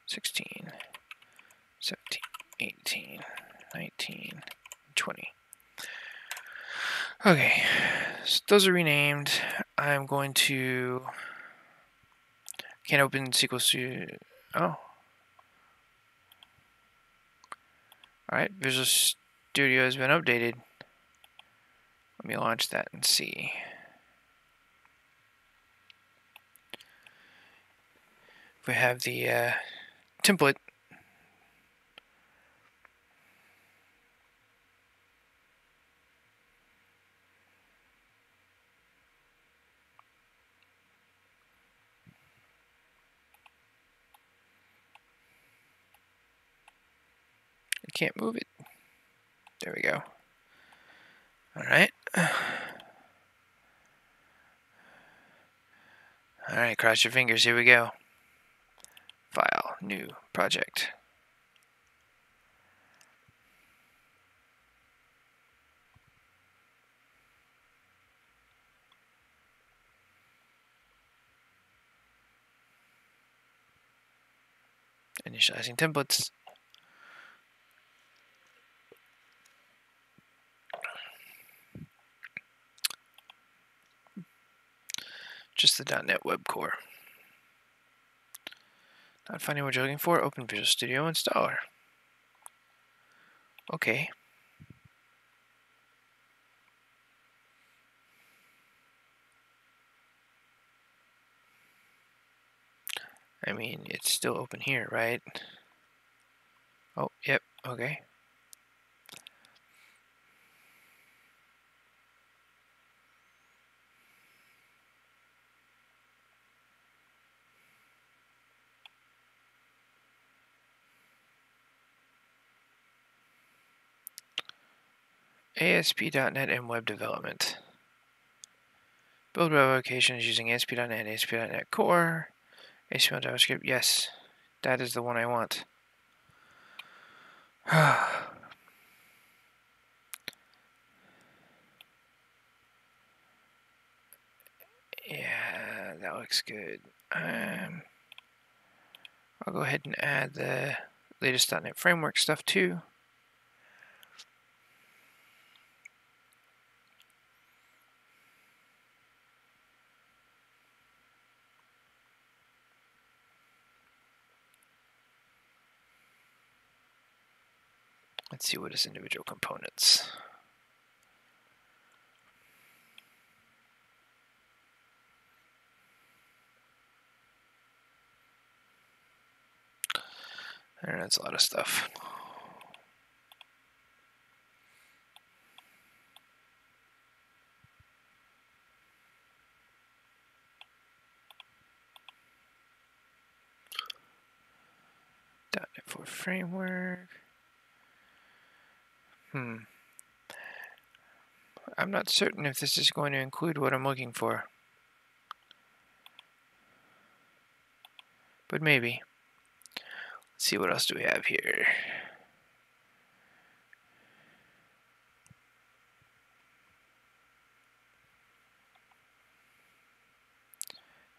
16, 17, 18, 19, 20. Okay, so those are renamed. I'm going to... Can't open SQL Studio. Oh. Alright, Visual Studio has been updated. Let me launch that and see. We have the template. I can't move it. There we go. Alright. Alright, cross your fingers. Here we go. File, new, project. Initializing templates. Just the .NET Web Core. Not finding what you're looking for. Open Visual Studio Installer. Okay. I mean, it's still open here, right? Oh, yep, okay. ASP.NET and Web Development. Build web applications using ASP.NET, ASP.NET Core, HTML, JavaScript. Yes, that is the one I want. Yeah, that looks good. I'll go ahead and add the latest .NET Framework stuff too. Let's see what is individual components. That's a lot of stuff. .NET 4 framework. I'm not certain if this is going to include what I'm looking for. But maybe. Let's see, what else do we have here?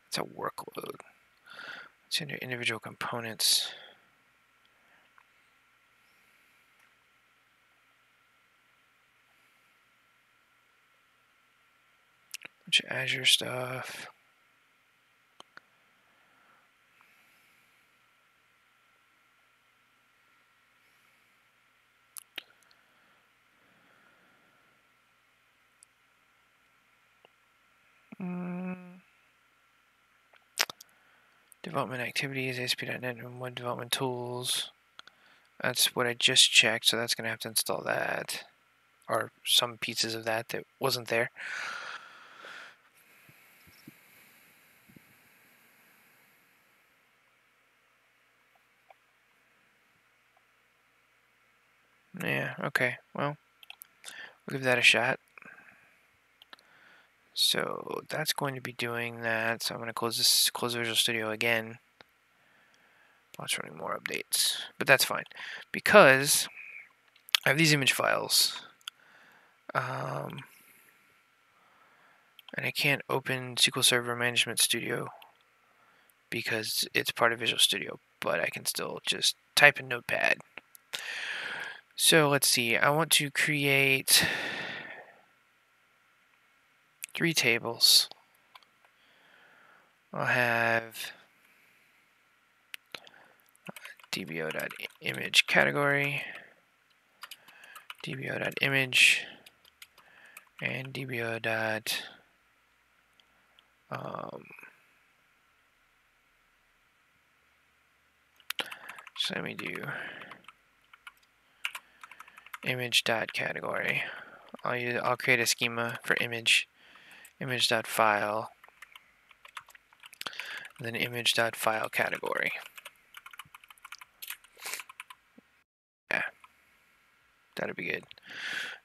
It's a workload. It's under individual components. Bunch of Azure stuff. Development activities, ASP.NET and web development tools. That's what I just checked, so that's going to have to install that. Or some pieces of that wasn't there. Yeah, okay, well, we'll give that a shot. So that's going to be doing that. So I'm going to close Visual Studio again. It's running more updates, but that's fine because I have these image files, and I can't open SQL Server Management Studio because it's part of Visual Studio, but I can still just type in Notepad. So let's see, I want to create 3 tables. I'll have dbo.image category, dbo.image, and dbo. So let me do image.category. I'll create a schema for image.file, and then image.file category. Yeah, that'll be good.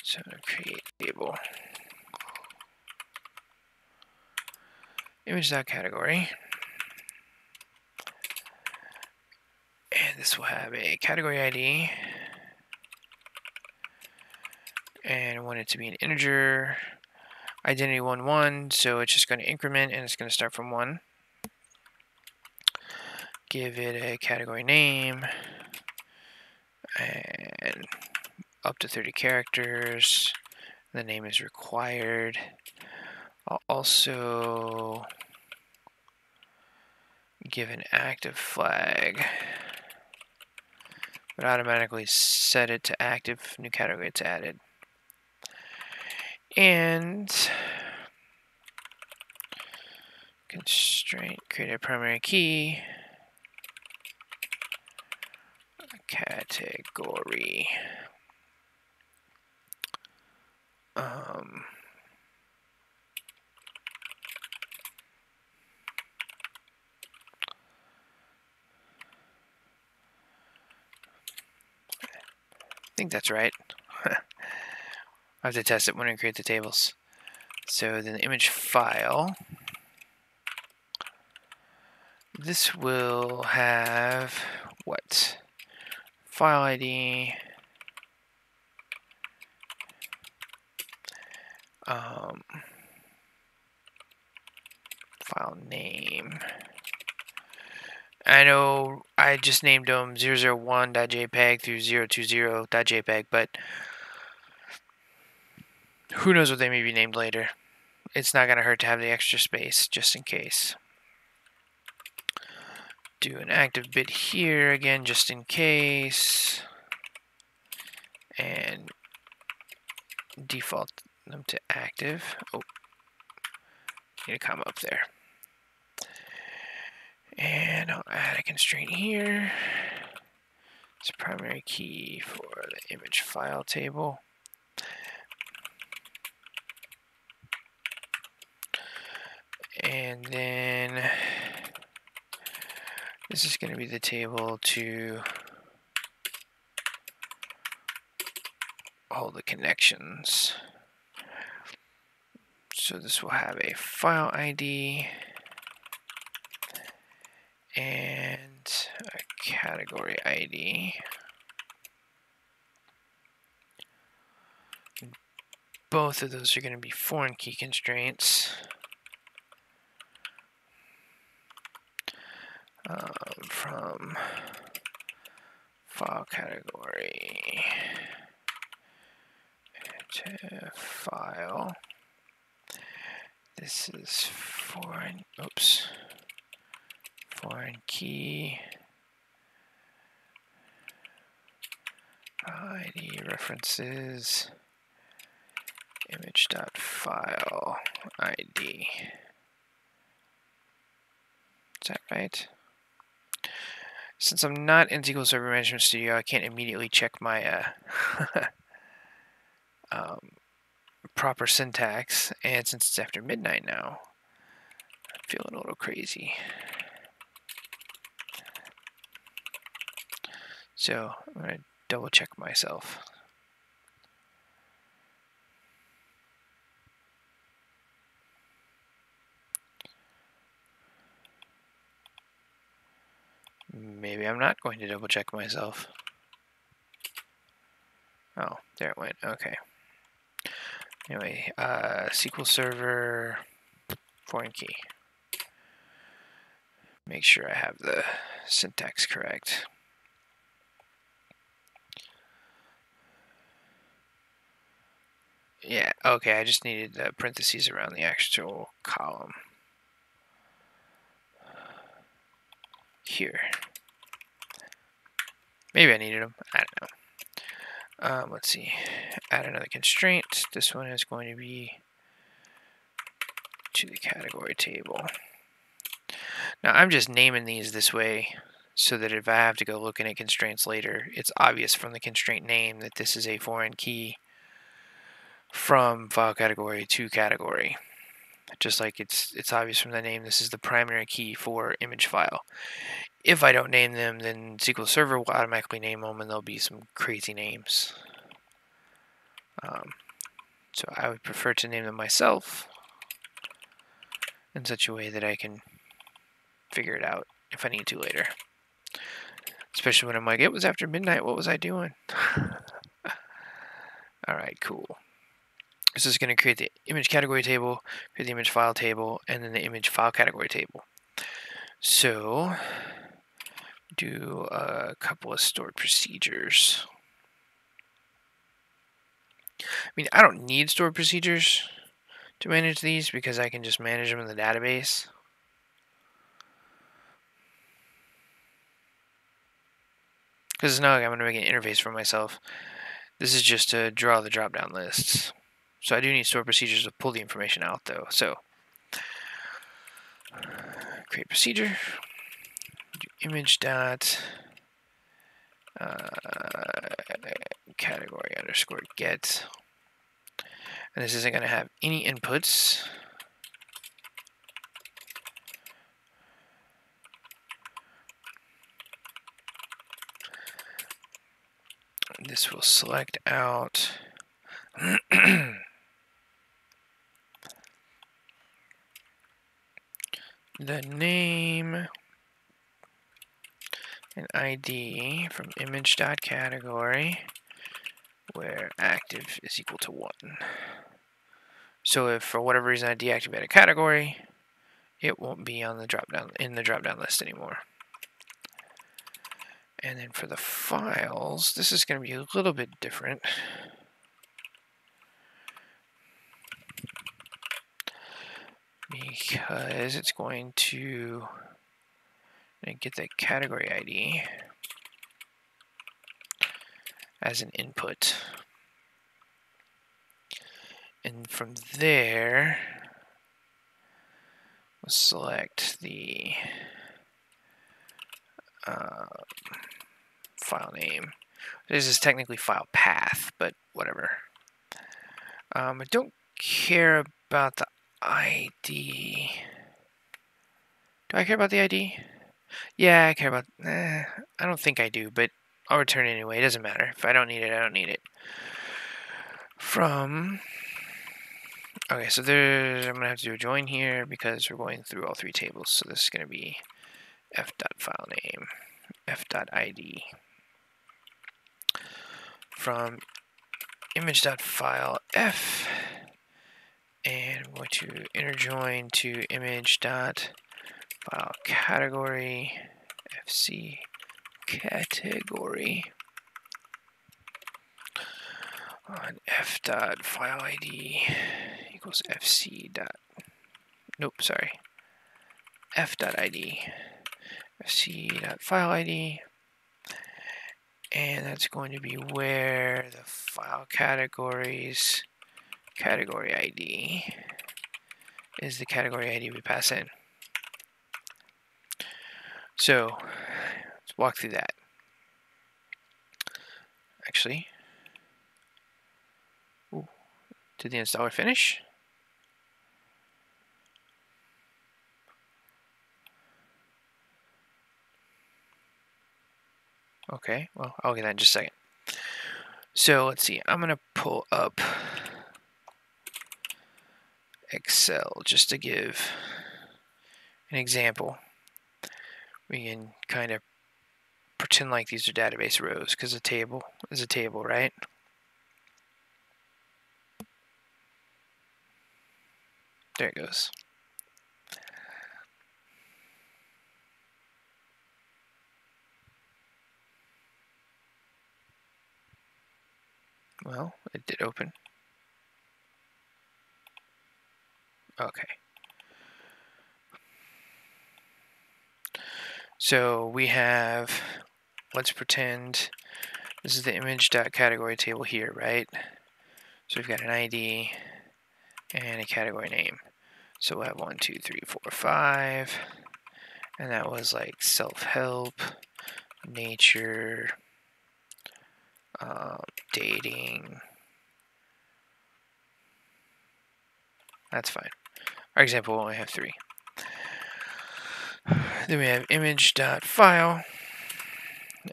So I'm going to create table image.category, and this will have a category ID, and I want it to be an integer, identity 1, so it's just going to increment and it's going to start from 1. Give it a category name and up to 30 characters. The name is required. I'll also give an active flag, but automatically set it to active. New category gets added. And constraint, create a primary key, category. I think that's right. I have to test it when I create the tables. So then the image file, this will have what? File ID, file name. I know I just named them 001.jpg through 020.jpg, but who knows what they may be named later. It's not going to hurt to have the extra space just in case. Do an active bit here again just in case. and default them to active. Oh, need a comma up there. And I'll add a constraint here. It's a primary key for the image file table. And then this is going to be the table to all the connections. So this will have a file ID and a category ID. Both of those are going to be foreign key constraints. From file category to file. This is foreign key ID references image.file ID. Is that right? Since I'm not in SQL Server Management Studio, I can't immediately check my proper syntax, and since it's after midnight now, I'm feeling a little crazy. So I'm going to double check myself. Maybe I'm not going to double check myself. Oh, there it went. Okay. Anyway, SQL Server foreign key. Make sure I have the syntax correct. Yeah, okay, I just needed the parentheses around the actual column. Here. Maybe I needed them. I don't know. Let's see. Add another constraint. This one is going to be to the category table. Now I'm just naming these this way so that if I have to go looking at constraints later, it's obvious from the constraint name that this is a foreign key from file category to category. Just like it's obvious from the name, this is the primary key for image file. If I don't name them, then SQL Server will automatically name them, and there'll be some crazy names. So I would prefer to name them myself in such a way that I can figure it out if I need to later. Especially when I'm like, it was after midnight, what was I doing? Alright, cool. This is going to create the image category table, create the image file table, and then the image file category table. So, do a couple of stored procedures. I mean, I don't need stored procedures to manage these because I can just manage them in the database. Because it's not like I'm going to make an interface for myself. This is just to draw the drop-down lists. So I do need stored procedures to pull the information out, though. So, create procedure. Do image dot category underscore get. And this isn't going to have any inputs. This will select out the name and ID from image.category where active is equal to 1. So if for whatever reason I deactivate a category, it won't be on the drop-down list anymore. And then for the files, this is going to be a little bit different. Because it's going to get the category ID. as an input. And from there, we'll select the file name. This is technically file path, but whatever. I don't care about the ID. Do I care about the ID? Yeah, I care about... I don't think I do, but I'll return it anyway. It doesn't matter. If I don't need it, I don't need it. From... Okay, so I'm going to have to do a join here because we're going through all three tables. So this is going to be f.filename, f.id. From image.file f, and I'm going to inner join to image.file category, fc category, on f.file id equals fc dot, nope, sorry, f.id, fc.file id, and that's going to be where the file categories category ID is the category ID we pass in. So let's walk through that. Actually, did the installer finish? Okay, well, I'll get that in just a second. So let's see, I'm going to pull up Excel just to give an example. We can kind of pretend like these are database rows because a table is a table, right? There it goes. Well, it did open. Okay. So we have, let's pretend this is the image.category table here, right? So we've got an ID and a category name. So we'll have 1, 2, 3, 4, 5. And that was like self-help, nature, dating. That's fine. Our example will only have 3. Then we have image.file,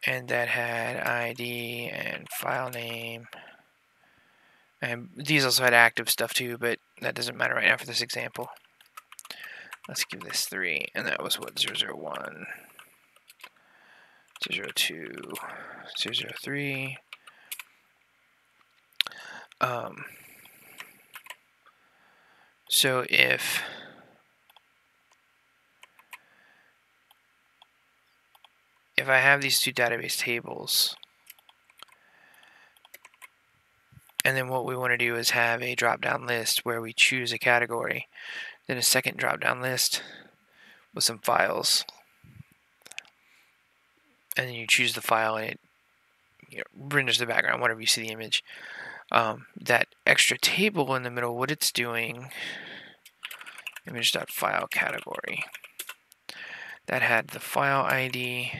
and that had ID and file name. And these also had active stuff too, but that doesn't matter right now for this example. Let's give this 3, and that was what, 001, 002, 003. So if I have these two database tables, and then what we want to do is have a drop-down list where we choose a category, then a second drop-down list with some files, and then you choose the file and it renders the background whenever you see the image. That extra table in the middle, what it's doing, image.file category, that had the file ID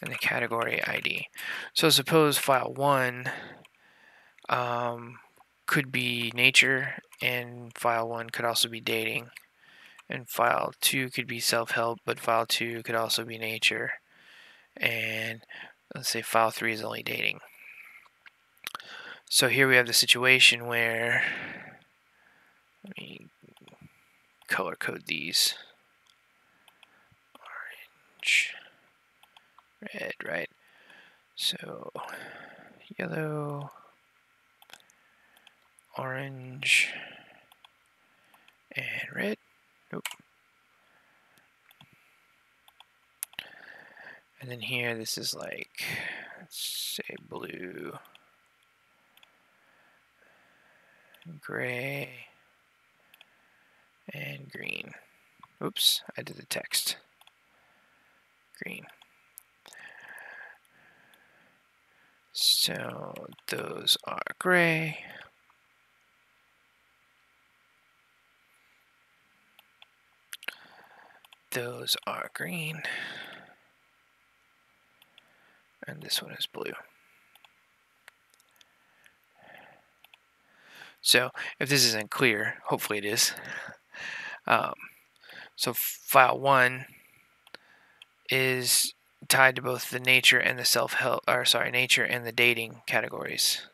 and the category ID. So suppose file 1 could be nature, and file 1 could also be dating, and file 2 could be self-help, but file 2 could also be nature, and let's say file 3 is only dating. So here we have the situation where, let me color code these. Orange, red, right? So yellow, orange, and red. Nope. And then here, this is like, let's say blue, gray, and green. Oops, I did the text. Green. So those are gray. Those are green. And this one is blue. So if this isn't clear, hopefully it is. So file 1 is tied to both the nature and the nature and the dating categories.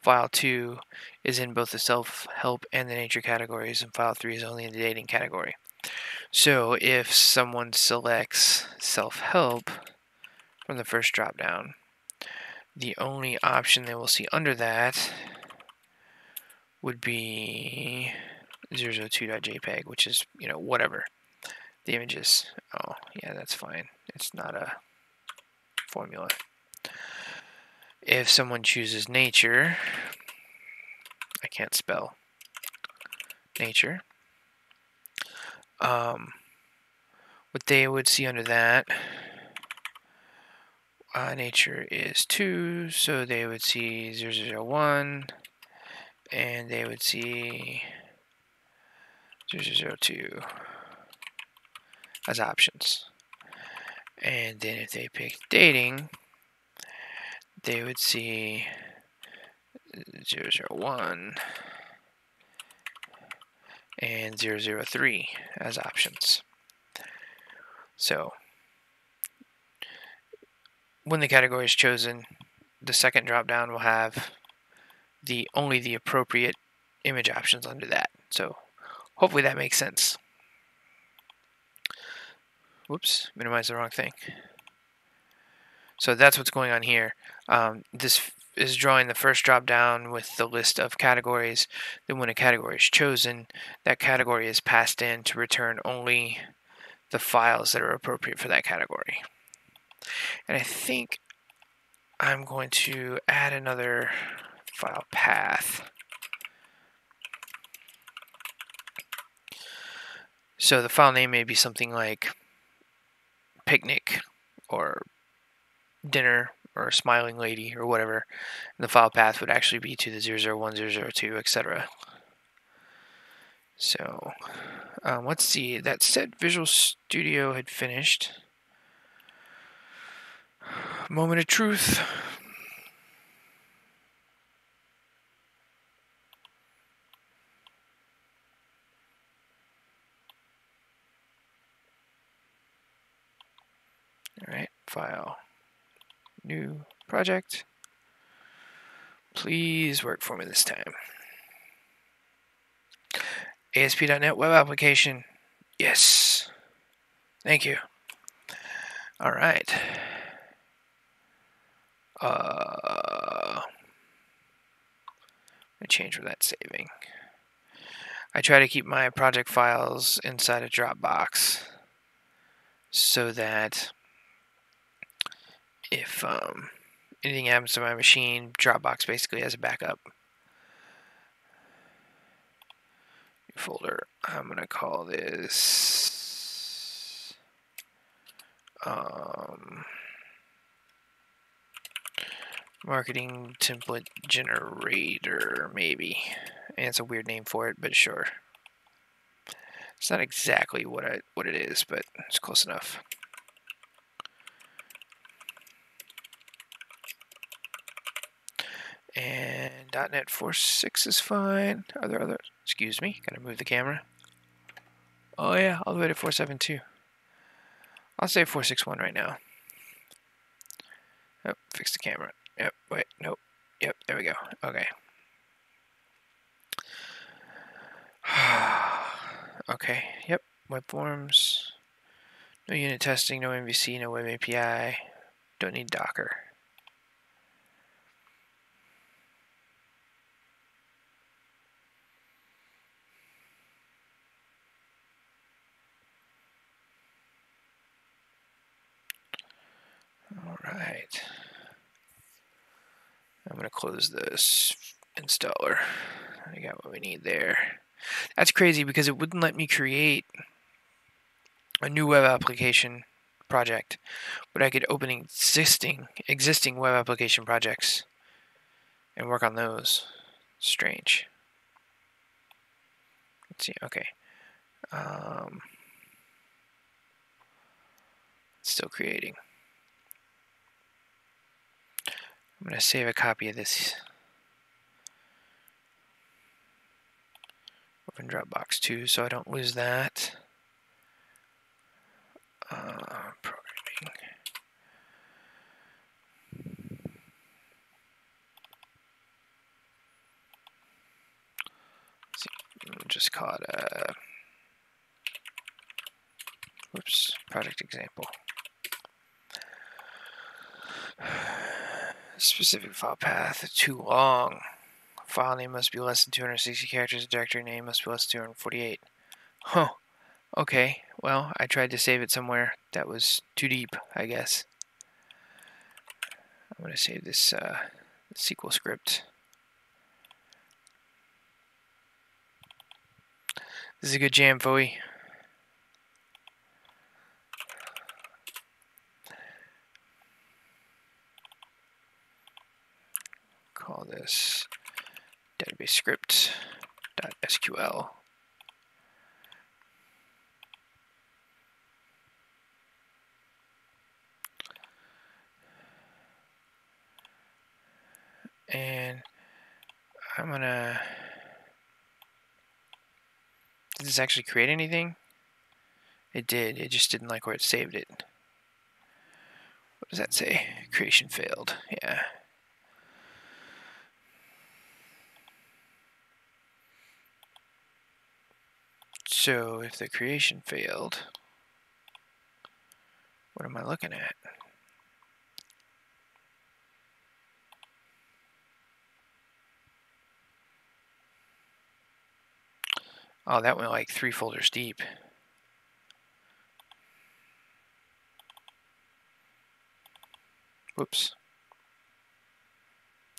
File 2 is in both the self-help and the nature categories, and file 3 is only in the dating category. So if someone selects self-help from the first drop-down, the only option they will see under that would be 002.jpg, which is, whatever the image is. Oh, yeah, that's fine. It's not a formula. If someone chooses nature, I can't spell nature, what they would see under that, nature is 2, so they would see 001, and they would see 002 as options. And then if they pick dating, they would see 001 and 003 as options. So when the category is chosen, the second drop-down will have only the appropriate image options under that. So hopefully that makes sense. Whoops, minimize the wrong thing. So that's what's going on here. This is drawing the first drop-down with the list of categories. Then when a category is chosen, that category is passed in to return only the files that are appropriate for that category. And I think I'm going to add another file path. So the file name may be something like picnic or dinner or smiling lady or whatever. And the file path would actually be to the 001, 002, etc. So let's see. That said Visual Studio had finished. Moment of truth. All right, file, new project. Please work for me this time. ASP.NET web application. Yes. Thank you. All right. I'm going to change where that's saving. I try to keep my project files inside a Dropbox so that if anything happens to my machine, Dropbox basically has a backup. New folder. I'm going to call this marketing template generator, maybe. And it's a weird name for it, but sure. It's not exactly what it is, but it's close enough. And .NET 4.6 is fine. Are there other? Excuse me, gotta move the camera. Oh yeah, all the way to 4.7.2. I'll say 4.6.1 right now. Oh, fix the camera. Yep, wait, nope. Yep, there we go. Okay. Okay, yep, web forms. No unit testing, no MVC, no web API. Don't need Docker. Alright. I'm going to close this installer. I got what we need there. That's crazy because it wouldn't let me create a new web application project, but I could open existing web application projects and work on those. Strange. Let's see. Okay. Still creating. I'm going to save a copy of this. Open Dropbox too, so I don't lose that. Programming. Let's see, we'll just call it a project example. Specific file path too long. File name must be less than 260 characters. Directory name must be less than 248. Huh. Okay. Well, I tried to save it somewhere that was too deep, I guess. I'm going to save this SQL script. This is a good jam, Foewi. Call this database script.sql. And I'm gonna. Did this actually create anything? It did. It just didn't like where it saved it. What does that say? Creation failed. Yeah. So if the creation failed, what am I looking at? Oh, that went like 3 folders deep. Whoops.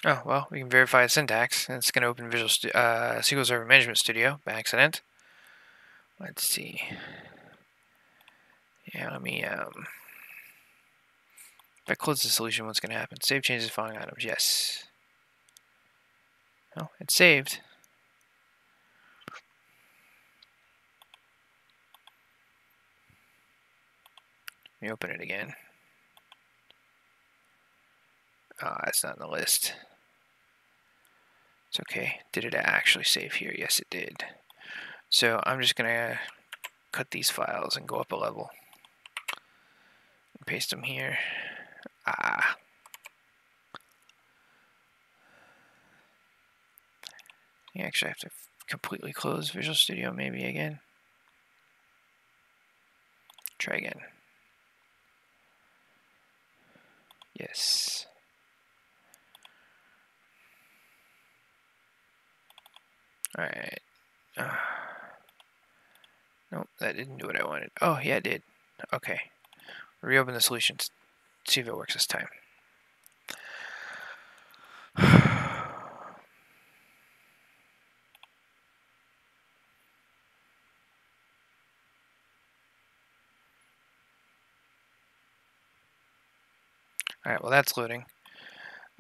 Oh, well, we can verify the syntax. And it's going to open SQL Server Management Studio by accident. Let's see. Yeah, let me, if I close the solution, what's going to happen? Save changes following items. Yes. Oh, it's saved. Let me open it again. It's not in the list. It's okay. Did it actually save here? Yes, it did. So I'm just going to cut these files and go up a level. And paste them here. You actually have to completely close Visual Studio maybe again. Try again. Yes. Alright. Nope, that didn't do what I wanted. Oh, yeah, it did. Okay. Reopen the solutions. See if it works this time. Alright, well that's loading.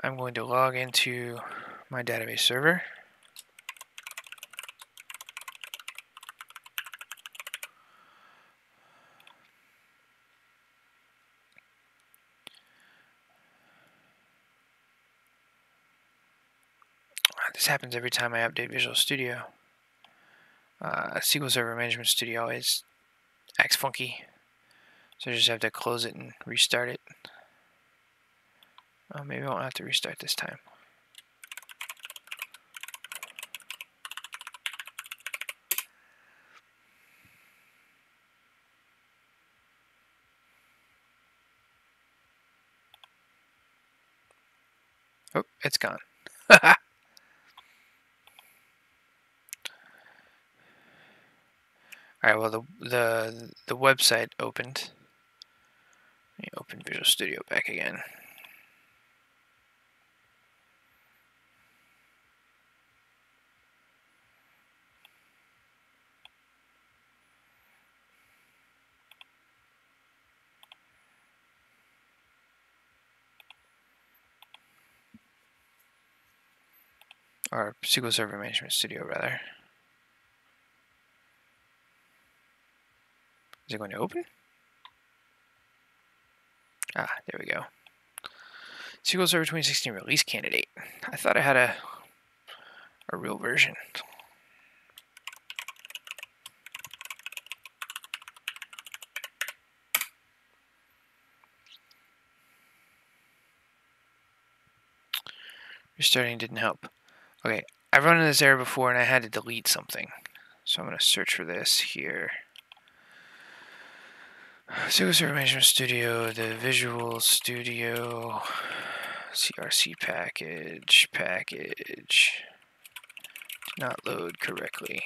I'm going to log into my database server. This happens every time I update Visual Studio. SQL Server Management Studio always acts funky. So I just have to close it and restart it. Oh, maybe I won't have to restart this time. Oh, it's gone. Alright, well the website opened. Let me open Visual Studio back again. or SQL Server Management Studio rather. Is it going to open? Ah, there we go. SQL Server 2016 release candidate. I thought I had a real version. Restarting didn't help. Okay, I've run into this error before and I had to delete something. So I'm going to search for this here. SQL Server Management Studio, the Visual Studio, CRC package, did not load correctly.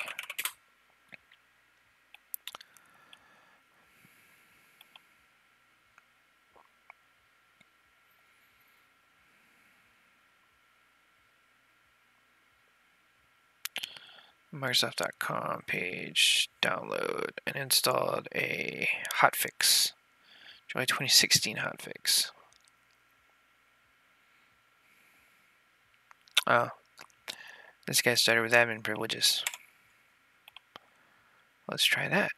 Microsoft.com page, download, and installed a hotfix. July 2016 hotfix. Oh, this guy started with admin privileges. Let's try that.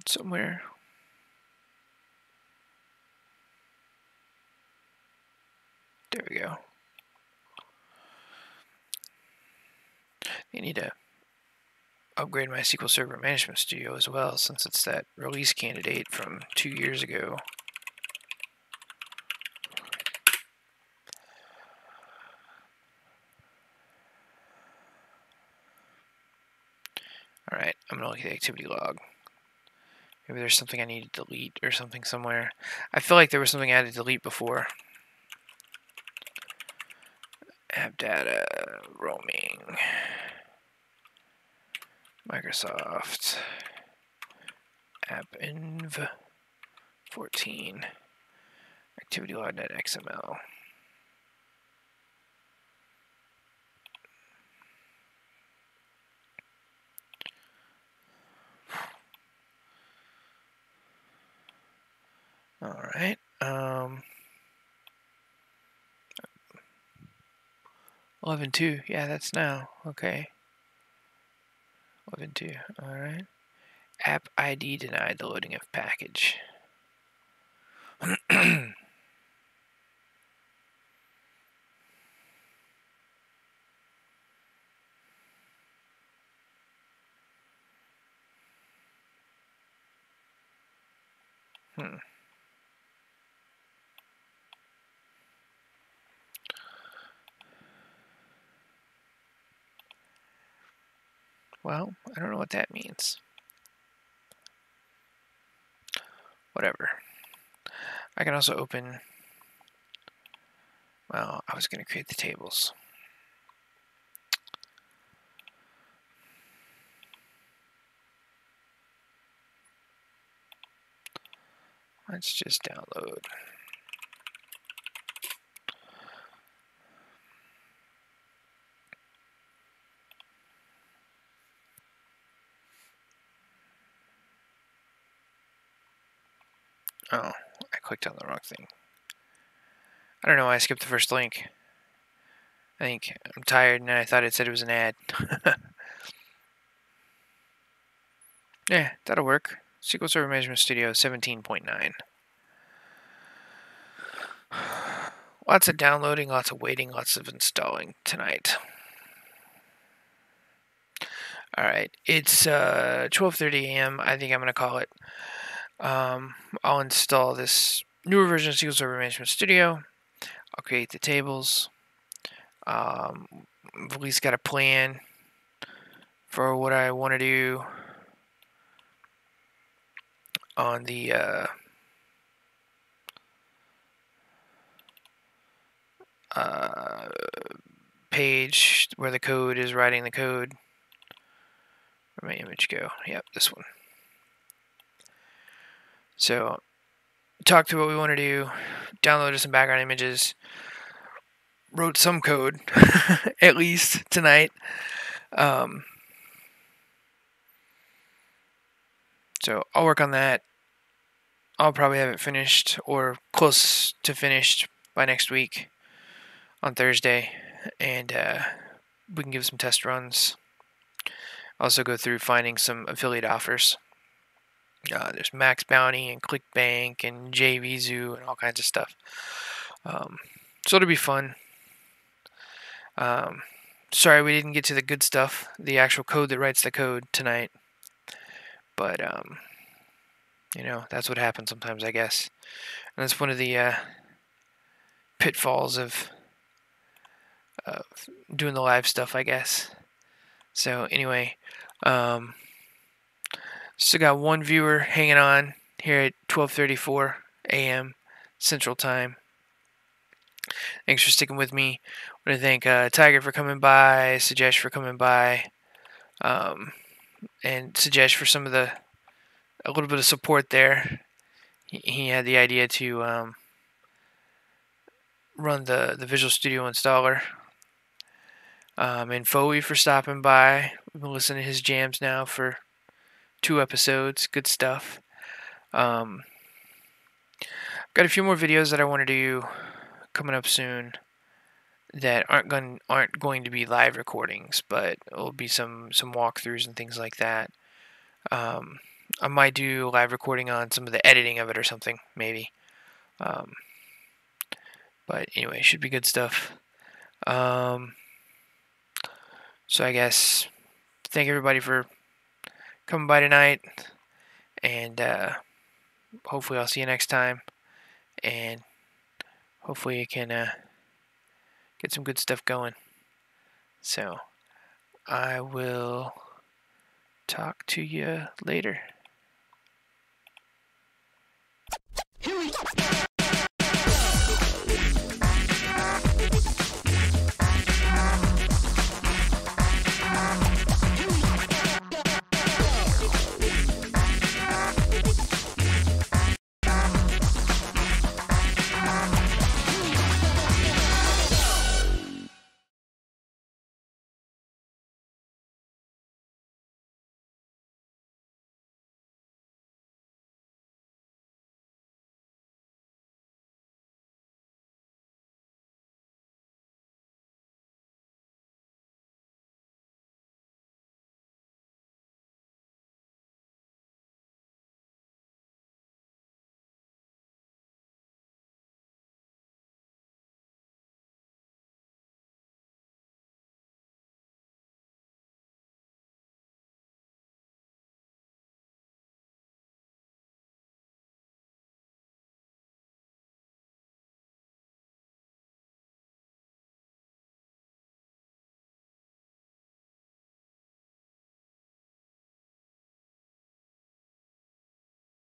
Somewhere. There we go. I need to upgrade my SQL Server Management Studio as well, since it's that release candidate from 2 years ago. Alright, I'm going to look at the activity log. Maybe there's something I need to delete or something somewhere. I feel like there was something I had to delete before. App data, roaming, Microsoft, appinv 14, activity log.net XML. All right. 11.2. Yeah, that's now. Okay. 11.2. All right. App ID denied the loading of package. Well, I don't know what that means. Whatever. I can also open... Well, I was going to create the tables. Let's just download. Oh, I clicked on the wrong thing. I don't know why I skipped the first link. I think I'm tired and I thought it said it was an ad. Yeah, that'll work. SQL Server Management Studio 17.9. Lots of downloading, lots of waiting, lots of installing tonight. Alright, it's 12:30 a.m. I think I'm going to call it. I'll install this newer version of SQL Server Management Studio. I'll create the tables. I've at least got a plan for what I want to do on the page where the code is writing the code. Where'd my image go? Yep, this one. So talked through what we want to do, downloaded some background images, wrote some code, at least tonight. So I'll work on that. I'll probably have it finished or close to finished by next week on Thursday, and we can give some test runs. Also go through finding some affiliate offers. There's Max Bounty and ClickBank and JVZoo and all kinds of stuff. So it'll be fun. Sorry we didn't get to the good stuff, the actual code that writes the code tonight. But, that's what happens sometimes, I guess. And that's one of the pitfalls of doing the live stuff, I guess. So anyway, still got one viewer hanging on here at 12:34 a.m. Central Time. Thanks for sticking with me. I want to thank Tiger for coming by, Sujesh for coming by, and Sujesh for a little bit of support there. He had the idea to run the Visual Studio installer. And Foewi for stopping by. We've been listening to his jams now for 2 episodes. Good stuff. Got a few more videos that I want to do coming up soon that aren't going to be live recordings, but it'll be some walkthroughs and things like that. I might do a live recording on some of the editing of it or something, maybe. But anyway, should be good stuff. So I guess thank everybody for coming by tonight, and hopefully I'll see you next time, and hopefully you can get some good stuff going. So I will talk to you later.